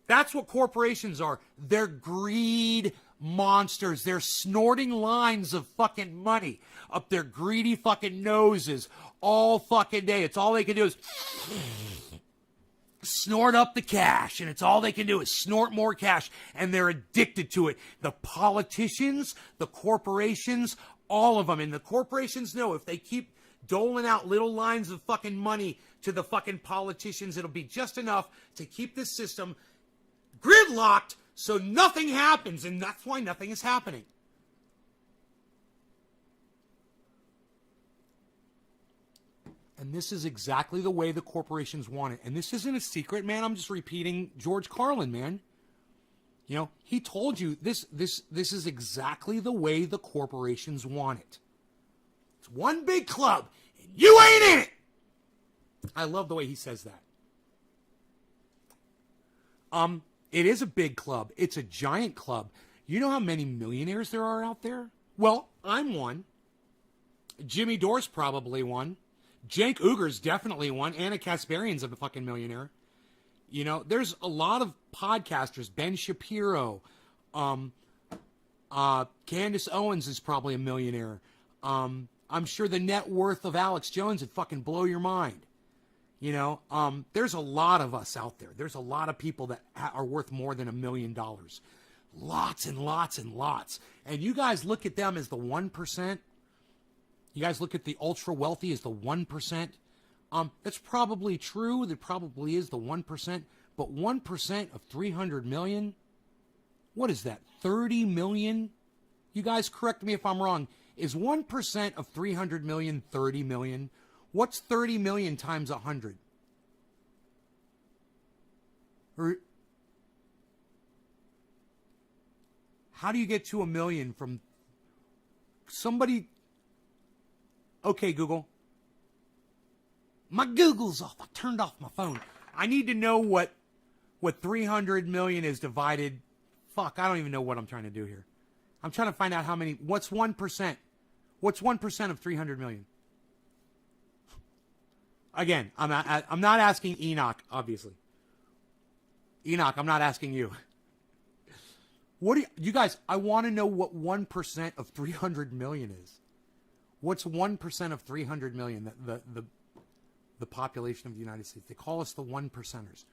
That's what corporations are. They're greed monsters. They're snorting lines of fucking money up their greedy fucking noses all fucking day. It's all they can do is snort up the cash, and it's all they can do is snort more cash, and they're addicted to it. The politicians, the corporations, all of them. And the corporations know if they keep doling out little lines of fucking money to the fucking politicians, it'll be just enough to keep this system gridlocked so nothing happens, and that's why nothing is happening. And this is exactly the way the corporations want it. And this isn't a secret, man. I'm just repeating George Carlin, man. You know, he told you this is exactly the way the corporations want it. It's one big club, and you ain't in it. I love the way he says that. It is a big club. It's a giant club. You know how many millionaires there are out there? Well, I'm one. Jimmy Dore's probably one. Cenk Uygur's definitely one. Anna Kasparian's a fucking millionaire. You know, there's a lot of podcasters. Ben Shapiro. Candace Owens is probably a millionaire. I'm sure the net worth of Alex Jones would fucking blow your mind. You know, there's a lot of us out there. There's a lot of people that are worth more than $1 million. Lots and lots and lots. And you guys look at them as the 1%. You guys look at the ultra wealthy as the 1%. That's probably true. That probably is the 1%. But 1% of 300 million, what is that? 30 million? You guys correct me if I'm wrong. Is 1% of 300 million 30 million? What's 30 million times 100? Or how do you get to 1 million from somebody? Okay, Google. My Google's off. I turned off my phone. I need to know what 300 million is divided. Fuck, I don't even know what I'm trying to do here. I'm trying to find out what's 1%? What's 1% of 300 million? Again, I'm not asking Enoch, obviously. Enoch, I'm not asking you. What do you guys, I want to know what 1% of 300 million is. What's 1% of 300 million? the population of the United States. They call us the 1%ers.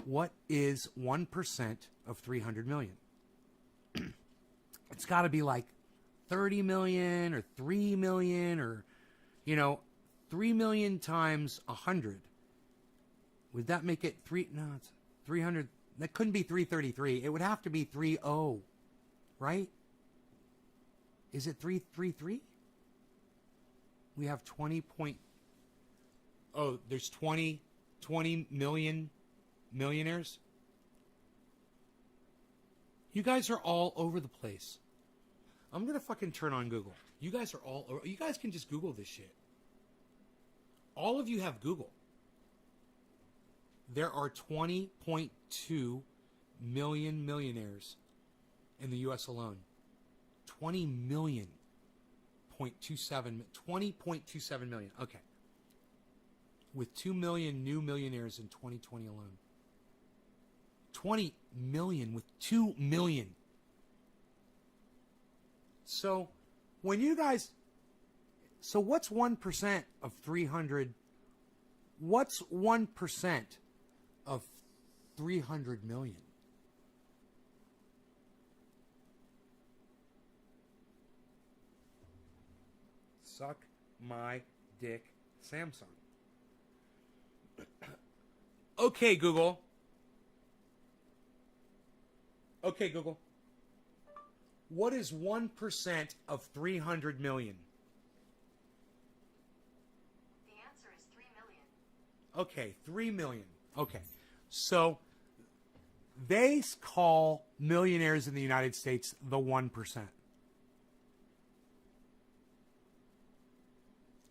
What is 1% of 300 million? It's got to be like 30 million or 3 million or, 3 million times 100. Would that make it it's 300. That couldn't be 333. It would have to be 30, right? Is it 333? We have 20 there's 20 million millionaires. You guys are all over the place. I'm going to fucking turn on Google. You guys are all over. You guys can just Google this shit. All of you have Google. There are 20.2 million millionaires in the U.S. alone. 20.27 million. Okay. With 2 million new millionaires in 2020 alone. 20 million with 2 million. So, when you guys... So, what's 1% of 300... What's 1% of 300 million? Suck my dick, Samsung. Okay, Google. Okay, Google. What is 1% of 300 million? The answer is 3 million. Okay, 3 million. Okay. So, they call millionaires in the United States the 1%.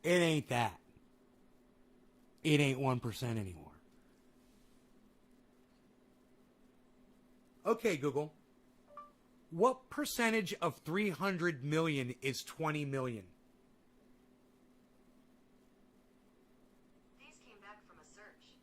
It ain't that. It ain't 1% anymore. Okay, Google. What percentage of 300 million is 20 million? These came back from a search.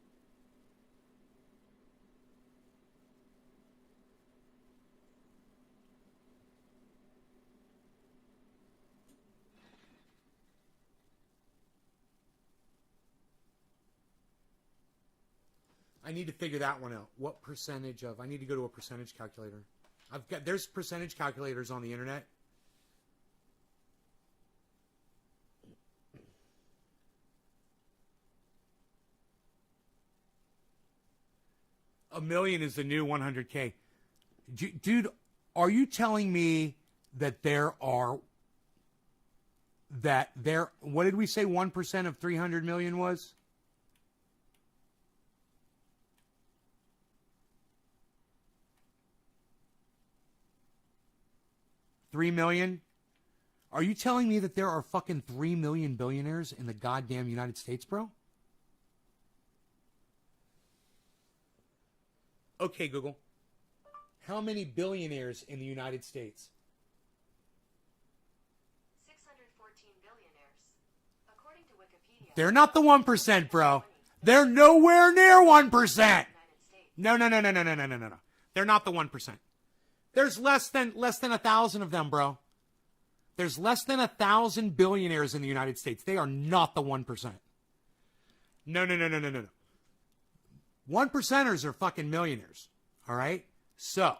I need to figure that one out. What percentage of... I need to go to a percentage calculator. There's percentage calculators on the internet. A million is the new 100K. Dude, are you telling me that what did we say 1% of 300 million was? $3 million? Are you telling me that there are fucking 3 million billionaires in the goddamn United States, bro? Okay, Google. How many billionaires in the United States? 614 billionaires. According to Wikipedia... They're not the 1%, bro. They're nowhere near 1%. No. They're not the 1%. There's less than 1,000 of them, bro. There's less than 1,000 billionaires in the United States. They are not the 1%. No. 1%ers are fucking millionaires. All right? So,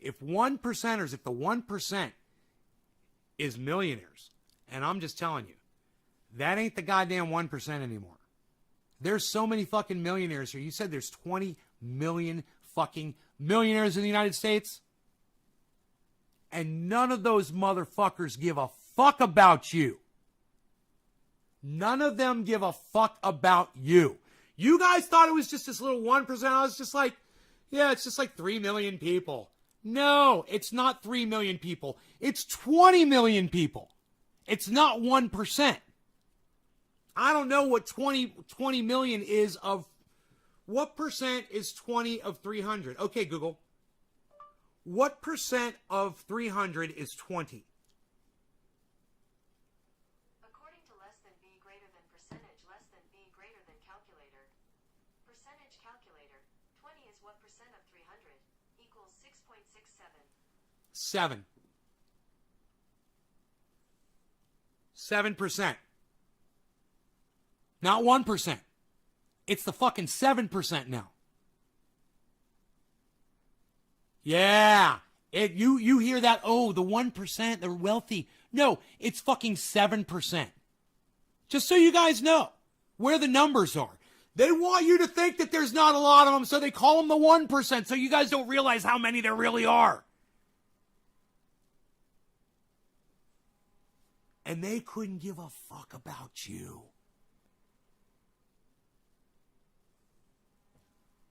if the 1% is millionaires, and I'm just telling you, that ain't the goddamn 1% anymore. There's so many fucking millionaires here. You said there's 20 million fucking millionaires in the United States? And none of those motherfuckers give a fuck about you. None of them give a fuck about you. You guys thought it was just this little 1%. I was just like, yeah, it's just like 3 million people. No, it's not 3 million people. It's 20 million people. It's not 1%. I don't know what 20 million is of... What percent is 20 of 300? Okay, Google. What percent of 300 is 20? According to less than B greater than percentage less than B greater than calculator. Percentage calculator. 20 is what percent of 300? Equals 6.67. 7. 7%. Not 1%. It's the fucking 7% now. Yeah. You hear that, oh, the 1%, they're wealthy. No, it's fucking 7%. Just so you guys know where the numbers are. They want you to think that there's not a lot of them, so they call them the 1%, so you guys don't realize how many there really are. And they couldn't give a fuck about you.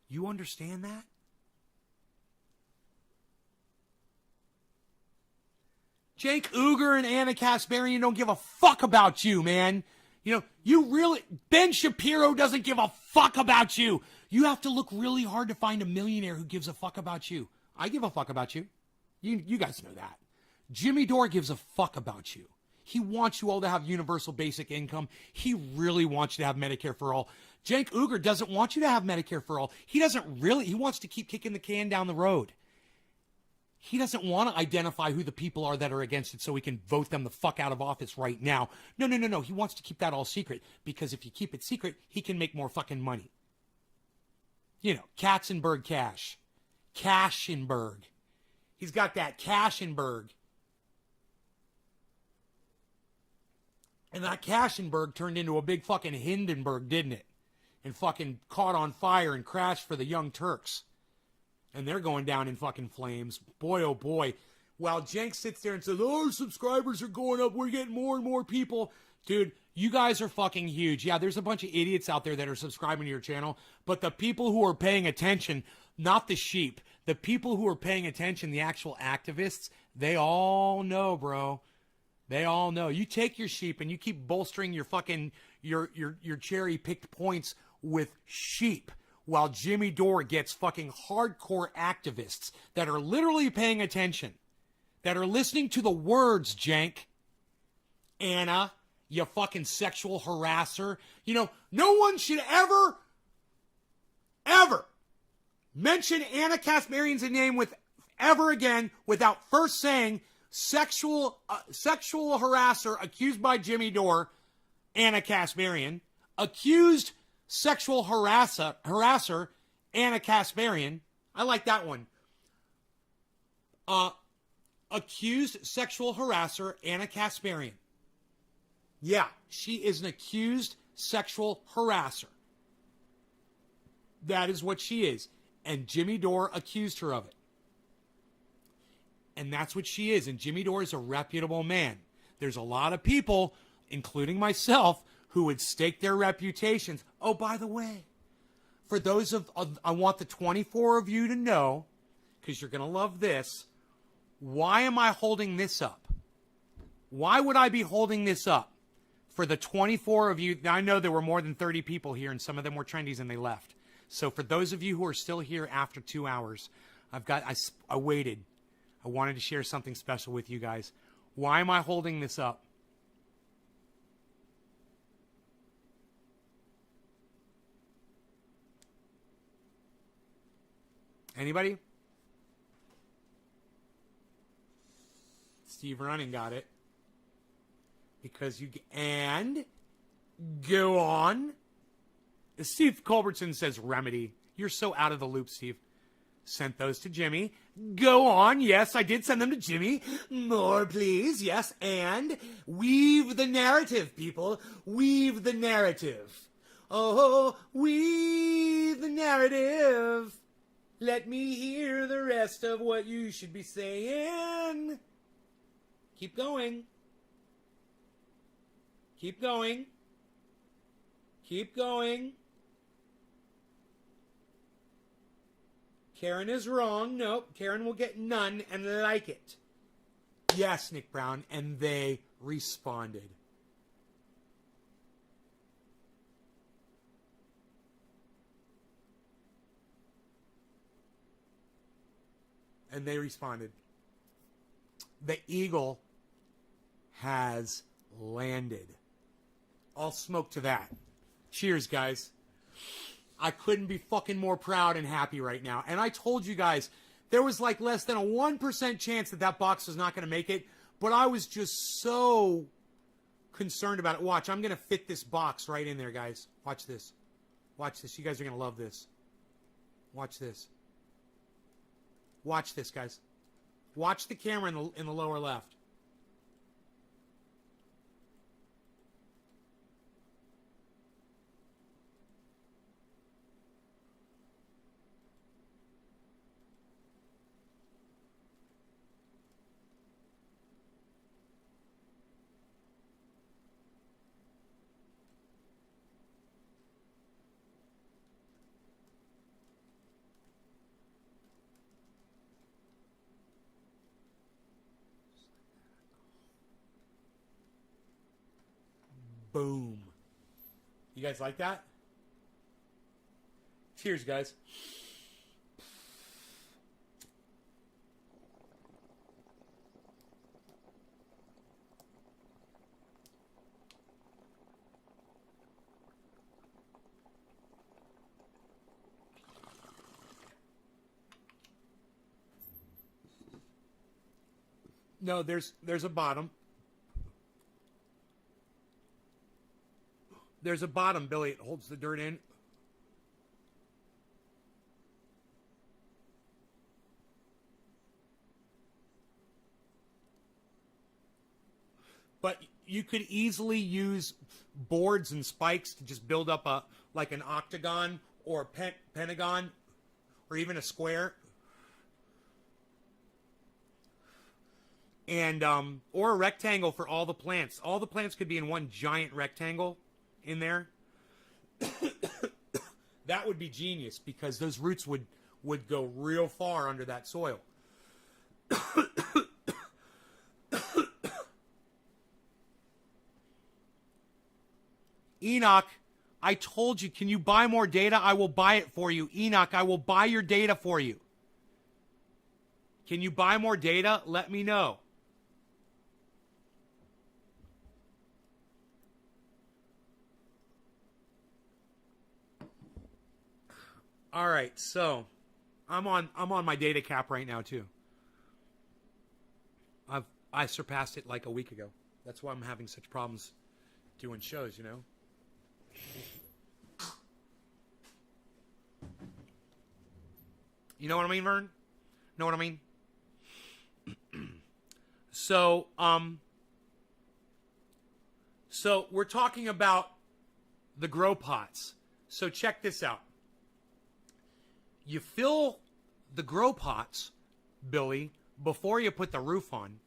You understand that? Jake Uger and Anna Kasparian don't give a fuck about you, man. You know, you really... Ben Shapiro doesn't give a fuck about you. You have to look really hard to find a millionaire who gives a fuck about you. I give a fuck about you. You guys know that. Jimmy Dore gives a fuck about you. He wants you all to have universal basic income. He really wants you to have Medicare for all. Cenk Uygur doesn't want you to have Medicare for all. He wants to keep kicking the can down the road. He doesn't want to identify who the people are that are against it so he can vote them the fuck out of office right now. No. He wants to keep that all secret because if you keep it secret, he can make more fucking money. You know, Katzenberg cash. Cashenberg. He's got that Cashenberg. And that Cashenberg turned into a big fucking Hindenburg, didn't it? And fucking caught on fire and crashed for the Young Turks. And they're going down in fucking flames. Boy, oh boy. While Cenk sits there and says, oh, subscribers are going up. We're getting more and more people. Dude, you guys are fucking huge. Yeah, there's a bunch of idiots out there that are subscribing to your channel. But the people who are paying attention, not the sheep, the people who are paying attention, the actual activists, they all know, bro. They all know. You take your sheep and you keep bolstering your fucking, your cherry-picked points with sheep. While Jimmy Dore gets fucking hardcore activists that are literally paying attention, that are listening to the words, Cenk. Anna, you fucking sexual harasser. You know, no one should ever mention Anna Kasparian's name ever again without first saying sexual harasser accused by Jimmy Dore, Anna Kasparian, accused sexual harasser, Anna Kasparian. I like that one. Accused sexual harasser, Anna Kasparian. Yeah, she is an accused sexual harasser. That is what she is. And Jimmy Dore accused her of it. And that's what she is. And Jimmy Dore is a reputable man. There's a lot of people, including myself, who would stake their reputations. Oh, by the way, for those I want the 24 of you to know, because you're going to love this, why am I holding this up? Why would I be holding this up? For the 24 of you, I know there were more than 30 people here, and some of them were trendies and they left. So for those of you who are still here after 2 hours, I waited. I wanted to share something special with you guys. Why am I holding this up? Anybody? Steve Running got it. Because and go on. Steve Culbertson says remedy. You're so out of the loop, Steve. Sent those to Jimmy. Go on. Yes, I did send them to Jimmy. More, please. Yes, and weave the narrative, people. Weave the narrative. Oh, weave the narrative. Let me hear the rest of what you should be saying. Keep going. Keep going. Keep going. Karen is wrong. Nope. Karen will get none and like it. Yes, Nick Brown. And they responded. And they responded. The eagle has landed. All smoke to that. Cheers, guys. I couldn't be fucking more proud and happy right now. And I told you guys, there was like less than a 1% chance that box was not going to make it. But I was just so concerned about it. Watch, I'm going to fit this box right in there, guys. Watch this. Watch this. You guys are going to love this. Watch this. Watch this, guys. Watch the camera in the lower left. Boom. You guys like that? Cheers, guys. No, there's a bottom. There's a bottom, Billy. It holds the dirt in. But you could easily use boards and spikes to just build up like an octagon or a pentagon or even a square. And or a rectangle for all the plants. All the plants could be in one giant rectangle in there. That would be genius because those roots would go real far under that soil. Enoch, I told you, can you buy more data? I will buy it for you. Enoch, I will buy your data for you. Can you buy more data? Let me know. All right, so I'm on my data cap right now too. I surpassed it like a week ago. That's why I'm having such problems doing shows, you know. You know what I mean, Vern? Know what I mean? So we're talking about the grow pots. So check this out. You fill the grow pots, Billy, before you put the roof on,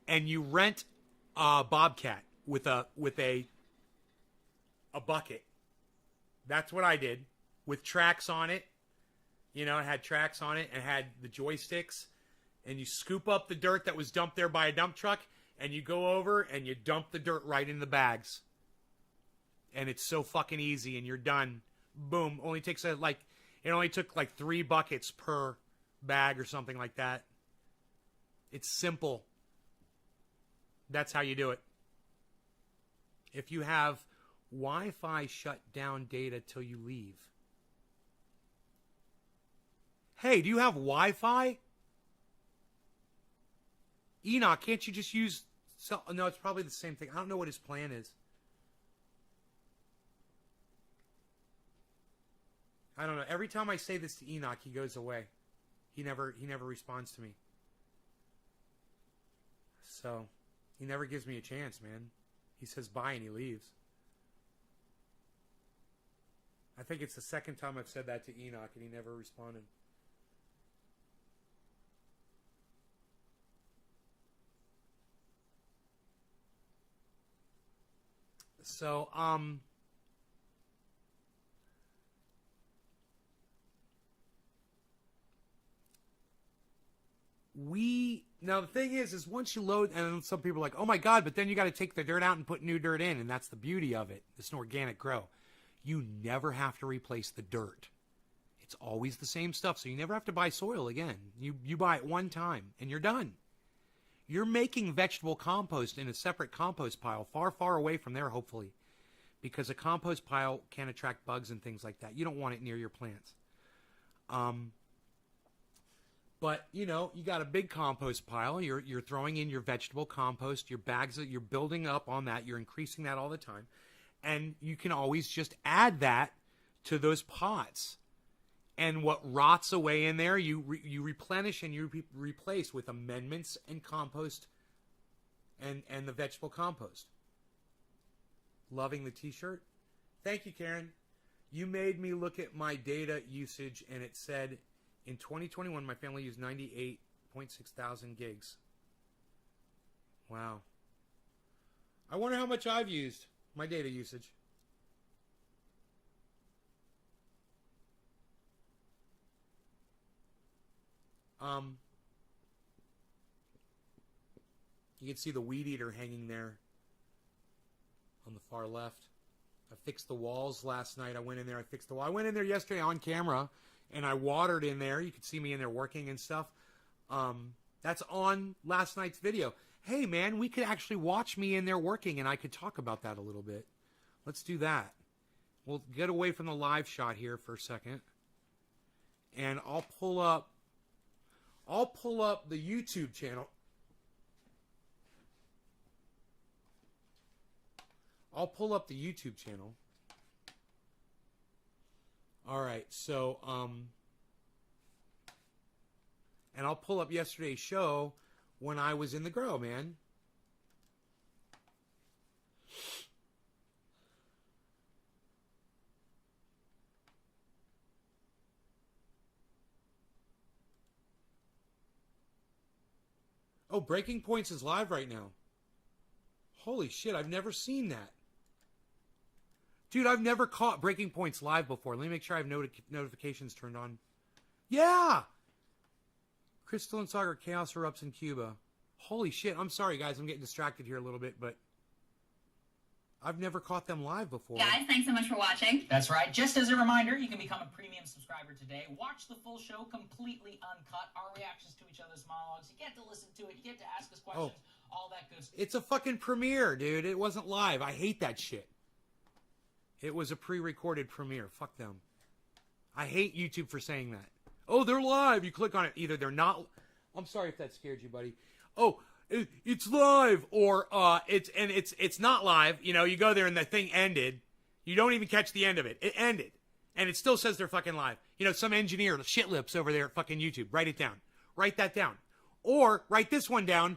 and you rent a Bobcat with a bucket. That's what I did, with tracks on it. You know, it had tracks on it and had the joysticks. And you scoop up the dirt that was dumped there by a dump truck, and you go over and you dump the dirt right in the bags. And it's so fucking easy, and you're done. Boom. Only takes it only took like 3 buckets per bag or something like that. It's simple. That's how you do it. If you have Wi-Fi, shut down data till you leave. Hey, do you have Wi-Fi? Enoch, can't you just use... No, it's probably the same thing. I don't know what his plan is. I don't know. Every time I say this to Enoch, he goes away. He never responds to me. So, he never gives me a chance, man. He says bye and he leaves. I think it's the second time I've said that to Enoch and he never responded. So, now the thing is once you load, and some people are like, oh my God, but then you got to take the dirt out and put new dirt in, and that's the beauty of it. It's an organic grow. You never have to replace the dirt. It's always the same stuff, so you never have to buy soil again. You buy it one time, and you're done. You're making vegetable compost in a separate compost pile, far, far away from there, hopefully, because a compost pile can attract bugs and things like that. You don't want it near your plants. But, you know, you got a big compost pile. You're throwing in your vegetable compost, your bags, you're building up on that. You're increasing that all the time. And you can always just add that to those pots. And what rots away in there, you replenish and you replace with amendments and compost and the vegetable compost. Loving the t-shirt? Thank you, Karen. You made me look at my data usage, and it said in 2021 my family used 98.6 thousand gigs. Wow. I wonder how much I've used, my data usage. You can see the weed eater hanging there on the far left. I fixed the walls last night. I went in there, I fixed the wall. I went in there yesterday on camera, and I watered in there. You could see me in there working and stuff. That's on last night's video. Hey, man, we could actually watch me in there working, and I could talk about that a little bit. Let's do that. We'll get away from the live shot here for a second. And I'll pull up the YouTube channel. I'll pull up the YouTube channel. All right, so and I'll pull up yesterday's show when I was in the grow, man. Oh, Breaking Points is live right now. Holy shit, I've never seen that. Dude, I've never caught Breaking Points live before. Let me make sure I have notifications turned on. Yeah! Crystal and Sagar, Chaos Erupts in Cuba. Holy shit, I'm sorry, guys. I'm getting distracted here a little bit, but I've never caught them live before. Guys, thanks so much for watching. That's right. Just as a reminder, you can become a premium subscriber today. Watch the full show completely uncut. Our reactions to each other's monologues. You get to listen to it. You get to ask us questions. All that good stuff. It's a fucking premiere, dude. It wasn't live. I hate that shit. It was a pre-recorded premiere. Fuck them. I hate YouTube for saying that. Oh, they're live. You click on it. Either they're not. I'm sorry if that scared you, buddy. Oh, it's live, or it's not live. You know, you go there and the thing ended. You don't even catch the end of it. It ended, and it still says they're fucking live. You know, some engineer, shit lips over there at fucking YouTube. Write it down. Write that down, or write this one down.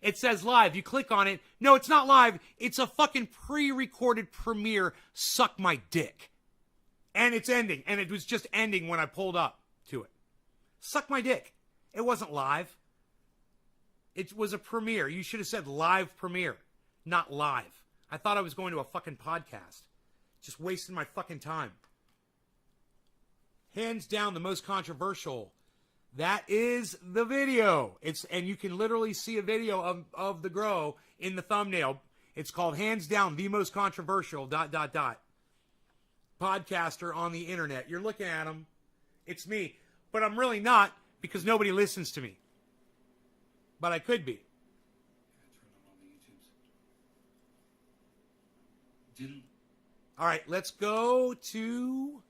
It says live. You click on it. No, it's not live. It's a fucking pre-recorded premiere. Suck my dick. And it's ending. And it was just ending when I pulled up to it. Suck my dick. It wasn't live. It was a premiere. You should have said live premiere, not live. I thought I was going to a fucking podcast. Just wasting my fucking time. Hands down the most controversial. That is the video. And you can literally see a video of the grow in the thumbnail. It's called hands down the most controversial ... podcaster on the internet. You're looking at him. It's me. But I'm really not, because nobody listens to me. But I could be. All right, let's go to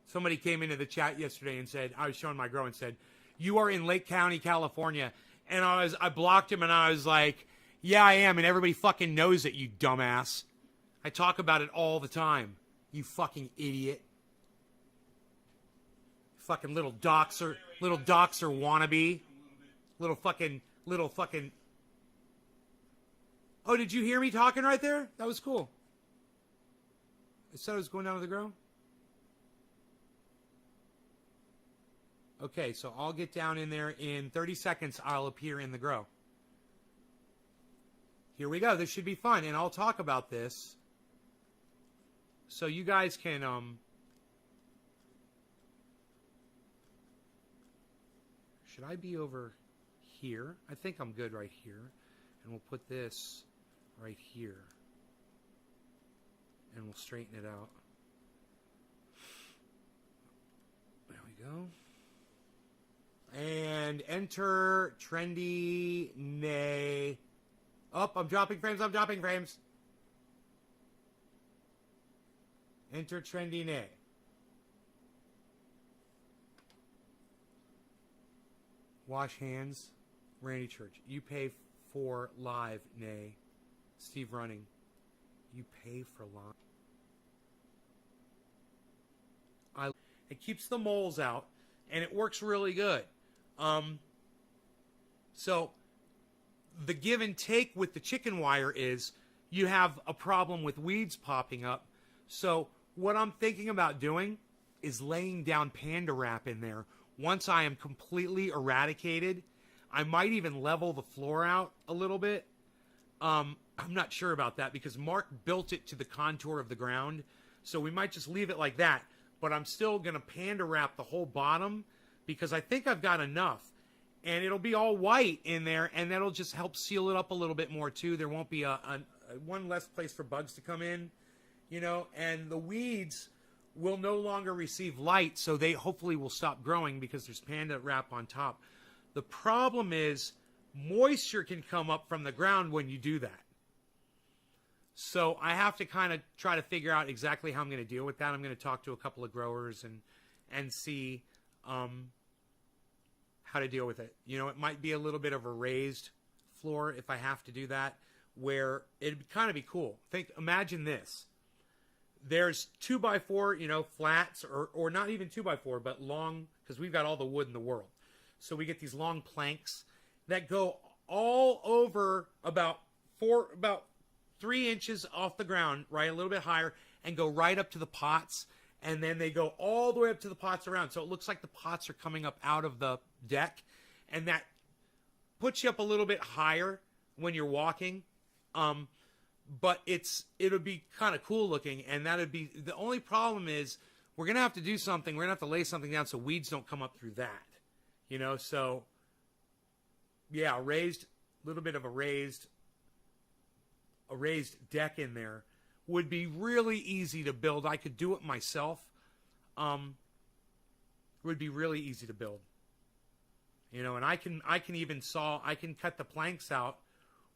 somebody came into the chat yesterday and said, I was showing my grow and said, you are in Lake County, California. And I blocked him and I was like, yeah, I am. And everybody fucking knows it, you dumbass. I talk about it all the time. You fucking idiot. Fucking little doxer wannabe. Little fucking. Oh, did you hear me talking right there? That was cool. I said I was going down to the grow. Okay, so I'll get down in there in 30 seconds. I'll appear in the grow. Here we go. This should be fun, and I'll talk about this so you guys can should I be over here? I think I'm good right here, and we'll put this right here, and we'll straighten it out. There we go. And enter trendy nay. Oh, I'm dropping frames. Enter trendy nay. Wash hands. Randy Church. You pay for live, nay. Steve Running. You pay for live. It keeps the moles out, and it works really good. So the give and take with the chicken wire is you have a problem with weeds popping up. So what I'm thinking about doing is laying down panda wrap in there. Once I am completely eradicated, I might even level the floor out a little bit. I'm not sure about that because Mark built it to the contour of the ground. So we might just leave it like that. But I'm still going to panda wrap the whole bottom because I think I've got enough. And it'll be all white in there, and that'll just help seal it up a little bit more, too. There won't be one less place for bugs to come in, you know. And the weeds will no longer receive light, so they hopefully will stop growing because there's panda wrap on top. The problem is moisture can come up from the ground when you do that. So I have to kind of try to figure out exactly how I'm going to deal with that. I'm going to talk to a couple of growers and see how to deal with it. You know, it might be a little bit of a raised floor if I have to do that, where it'd kind of be cool. Imagine this. There's 2x4, you know, flats, or not even 2x4, but long, because we've got all the wood in the world. So we get these long planks that go all over about 3 inches off the ground, right, a little bit higher, and go right up to the pots, and then they go all the way up to the pots around. So it looks like the pots are coming up out of the deck, and that puts you up a little bit higher when you're walking. But it'll be kind of cool looking, and that'd be the only problem is we're gonna have to do something. We're gonna have to lay something down so weeds don't come up through that, you know. So yeah, a little bit of a raised deck in there would be really easy to build. I could do it myself. It would be really easy to build, you know. And I can cut the planks out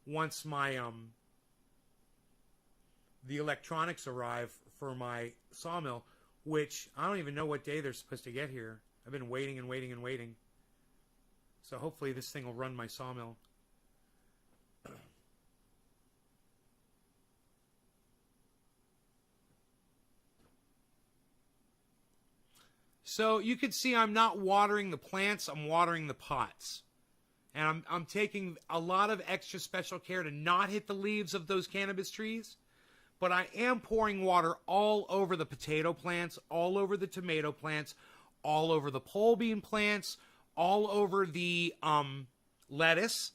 once my the electronics arrive for my sawmill, which I don't even know what day they're supposed to get here. I've been waiting and waiting and waiting. So hopefully this thing will run my sawmill. So you can see I'm not watering the plants, I'm watering the pots. And I'm taking a lot of extra special care to not hit the leaves of those cannabis trees. But I am pouring water all over the potato plants, all over the tomato plants, all over the pole bean plants, all over the lettuce.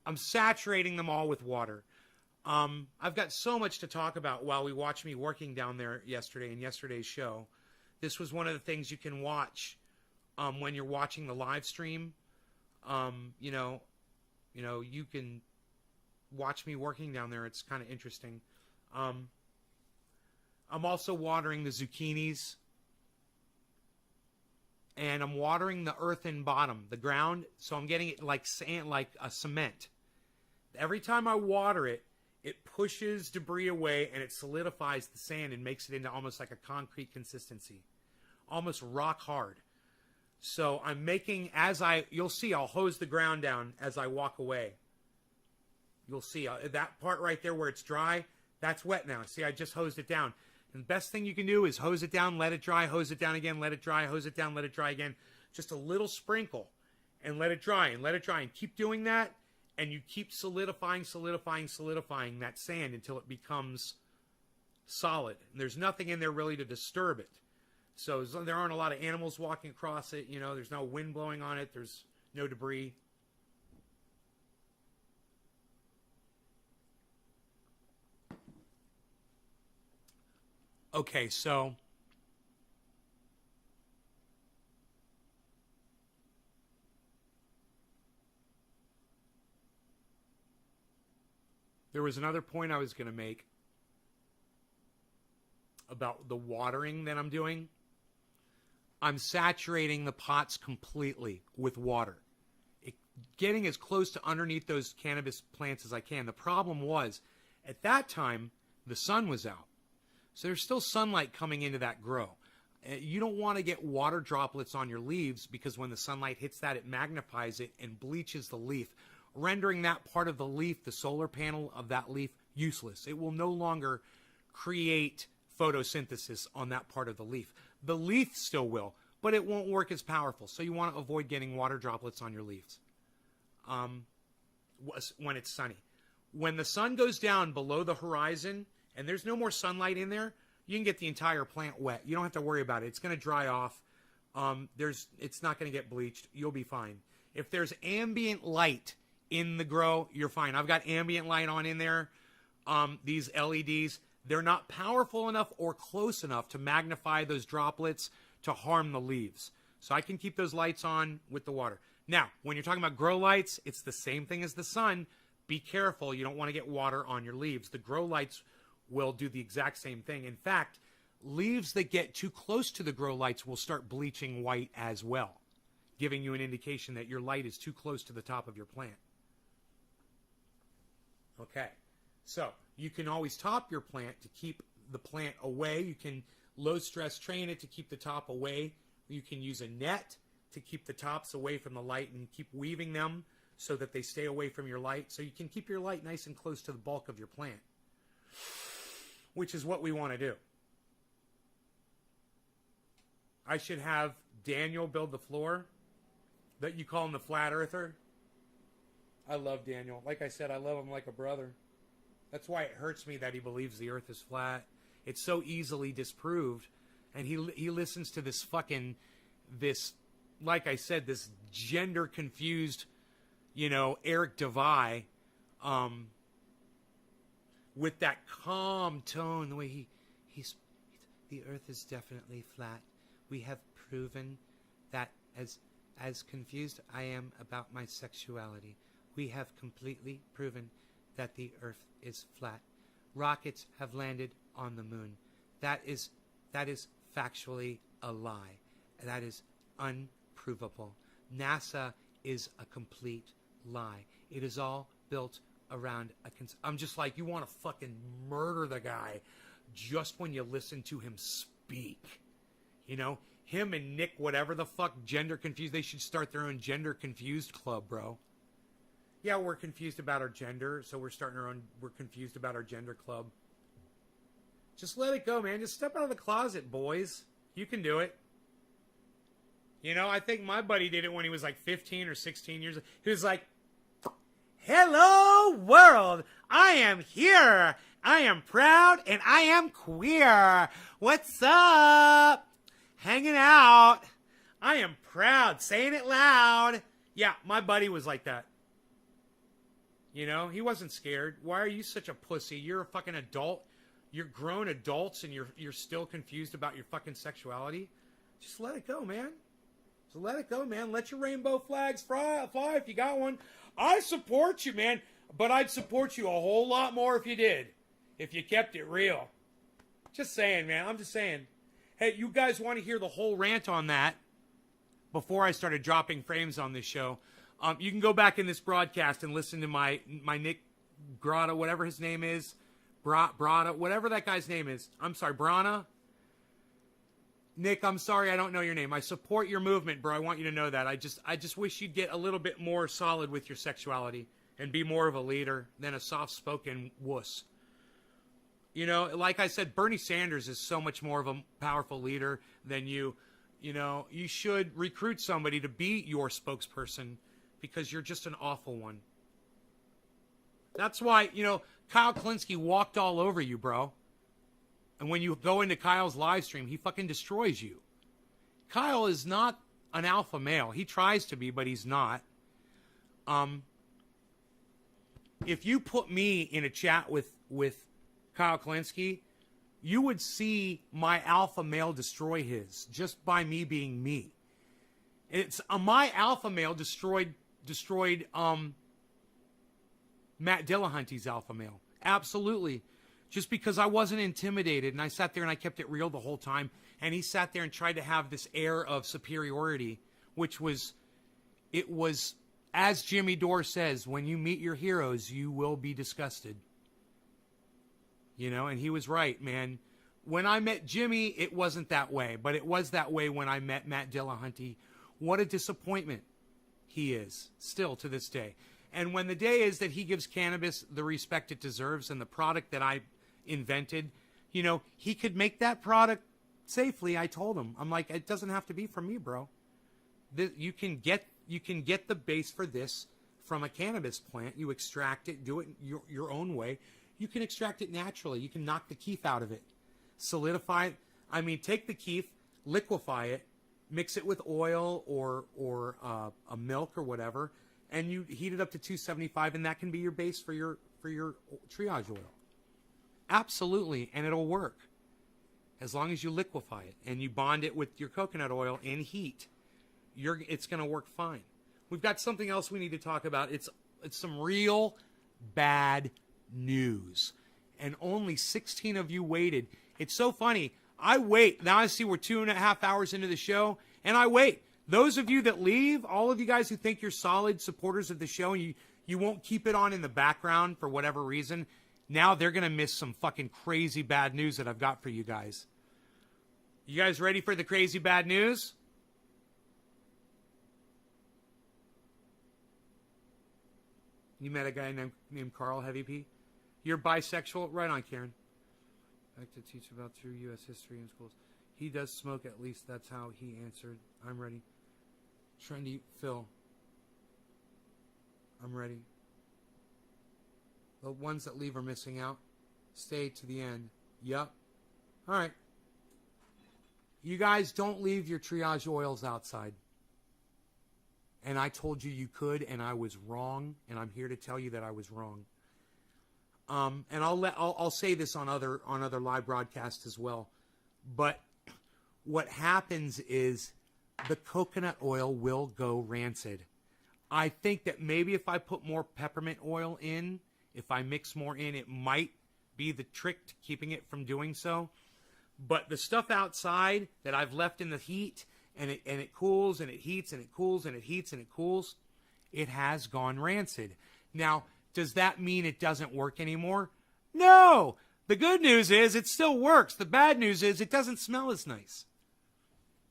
I'm saturating them all with water. I've got so much to talk about while we watch me working down there yesterday in yesterday's show. This was one of the things you can watch when you're watching the live stream. You know, you can watch me working down there. It's kind of interesting. I'm also watering the zucchinis, and I'm watering the earthen bottom, the ground. So I'm getting it like sand, like a cement. Every time I water it, it pushes debris away and it solidifies the sand and makes it into almost like a concrete consistency, almost rock hard. So I'm making, you'll see, I'll hose the ground down as I walk away. You'll see that part right there where it's dry, that's wet now. See, I just hosed it down. And the best thing you can do is hose it down, let it dry, hose it down again, let it dry, hose it down, let it dry again. Just a little sprinkle and let it dry and let it dry. And keep doing that, and you keep solidifying that sand until it becomes solid. And there's nothing in there really to disturb it. So there aren't a lot of animals walking across it. You know, there's no wind blowing on it. There's no debris. Okay, so there was another point I was going to make about the watering that I'm doing. I'm saturating the pots completely with water, getting as close to underneath those cannabis plants as I can. The problem was, at that time, the sun was out. So there's still sunlight coming into that grow. You don't want to get water droplets on your leaves because when the sunlight hits that, it magnifies it and bleaches the leaf. rendering that part of the leaf, the solar panel of that leaf, useless. It will no longer create photosynthesis on that part of the leaf. The leaf still will, but it won't work as powerful. So you want to avoid getting water droplets on your leaves when it's sunny. When the sun goes down below the horizon and there's no more sunlight in there, you can get the entire plant wet. You don't have to worry about it. It's going to dry off. It's not going to get bleached. You'll be fine. If there's ambient light in the grow, you're fine. I've got ambient light on in there. These LEDs, they're not powerful enough or close enough to magnify those droplets to harm the leaves. So I can keep those lights on with the water. Now, when you're talking about grow lights, it's the same thing as the sun. Be careful. You don't want to get water on your leaves. The grow lights will do the exact same thing. In fact, leaves that get too close to the grow lights will start bleaching white as well, giving you an indication that your light is too close to the top of your plant. Okay, so you can always top your plant to keep the plant away. You can low stress train it to keep the top away. You can use a net to keep the tops away from the light and keep weaving them so that they stay away from your light. So you can keep your light nice and close to the bulk of your plant, which is what we want to do. I should have Daniel build the floor that you call him the flat earther. I love Daniel. Like I said, I love him like a brother. That's why it hurts me that he believes the earth is flat. It's so easily disproved. And he listens to this like I said, this gender confused, Eric DeVry, with that calm tone, the way he's, the earth is definitely flat. We have proven that as confused I am about my sexuality, we have completely proven that the earth is flat. Rockets have landed on the moon. That is factually a lie. That is unprovable. NASA is a complete lie. It is all built around I'm just like, you want to fucking murder the guy just when you listen to him speak. Him and Nick, whatever the fuck, gender confused, they should start their own gender confused club, bro. Yeah, we're confused about our gender, so we're starting our own, we're confused about our gender club. Just let it go, man. Just step out of the closet, boys. You can do it. I think my buddy did it when he was like 15 or 16 years old. He was like, hello, world. I am here. I am proud and I am queer. What's up? Hanging out. I am proud. Saying it loud. Yeah, my buddy was like that. He wasn't scared. Why are you such a pussy? You're a fucking adult. You're grown adults and you're still confused about your fucking sexuality. Just let it go, man. So let it go, man. Let your rainbow flags fly if you got one. I support you, man. But I'd support you a whole lot more if you did. If you kept it real. Just saying, man. I'm just saying. Hey, you guys want to hear the whole rant on that before I started dropping frames on this show? You can go back in this broadcast and listen to my Nick Grata, whatever his name is. Brada, whatever that guy's name is. I'm sorry, Brana. Nick, I'm sorry I don't know your name. I support your movement, bro. I want you to know that. I just wish you'd get a little bit more solid with your sexuality and be more of a leader than a soft-spoken wuss. Like I said, Bernie Sanders is so much more of a powerful leader than you. You should recruit somebody to be your spokesperson because you're just an awful one. That's why, Kyle Kullinski walked all over you, bro. And when you go into Kyle's live stream, he fucking destroys you. Kyle is not an alpha male. He tries to be, but he's not. If you put me in a chat with Kyle Kullinski, you would see my alpha male destroy his just by me being me. It's my alpha male destroyed Matt Dillahunty's alpha male. Absolutely. Just because I wasn't intimidated and I sat there and I kept it real the whole time. And he sat there and tried to have this air of superiority, which was, as Jimmy Dore says, when you meet your heroes, you will be disgusted. And he was right, man. When I met Jimmy, it wasn't that way. But it was that way when I met Matt Dillahunty. What a disappointment he is, still to this day. And when the day is that he gives cannabis the respect it deserves and the product that I invented, you know, he could make that product safely. I told him, I'm like, it doesn't have to be from me, bro. You can get the base for this from a cannabis plant. You extract it, do it your own way. You can extract it naturally. You can knock the keef out of it, solidify it. I mean, take the keef, liquefy it, mix it with oil or a milk or whatever, and you heat it up to 275, and that can be your base for your triage oil. Absolutely, and it'll work as long as you liquefy it and you bond it with your coconut oil in heat. It's going to work fine. We've got something else we need to talk about. It's some real bad news, and only 16 of you waited. It's so funny. I wait. Now I see we're 2.5 hours into the show, and I wait. Those of you that leave, all of you guys who think you're solid supporters of the show, and you won't keep it on in the background for whatever reason, now they're going to miss some fucking crazy bad news that I've got for you guys. You guys ready for the crazy bad news? You met a guy named Carl Heavy P? You're bisexual? Right on, Karen. I like to teach about true U.S. history in schools. He does smoke, at least that's how he answered. I'm ready. Trendy Phil. I'm ready. The ones that leave are missing out. Stay to the end. Yup. All right. You guys don't leave your triage oils outside. And I told you you could, and I was wrong, and I'm here to tell you that I was wrong. And I'll say this on other live broadcasts as well. But what happens is the coconut oil will go rancid. I think that maybe if I put more peppermint oil in, if I mix more in, it might be the trick to keeping it from doing so. But the stuff outside that I've left in the heat, and it cools and it heats and it cools and it heats and it cools, it has gone rancid. Now, does that mean it doesn't work anymore? No! The good news is it still works. The bad news is it doesn't smell as nice.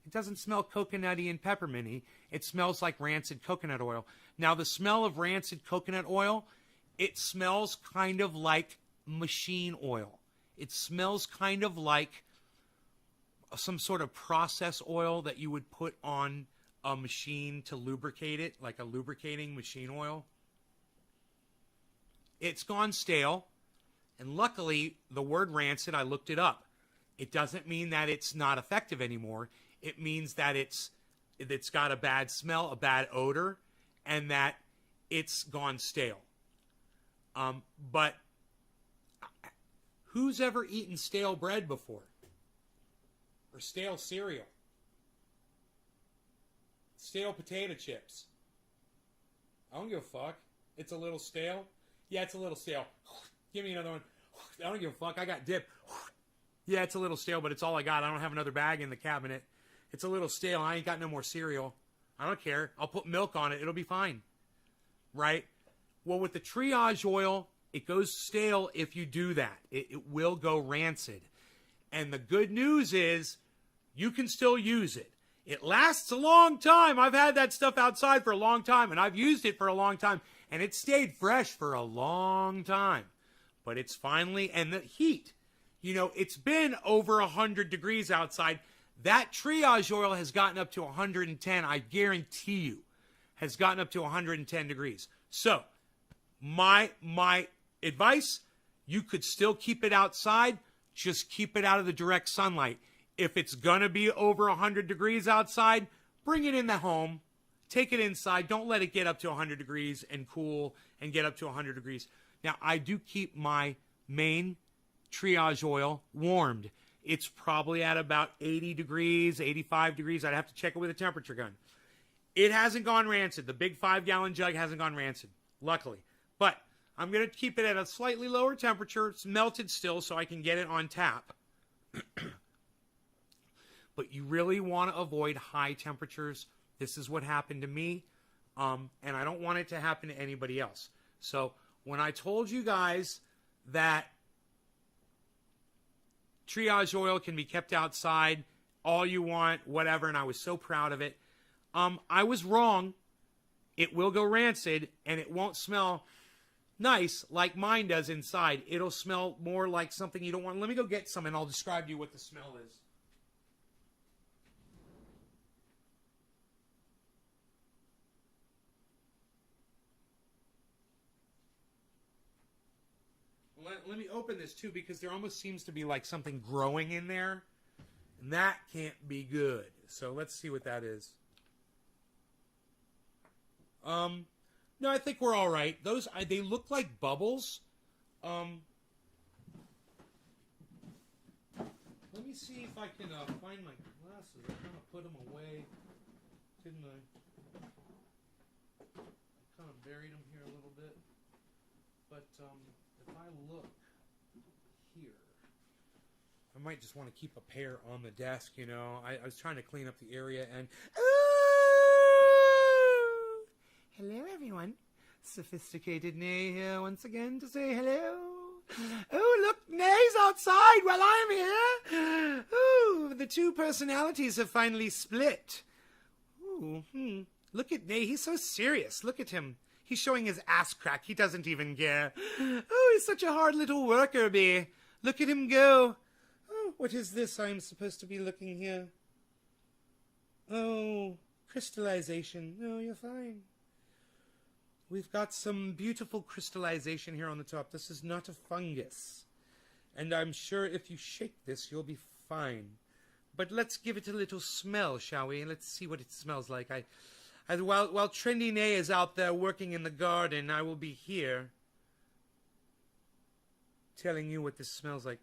It doesn't smell coconutty and pepperminty. It smells like rancid coconut oil. Now, the smell of rancid coconut oil, it smells kind of like machine oil. It smells kind of like some sort of process oil that you would put on a machine to lubricate it, like a lubricating machine oil. It's gone stale, and luckily, the word rancid, I looked it up. It doesn't mean that it's not effective anymore. It means that it's got a bad smell, a bad odor, and that it's gone stale. But who's ever eaten stale bread before? Or stale cereal? Stale potato chips? I don't give a fuck. It's a little stale. Yeah, it's a little stale. Give me another one. I don't give a fuck. I got dip. Yeah, it's a little stale, but it's all I got. I don't have another bag in the cabinet. It's a little stale. I ain't got no more cereal. I don't care. I'll put milk on it. It'll be fine. Right? Well, with the triage oil, it goes stale if you do that. It will go rancid. And the good news is you can still use it. It lasts a long time. I've had that stuff outside for a long time, and I've used it for a long time, and it stayed fresh for a long time. But it's finally, and the heat, you know, it's been over 100 degrees outside. That triage oil has gotten up to 110, I guarantee you, has gotten up to 110 degrees. So, my advice, you could still keep it outside, just keep it out of the direct sunlight. If it's going to be over 100 degrees outside, bring it in the home. Take it inside. Don't let it get up to 100 degrees and cool and get up to 100 degrees. Now, I do keep my main triage oil warmed. It's probably at about 80 degrees, 85 degrees. I'd have to check it with a temperature gun. It hasn't gone rancid. The big 5-gallon jug hasn't gone rancid, luckily. But I'm going to keep it at a slightly lower temperature. It's melted still so I can get it on tap. But you really want to avoid high temperatures. This is what happened to me, and I don't want it to happen to anybody else. So when I told you guys that triage oil can be kept outside all you want, whatever, and I was so proud of it, I was wrong. it will go rancid, and it won't smell nice like mine does inside. It'll smell more like something you don't want. Let me go get some, and I'll describe to you what the smell is. Let me open this, too, because there almost seems to be like something growing in there. And that can't be good. So let's see what that is. No, I think we're all right. Those, they look like bubbles. Let me see if I can find my glasses. I kind of put them away, didn't I? I kind of buried them here a little bit. But if I look here, I might just want to keep a pair on the desk, you know. I was trying to clean up the area and... Hello, everyone. Sophisticated Nay here once again to say hello. Oh, look, Nay's outside while I'm here. Oh, the two personalities have finally split. Ooh, Look at Nay. He's so serious. Look at him. He's showing his ass crack. He doesn't even care. Oh, he's such a hard little worker bee. Look at him go. Oh, what is this I'm supposed to be looking here? Oh, crystallization. No, you're fine. We've got some beautiful crystallization here on the top. This is not a fungus. And I'm sure if you shake this, you'll be fine. But let's give it a little smell, shall we? Let's see what it smells like. While Trendy Nay is out there working in the garden, I will be here telling you what this smells like.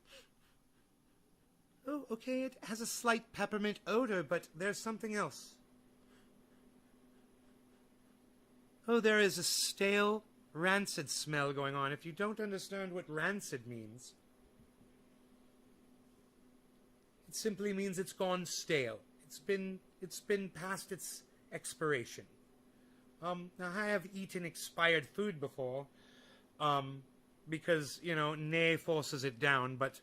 Oh, okay, it has a slight peppermint odor, but there's something else. Oh, there is a stale, rancid smell going on. If you don't understand what rancid means, it simply means it's gone stale. It's been past its expiration. Now I have eaten expired food before, because, you know, Nay forces it down, but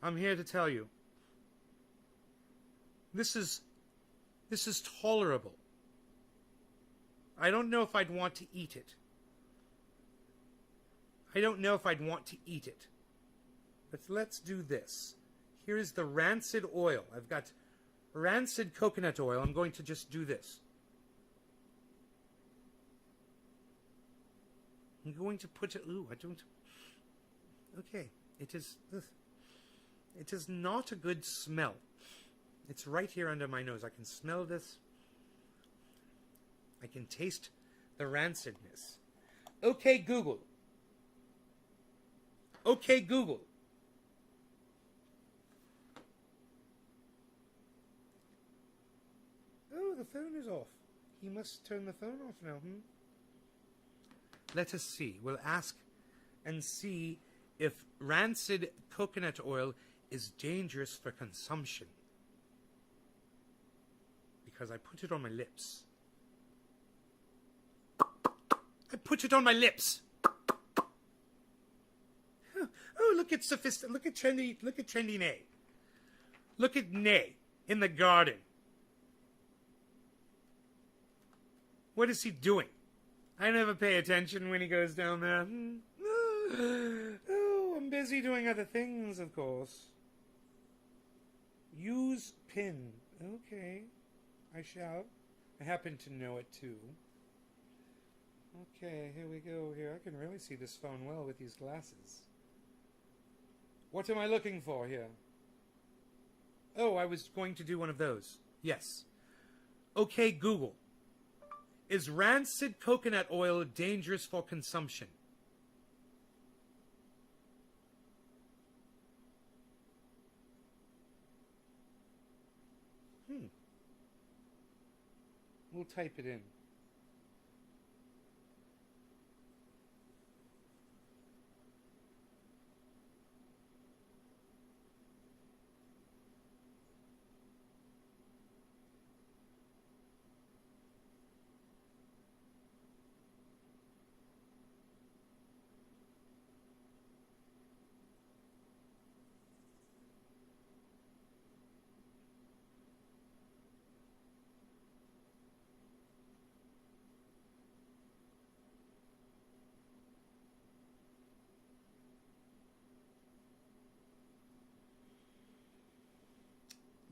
I'm here to tell you, this is tolerable. I don't know if I'd want to eat it. I don't know if I'd want to eat it. But let's do this. Here is the rancid oil. I've got rancid coconut oil. I'm going to just do this. I'm going to put it... Ooh, I don't... Okay. It is not a good smell. It's right here under my nose. I can smell this. I can taste the rancidness. Okay, Google. Okay, Google. Oh, the phone is off. He must turn the phone off now, Let us see. We'll ask and see if rancid coconut oil is dangerous for consumption. Because I put it on my lips. I put it on my lips. Oh, look at look at Trendy Nay. Look at Nay in the garden. What is he doing? I never pay attention when he goes down there. Oh, I'm busy doing other things, of course. Use pin. Okay, I shall. I happen to know it too. Okay, here we go. Here, I can really see this phone well with these glasses. What am I looking for here? Oh, I was going to do one of those. Yes. Okay, Google. Is rancid coconut oil dangerous for consumption? We'll type it in.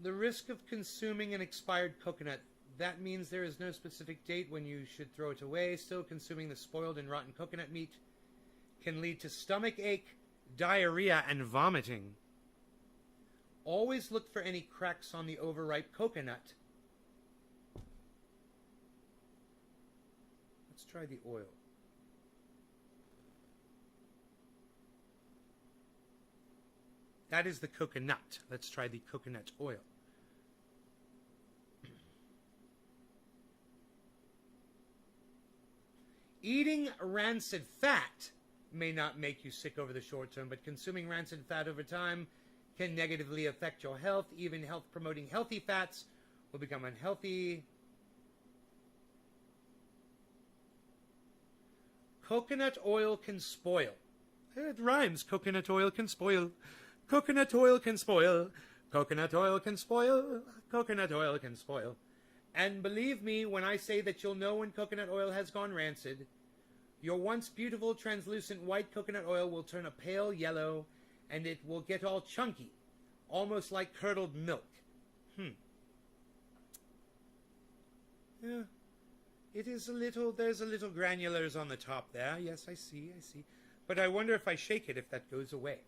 The risk of consuming an expired coconut. That means there is no specific date when you should throw it away. Still, consuming the spoiled and rotten coconut meat can lead to stomach ache, diarrhea, and vomiting. Always look for any cracks on the overripe coconut. Let's try the oil. That is the coconut. Let's try the coconut oil. Eating rancid fat may not make you sick over the short term, but consuming rancid fat over time can negatively affect your health. Even health-promoting healthy fats will become unhealthy. Coconut oil can spoil. It rhymes. Coconut oil can spoil. Coconut oil can spoil. Coconut oil can spoil. Coconut oil can spoil. And believe me when I say that you'll know when coconut oil has gone rancid. Your once beautiful translucent white coconut oil will turn a pale yellow, and it will get all chunky, almost like curdled milk. Yeah, it is a little, there's a little granulars on the top there. Yes, I see. But I wonder if I shake it, if that goes away.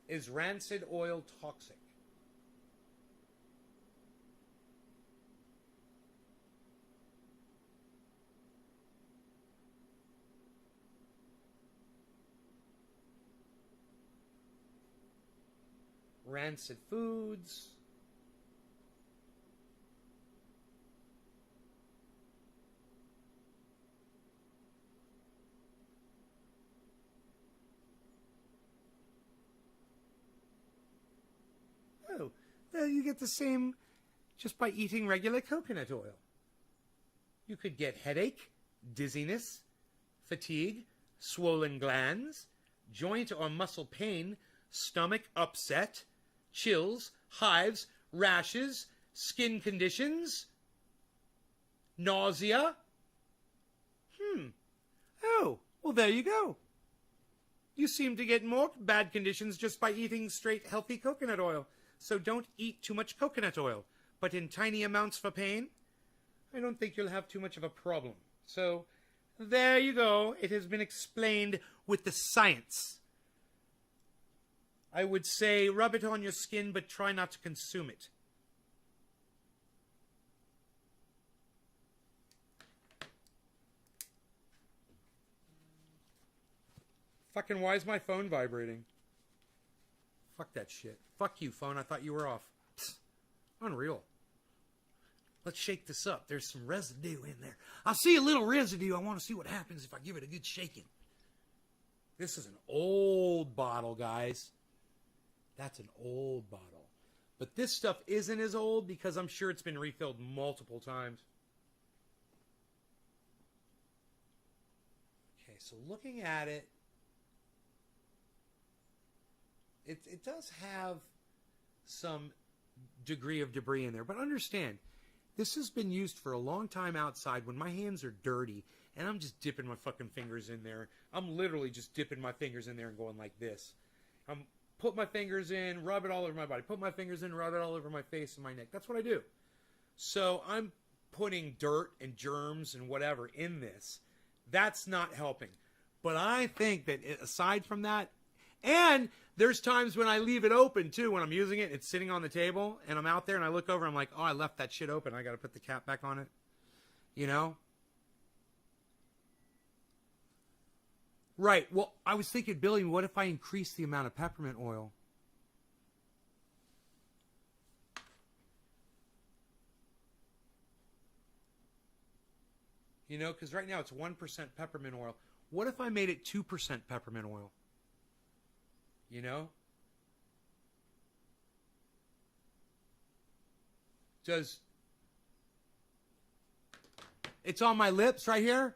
Is rancid oil toxic? Rancid foods. Oh, well, you get the same just by eating regular coconut oil. You could get headache, dizziness, fatigue, swollen glands, joint or muscle pain, stomach upset, chills, hives, rashes, skin conditions, nausea. Oh, well, there you go. You seem to get more bad conditions just by eating straight healthy coconut oil. So don't eat too much coconut oil, but in tiny amounts for pain. I don't think you'll have too much of a problem. So there you go. It has been explained with the science. I would say rub it on your skin, but try not to consume it. Fucking, why is my phone vibrating? Fuck that shit. Fuck you, phone. I thought you were off. Psst. Unreal. Let's shake this up. There's some residue in there. I see a little residue. I want to see what happens if I give it a good shaking. This is an old bottle, guys. That's an old bottle. But this stuff isn't as old because I'm sure it's been refilled multiple times. Okay, so looking at it, it does have some degree of debris in there. But understand, this has been used for a long time outside when my hands are dirty and I'm just dipping my fucking fingers in there. I'm literally just dipping my fingers in there and going like this. I'm put my fingers in, rub it all over my body. Put my fingers in, rub it all over my face and my neck. That's what I do. So I'm putting dirt and germs and whatever in this. That's not helping. But I think that aside from that, and there's times when I leave it open too, when I'm using it, it's sitting on the table and I'm out there and I look over, I'm like, oh, I left that shit open. I got to put the cap back on it. You know? Right. Well, I was thinking, Billy, what if I increase the amount of peppermint oil? You know, because right now it's 1% peppermint oil. What if I made it 2% peppermint oil? You know? It's on my lips right here?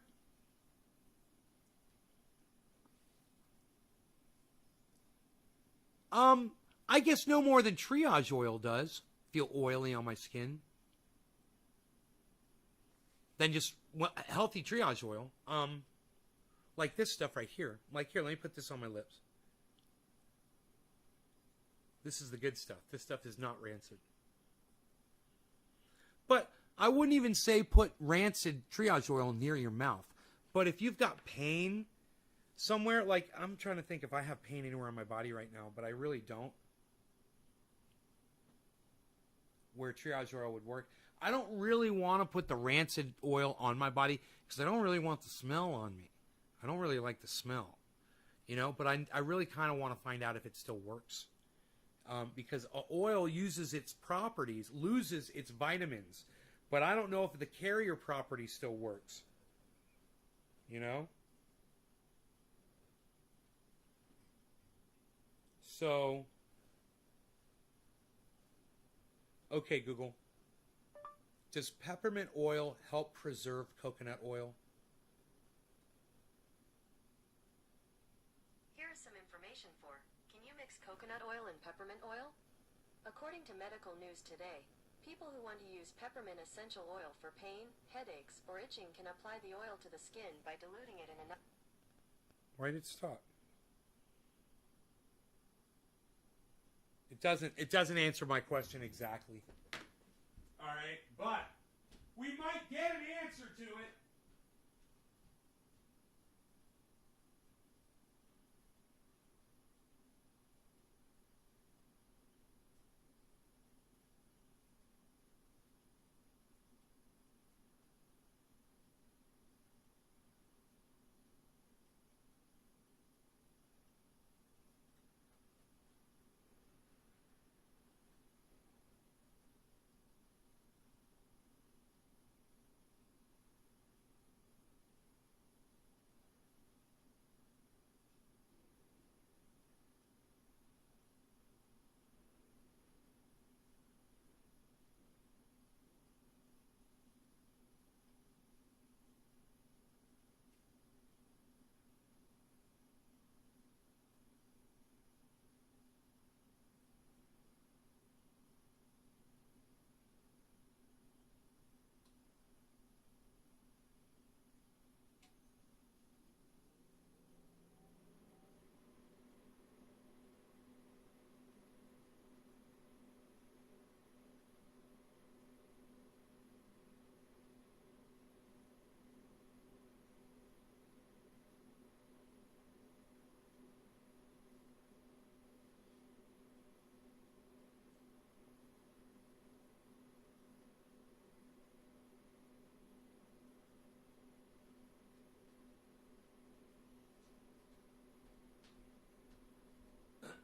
I guess no more than triage oil does feel oily on my skin. Than just healthy triage oil. Like this stuff right here. Like here, let me put this on my lips. This is the good stuff. This stuff is not rancid. But I wouldn't even say put rancid triage oil near your mouth. But if you've got pain somewhere, like I'm trying to think if I have pain anywhere on my body right now, but I really don't. Where triage oil would work. I don't really want to put the rancid oil on my body because I don't really want the smell on me. I don't really like the smell, you know, but I really kind of want to find out if it still works. Because oil uses its properties, loses its vitamins, but I don't know if the carrier property still works, you know? So, okay, Google. Does peppermint oil help preserve coconut oil? Here is some information for. Can you mix coconut oil and peppermint oil? According to Medical News Today, people who want to use peppermint essential oil for pain, headaches, or itching can apply the oil to the skin by diluting it in enough. Why did it stop? It doesn't answer my question exactly. All right, but we might get an answer to it.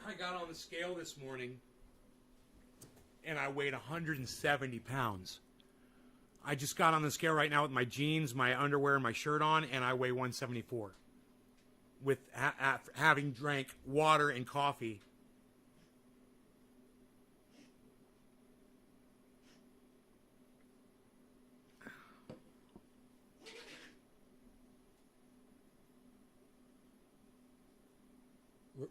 I got on the scale this morning and I weighed 170 pounds. I just got on the scale right now with my jeans, my underwear, and my shirt on, and I weigh 174 with having drank water and coffee.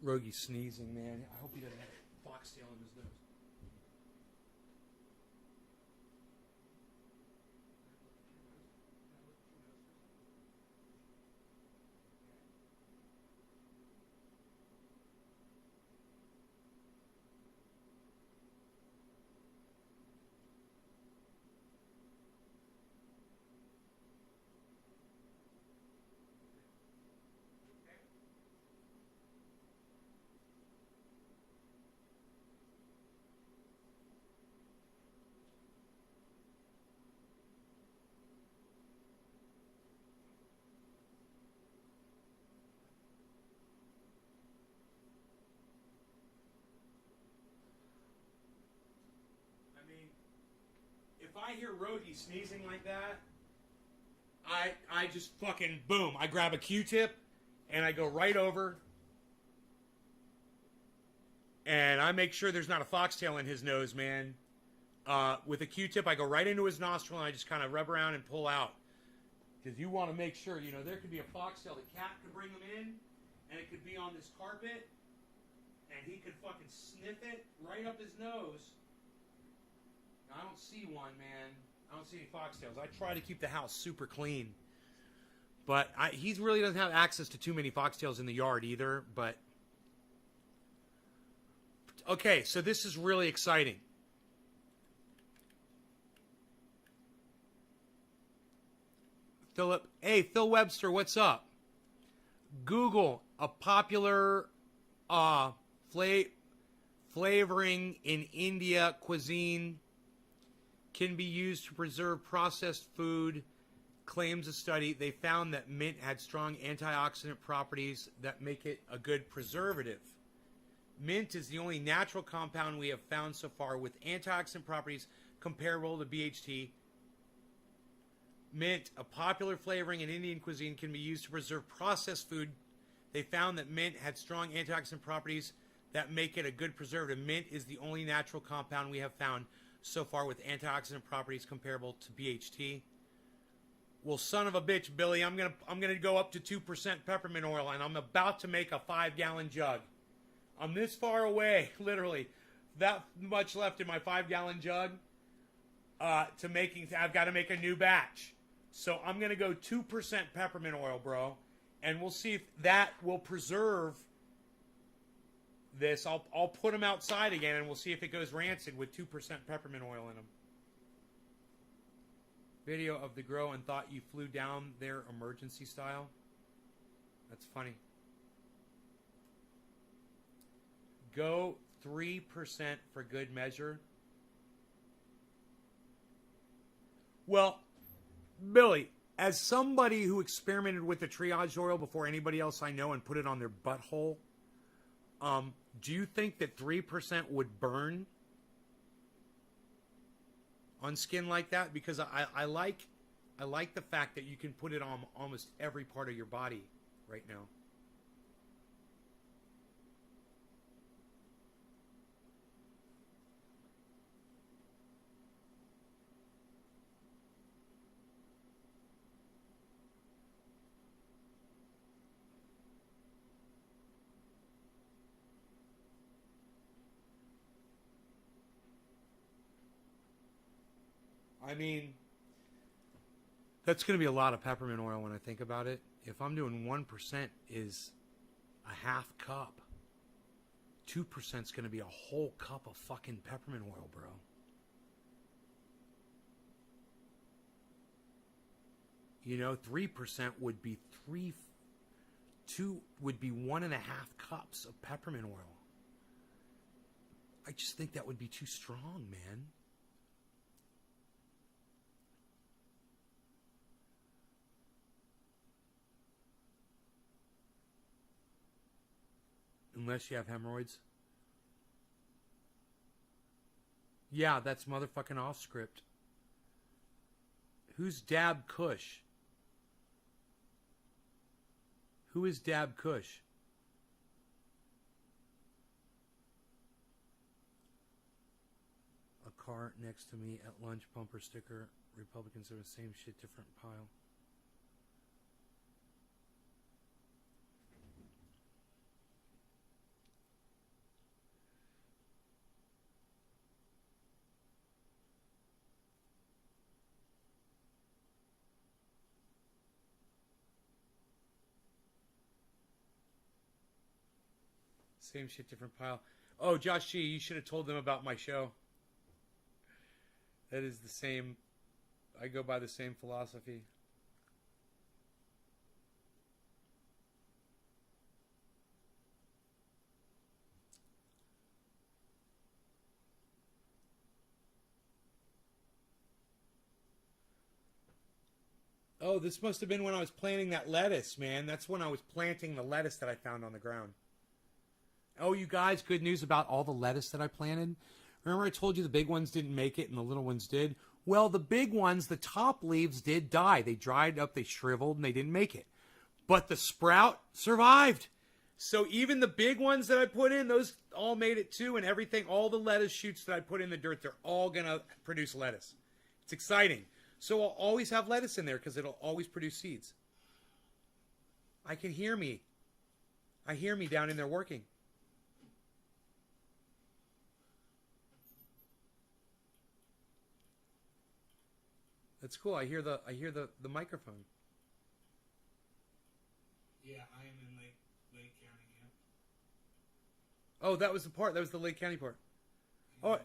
Rogi's sneezing, man. I hope he doesn't have a foxtail in his nose. If I hear Rogi sneezing like that, I just fucking boom. I grab a Q-tip and I go right over and I make sure there's not a foxtail in his nose, man. With a Q-tip, I go right into his nostril and I just kind of rub around and pull out. Because you want to make sure, you know, there could be a foxtail. The cat could bring them in and it could be on this carpet and he could fucking sniff it right up his nose. I don't see one, man. I don't see any foxtails. I try to keep the house super clean. But he really doesn't have access to too many foxtails in the yard either. But Okay, so this is really exciting. Phil Webster, what's up? Google a popular flavoring in India cuisine can be used to preserve processed food. Claims a study. They found that mint had strong antioxidant properties that make it a good preservative. Mint is the only natural compound we have found so far with antioxidant properties comparable to BHT. Mint, a popular flavoring in Indian cuisine, can be used to preserve processed food. They found that mint had strong antioxidant properties that make it a good preservative. Mint is the only natural compound we have found so far with antioxidant properties comparable to BHT. Well, son of a bitch, Billy, I'm gonna go up to 2% peppermint oil, and I'm about to make a 5-gallon jug. I'm this far away, literally, that much left in my 5-gallon jug. I've got to make a new batch. So I'm going to go 2% peppermint oil, bro. And we'll see if that will preserve this. I'll put them outside again, and we'll see if it goes rancid with 2% peppermint oil in them. Video of the grow and thought you flew down there emergency style. That's funny. Go 3% for good measure. Well, Billy, as somebody who experimented with the triage oil before anybody else I know and put it on their butthole, do you think that 3% would burn on skin like that? Because I like the fact that you can put it on almost every part of your body right now. I mean, that's going to be a lot of peppermint oil when I think about it. If I'm doing 1% is a half cup. 2% is going to be a whole cup of fucking peppermint oil, bro. You know, 3% would be 1.5 cups of peppermint oil. I just think that would be too strong, man. Unless you have hemorrhoids. Yeah, that's motherfucking off script. Who's Dab Kush? Who is Dab Kush? A car next to me at lunch, bumper sticker. Republicans are the same shit, different pile. Same shit, different pile. Oh, Josh G, you should have told them about my show. That is the same. I go by the same philosophy. Oh, this must have been when I was planting that lettuce, man. That's when I was planting the lettuce that I found on the ground. Oh, you guys, good news about all the lettuce that I planted. Remember I told you the big ones didn't make it and the little ones did? Well, the big ones, the top leaves did die. They dried up, they shriveled, and they didn't make it. But the sprout survived. So even the big ones that I put in, those all made it too, and everything, all the lettuce shoots that I put in the dirt, they're all going to produce lettuce. It's exciting. So I'll always have lettuce in there because it'll always produce seeds. I can hear me. I hear me down in there working. That's cool. I hear the microphone. Yeah, I am in Lake County. Oh, that was the part. That was the Lake County part. Oh,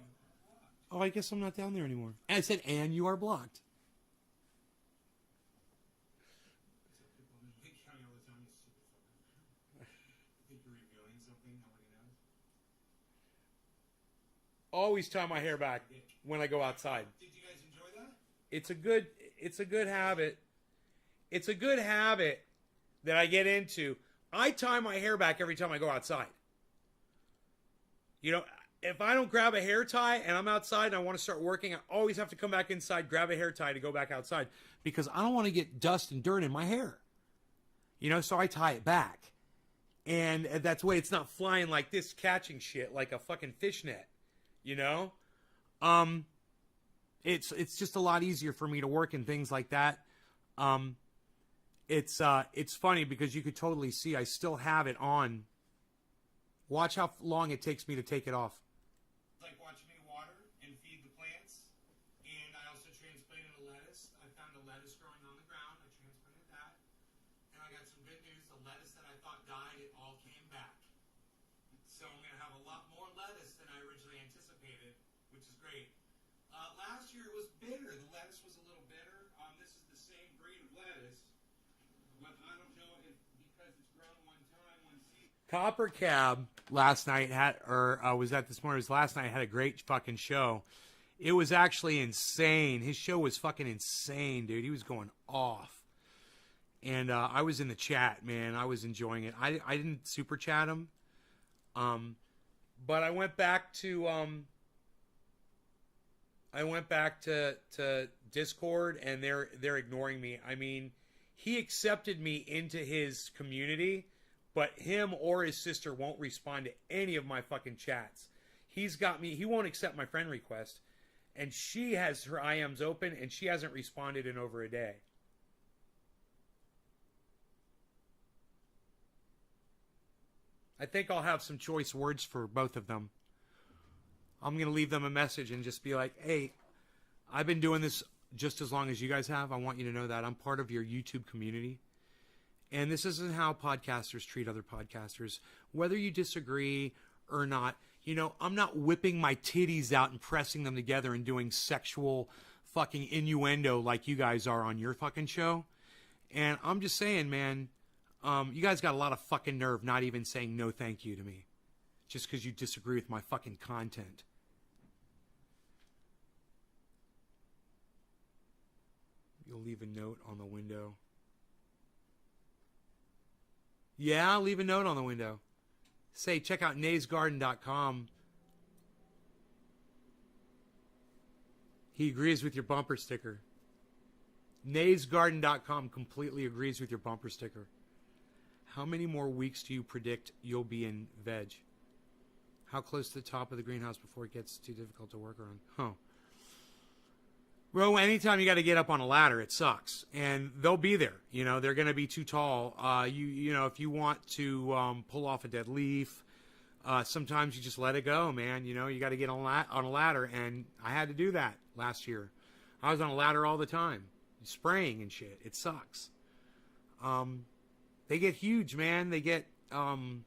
I guess I'm not down there anymore. And I said, and you are blocked. Always tie my hair back when I go outside. Did you guys enjoy that? It's a good habit. It's a good habit that I get into. I tie my hair back every time I go outside. You know, if I don't grab a hair tie and I'm outside and I want to start working, I always have to come back inside, grab a hair tie to go back outside because I don't want to get dust and dirt in my hair. You know, so I tie it back. And that's the way it's not flying like this, catching shit like a fucking fishnet. You know? It's just a lot easier for me to work and things like that. It's funny because you could totally see I still have it on. Watch how long it takes me to take it off. Like watching me water and feed the plants. And I also transplanted a lettuce. I found a lettuce growing on the ground. I transplanted that. And I got some good news. The lettuce that I thought died, it all came back. So I'm going to have a lot more lettuce than I originally anticipated, which is great. Last year it was bitter. The lettuce was a little bitter. This is the same breed of lettuce. But I don't know if because it's grown one time, one seed. Copper Cab last night was that this morning? It was last night. Had a great fucking show. It was actually insane. His show was fucking insane, dude. He was going off. And I was in the chat, man. I was enjoying it. I didn't super chat him. But I went back to Discord and they're ignoring me. I mean, he accepted me into his community, but him or his sister won't respond to any of my fucking chats. He's got me. He won't accept my friend request, and she has her IMs open, and she hasn't responded in over a day. I think I'll have some choice words for both of them. I'm going to leave them a message and just be like, hey, I've been doing this just as long as you guys have. I want you to know that I'm part of your YouTube community. And this isn't how podcasters treat other podcasters. Whether you disagree or not, you know, I'm not whipping my titties out and pressing them together and doing sexual fucking innuendo like you guys are on your fucking show. And I'm just saying, man, you guys got a lot of fucking nerve not even saying no thank you to me. Just because you disagree with my fucking content. You'll leave a note on the window. Yeah, leave a note on the window. Say, check out naysgarden.com. He agrees with your bumper sticker. naysgarden.com completely agrees with your bumper sticker. How many more weeks do you predict you'll be in veg? How close to the top of the greenhouse before it gets too difficult to work around? Huh. Bro, anytime you got to get up on a ladder, it sucks. And they'll be there. You know, they're going to be too tall. You know, if you want to pull off a dead leaf, sometimes you just let it go, man. You know, you got to get on a ladder. And I had to do that last year. I was on a ladder all the time, spraying and shit. It sucks. They get huge, man. They get to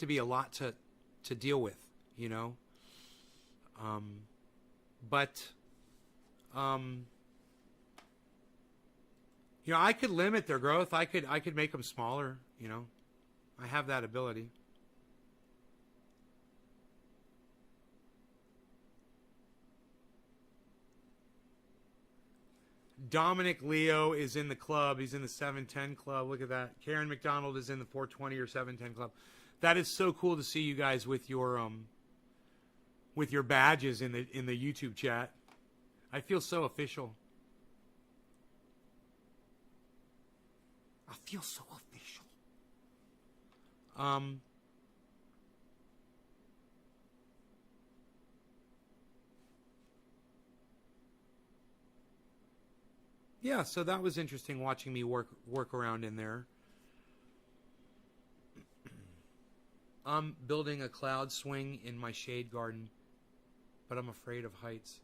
be a lot to deal with, you know. You know, I could limit their growth. I could make them smaller, you know. I have that ability. Dominic Leo is in the club. He's in the 710 club. Look at that. Karen McDonald is in the 420 or 710 club. That is so cool to see you guys with your badges in the YouTube chat. I feel so official. I feel so official. Yeah, so that was interesting watching me work around in there. I'm building a cloud swing in my shade garden, but I'm afraid of heights.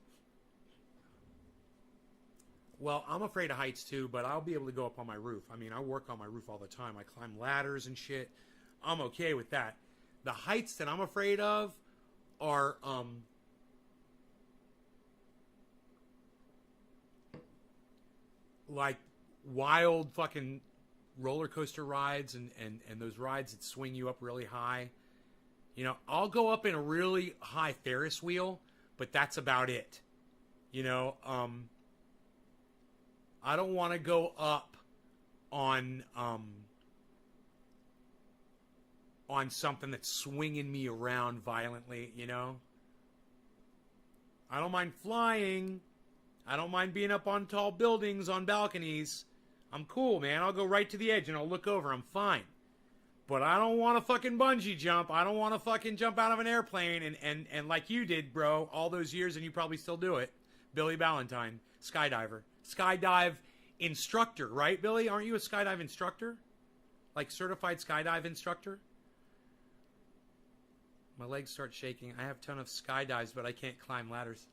Well, I'm afraid of heights too, but I'll be able to go up on my roof. I mean, I work on my roof all the time. I climb ladders and shit. I'm okay with that. The heights that I'm afraid of are like wild fucking roller coaster rides and those rides that swing you up really high. You know, I'll go up in a really high Ferris wheel, but that's about it. You know, I don't want to go up on something that's swinging me around violently, you know? I don't mind flying. I don't mind being up on tall buildings, on balconies. I'm cool, man. I'll go right to the edge and I'll look over. I'm fine. But I don't want to fucking bungee jump. I don't want to fucking jump out of an airplane and like you did, bro, all those years, and you probably still do it. Billy Ballantyne, skydiver. Skydive instructor, right, Billy? Aren't you a skydive instructor? Like certified skydive instructor? My legs start shaking. I have a ton of skydives, but I can't climb ladders.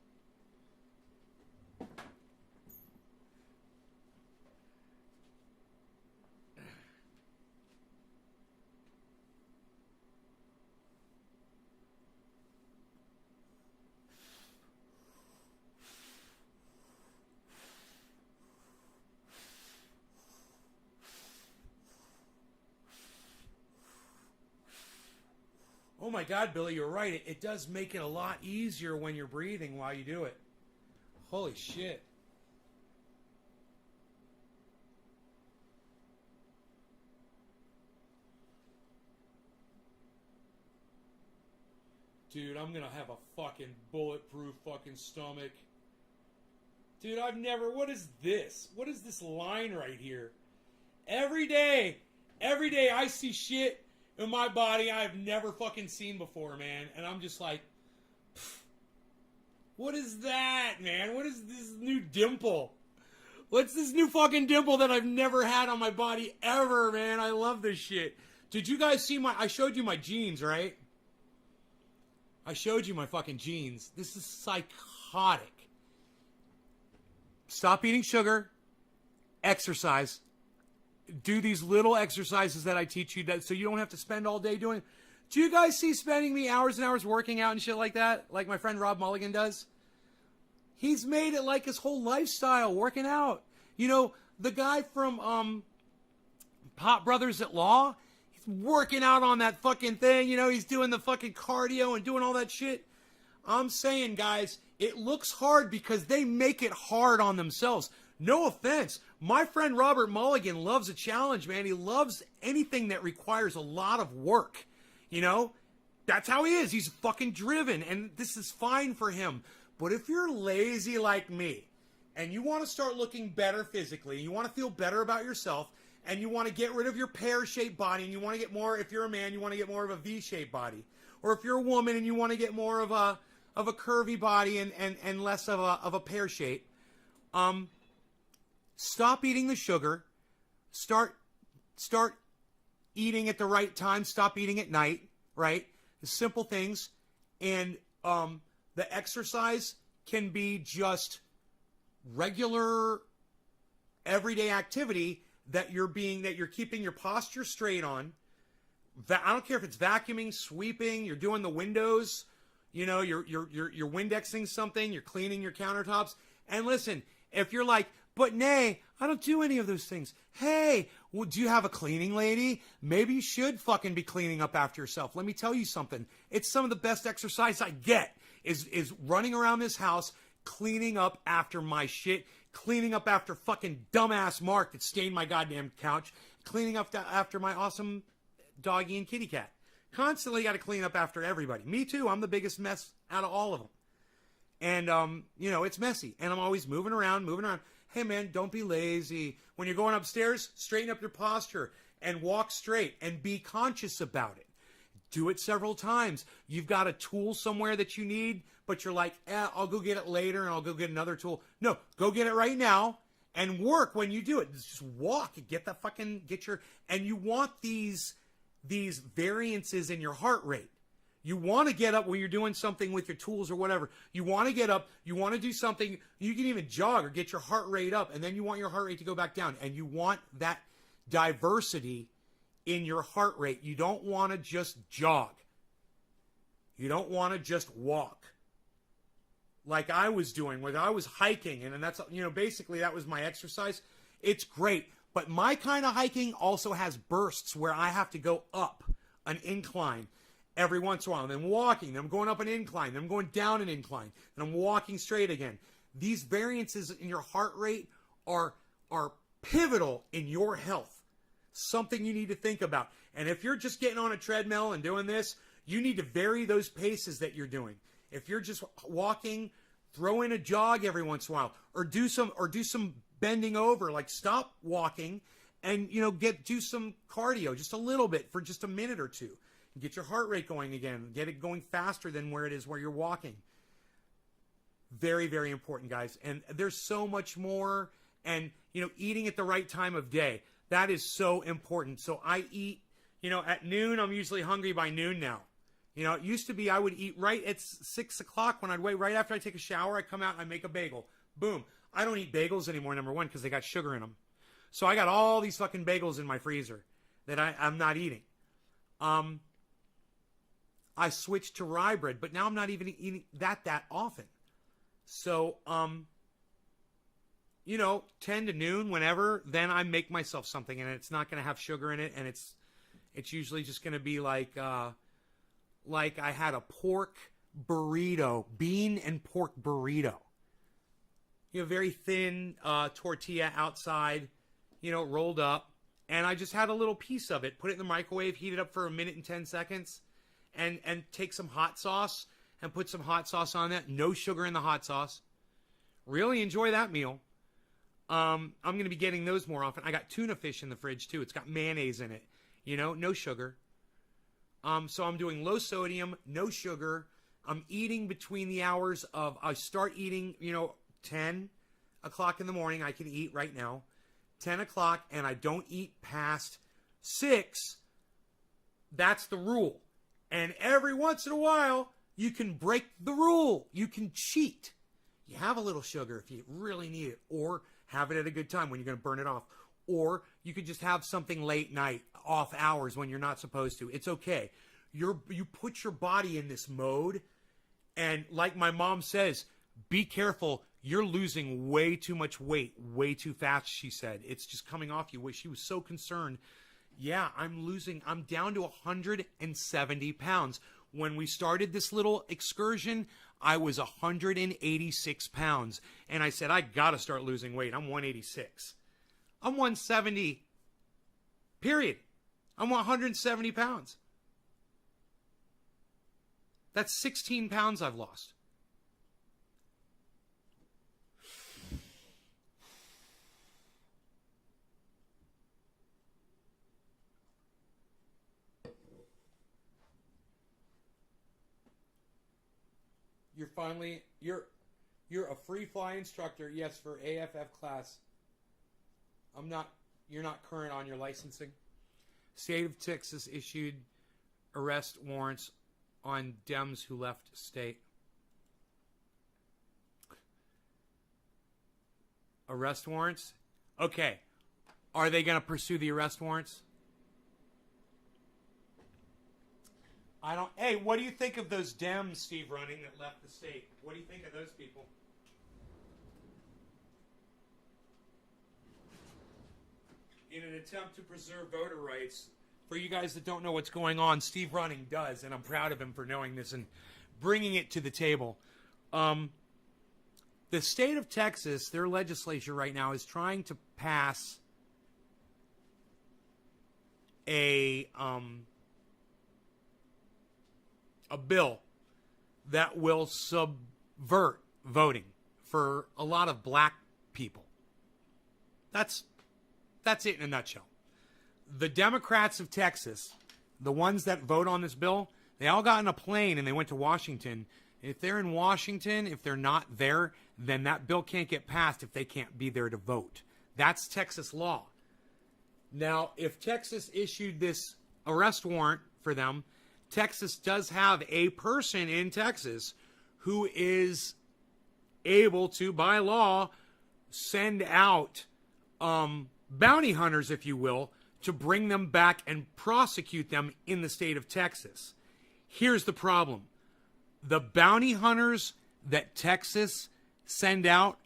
Oh my God, Billy, you're right. It does make it a lot easier when you're breathing while you do it. Holy shit. Dude, I'm gonna have a fucking bulletproof fucking stomach. Dude, what is this? What is this line right here? Every day I see shit in my body I've never fucking seen before, man. And I'm just like, what is that, man? What is this new dimple? What's this new fucking dimple that I've never had on my body ever, man? I love this shit. Did you guys see I showed you my jeans, right? I showed you my fucking jeans. This is psychotic. Stop eating sugar. Exercise. Do these little exercises that I teach you so you don't have to spend all day doing. Do you guys see spending me hours and hours working out and shit like that? Like my friend Rob Mulligan does? He's made it like his whole lifestyle, working out. You know, the guy from Pop Brothers at Law, he's working out on that fucking thing. You know, he's doing the fucking cardio and doing all that shit. I'm saying, guys, it looks hard because they make it hard on themselves. No offense. My friend Robert Mulligan loves a challenge, man. He loves anything that requires a lot of work. You know? That's how he is. He's fucking driven, and this is fine for him. But if you're lazy like me, and you want to start looking better physically, you want to feel better about yourself, and you want to get rid of your pear-shaped body, and you want to get more, if you're a man, you want to get more of a V-shaped body. Or if you're a woman and you want to get more of a curvy body and less of a pear shape, stop eating the sugar. Start eating at the right time. Stop eating at night, right? The simple things. And the exercise can be just regular everyday activity that you're keeping your posture straight on. I don't care if it's vacuuming, sweeping, you're doing the windows, you know, you're Windexing something, you're cleaning your countertops. And listen, if you're like, but Nay, I don't do any of those things. Hey, well, do you have a cleaning lady? Maybe you should fucking be cleaning up after yourself. Let me tell you something. It's some of the best exercise I get is running around this house, cleaning up after my shit, cleaning up after fucking dumbass Mark that stained my goddamn couch, cleaning up after my awesome doggy and kitty cat. Constantly got to clean up after everybody. Me too. I'm the biggest mess out of all of them. And, you know, it's messy. And I'm always moving around. Hey, man, don't be lazy. When you're going upstairs, straighten up your posture and walk straight and be conscious about it. Do it several times. You've got a tool somewhere that you need, but you're like, I'll go get it later and I'll go get another tool. No, go get it right now and work when you do it. Just walk and and you want these variances in your heart rate. You want to get up when you're doing something with your tools or whatever. You want to get up. You want to do something. You can even jog or get your heart rate up, and then you want your heart rate to go back down. And you want that diversity in your heart rate. You don't want to just jog. You don't want to just walk. Like I was doing, when I was hiking, and that's, basically that was my exercise. It's great. But my kind of hiking also has bursts where I have to go up an incline every once in a while. And then walking, then I'm going up an incline, then I'm going down an incline, and I'm walking straight again. These variances in your heart rate are pivotal in your health. Something you need to think about. And if you're just getting on a treadmill and doing this, you need to vary those paces that you're doing. If you're just walking, throw in a jog every once in a while, or do some bending over, like stop walking and do some cardio just a little bit for just a minute or two. And get your heart rate going again. Get it going faster than where it is where you're walking. Very, very important, guys. And there's so much more. And eating at the right time of day. That is so important. So I eat, at noon. I'm usually hungry by noon now. It used to be I would eat right at 6 o'clock when I'd wait right after I take a shower. I come out and I make a bagel. Boom. I don't eat bagels anymore, number one, because they got sugar in them. So I got all these fucking bagels in my freezer that I'm not eating. I switched to rye bread, but now I'm not even eating that often. So, 10 to noon, whenever, then I make myself something, and it's not going to have sugar in it, and it's usually just going to be like I had a pork burrito, bean and pork burrito. Very thin tortilla outside, rolled up. And I just had a little piece of it, put it in the microwave, heat it up for 1 minute and 10 seconds, and take some hot sauce and put some hot sauce on that. No sugar in the hot sauce. Really enjoy that meal. I'm going to be getting those more often. I got tuna fish in the fridge, too. It's got mayonnaise in it. No sugar. So I'm doing low sodium, no sugar. I'm eating between the hours of, I start eating, 10 o'clock in the morning. I can eat right now. 10 o'clock, and I don't eat past 6. That's the rule. And every once in a while, you can break the rule. You can cheat. You have a little sugar if you really need it, or have it at a good time when you're going to burn it off. Or you could just have something late night, off hours when you're not supposed to. It's okay. You put your body in this mode, and like my mom says, be careful. You're losing way too much weight, way too fast, she said. It's just coming off you. She was so concerned. Yeah, I'm down to 170 pounds. When we started this little excursion, I was 186 pounds. And I said, I got to start losing weight. I'm 186. I'm 170, period. I'm 170 pounds. That's 16 pounds I've lost. You're a free fly instructor, yes, for AFF class. You're not current on your licensing. State of Texas issued arrest warrants on Dems who left state. Arrest warrants? Okay. Are they going to pursue the arrest warrants? Hey, what do you think of those Dems, Steve, running that left the state? What do you think of those people? In an attempt to preserve voter rights, for you guys that don't know what's going on, Steve Running does, and I'm proud of him for knowing this and bringing it to the table. The state of Texas, their legislature right now is trying to pass a bill that will subvert voting for a lot of black people. That's it in a nutshell. The Democrats of Texas, the ones that vote on this bill, they all got in a plane and they went to Washington. If they're in Washington, if they're not there, then that bill can't get passed if they can't be there to vote. That's Texas law. Now, if Texas issued this arrest warrant for them, Texas does have a person in Texas who is able to, by law, send out bounty hunters, if you will, to bring them back and prosecute them in the state of Texas. Here's the problem. The bounty hunters that Texas send out,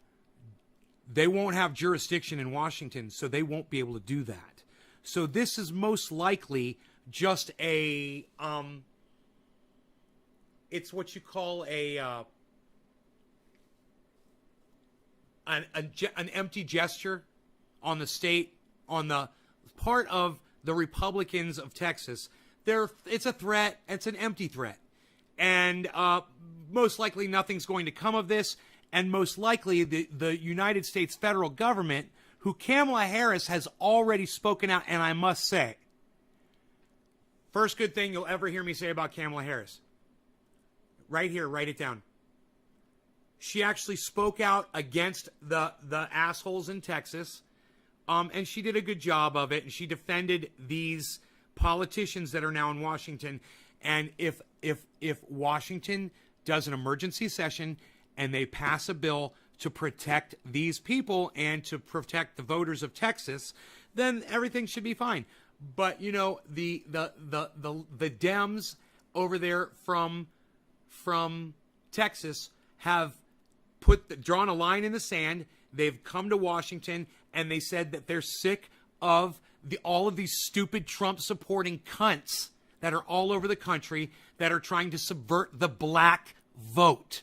they won't have jurisdiction in Washington, so they won't be able to do that. So this is most likely just a, it's what you call an empty gesture on the state, on the part of the Republicans of Texas. It's a threat. It's an empty threat. And most likely nothing's going to come of this. And most likely the United States federal government, who Kamala Harris has already spoken out, and I must say, first good thing you'll ever hear me say about Kamala Harris. Right here, write it down. She actually spoke out against the assholes in Texas, and she did a good job of it, and she defended these politicians that are now in Washington. And if Washington does an emergency session and they pass a bill to protect these people and to protect the voters of Texas, then everything should be fine. But you know, the Dems over there from Texas have drawn a line in the sand. They've come to Washington and they said that they're sick of all of these stupid Trump supporting cunts that are all over the country that are trying to subvert the black vote.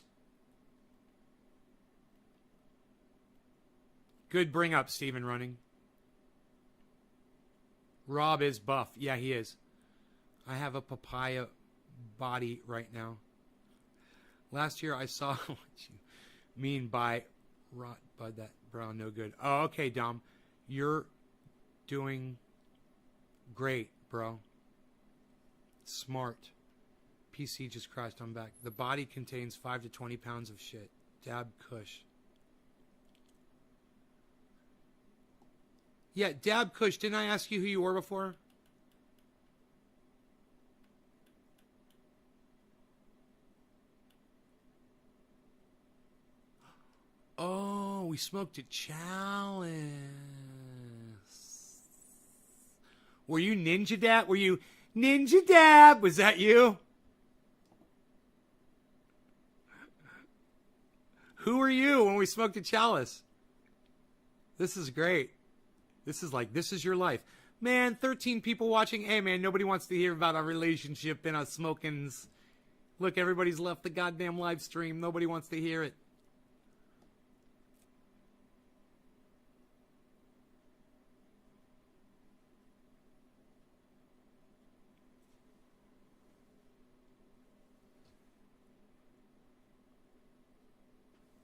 Good bring up, Stephen Running. Rob is buff. Yeah, he is. I have a papaya body right now. Last year I saw what you mean by rot bud that brown no good. Oh, okay, Dom. You're doing great, bro. Smart. PC just crashed. I'm back. The body contains 5 to 20 pounds of shit. Dab Kush. Yeah, Dab Kush. Didn't I ask you who you were before? Oh, we smoked at Chalice. Were you Ninja Dab? Were you Ninja Dab? Was that you? Who were you when we smoked at Chalice? This is great. This is your life. Man, 13 people watching. Hey, man, nobody wants to hear about our relationship and us smokings. Look, everybody's left the goddamn live stream. Nobody wants to hear it.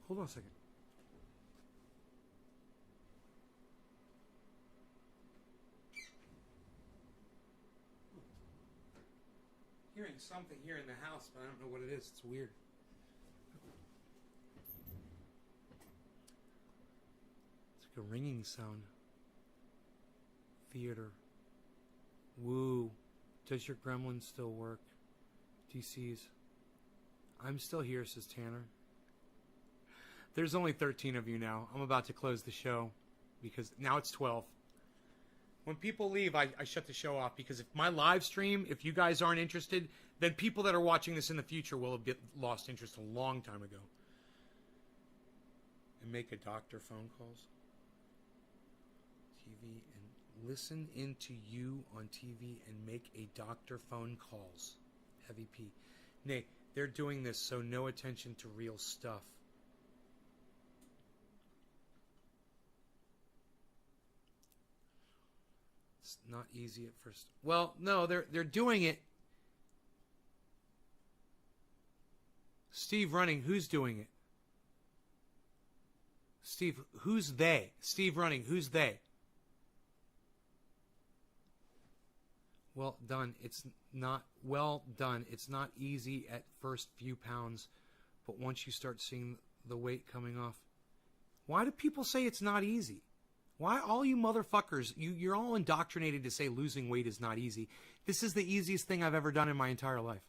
Hold on a second. Hearing something here in the house, but I don't know what it is. It's weird. It's like a ringing sound. Theater. Woo. Does your gremlin still work? DC's. I'm still here, says Tanner. There's only 13 of you now. I'm about to close the show because now it's 12. When people leave, I shut the show off because if my live stream, if you guys aren't interested, then people that are watching this in the future will have lost interest a long time ago. And make a doctor phone calls. TV and listen into you on TV and make a doctor phone calls. Heavy P. Nay, they're doing this so no attention to real stuff. It's not easy at first. Well, no, they're doing it. Steve Running, who's doing it? Steve, who's they? Steve Running, who's they? Well done. It's not well done. It's not easy at first few pounds, but once you start seeing the weight coming off. Why do people say it's not easy? Why all you motherfuckers, you're all indoctrinated to say losing weight is not easy. This is the easiest thing I've ever done in my entire life.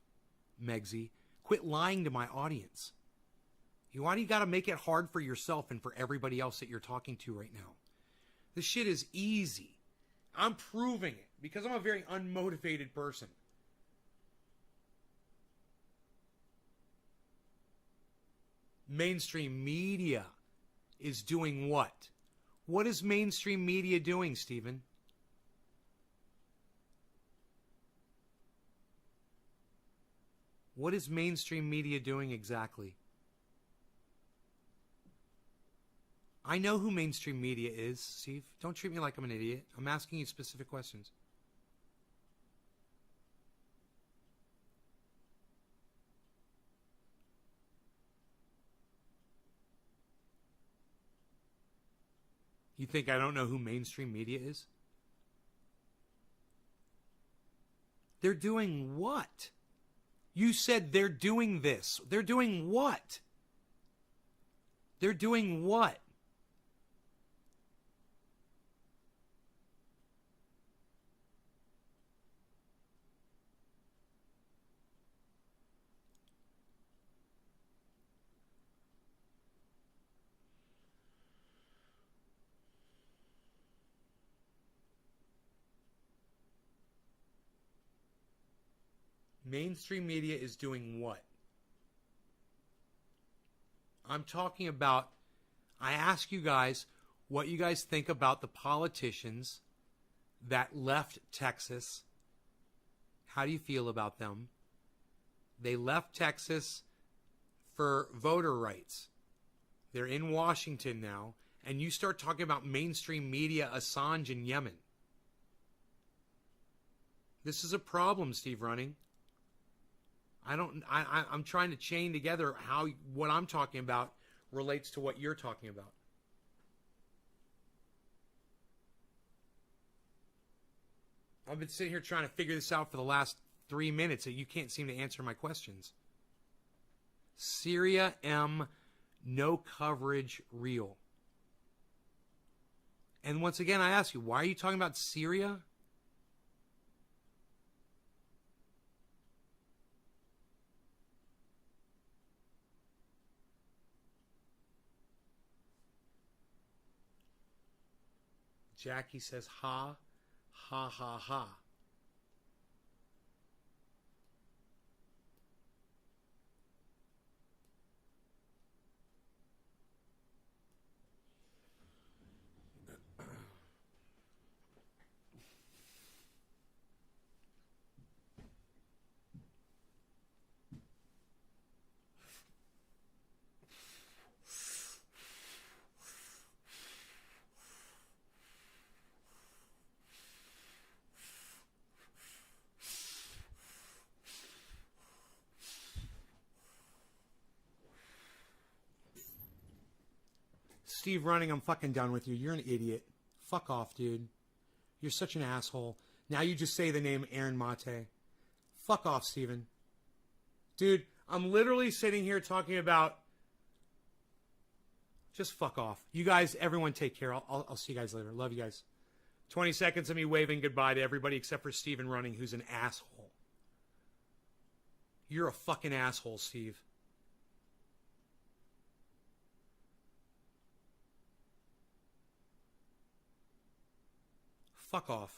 Megsy, quit lying to my audience. Why do you got to make it hard for yourself and for everybody else that you're talking to right now? This shit is easy. I'm proving it because I'm a very unmotivated person. Mainstream media is doing what? What is mainstream media doing, Stephen? What is mainstream media doing exactly? I know who mainstream media is, Steve. Don't treat me like I'm an idiot. I'm asking you specific questions. You think I don't know who mainstream media is? They're doing what? You said they're doing this. They're doing what? They're doing what? Mainstream media is doing what? I'm talking about, I ask you guys what you guys think about the politicians that left Texas. How do you feel about them? They left Texas for voter rights. They're in Washington now, and you start talking about mainstream media, Assange in Yemen. This is a problem, Steve Running. I'm trying to chain together how what I'm talking about relates to what you're talking about. I've been sitting here trying to figure this out for the last 3 minutes and you can't seem to answer my questions. Syria M, no coverage real. And once again, I ask you, why are you talking about Syria? Jackie says, ha, ha, ha, ha. Steve Running, I'm fucking done with you. You're an idiot. Fuck off, dude. You're such an asshole. Now you just say the name Aaron Mate. Fuck off, Steven. Dude, I'm literally sitting here talking about... Just fuck off. You guys, everyone take care. I'll see you guys later. Love you guys. 20 seconds of me waving goodbye to everybody except for Steven Running, who's an asshole. You're a fucking asshole, Steve. Fuck off.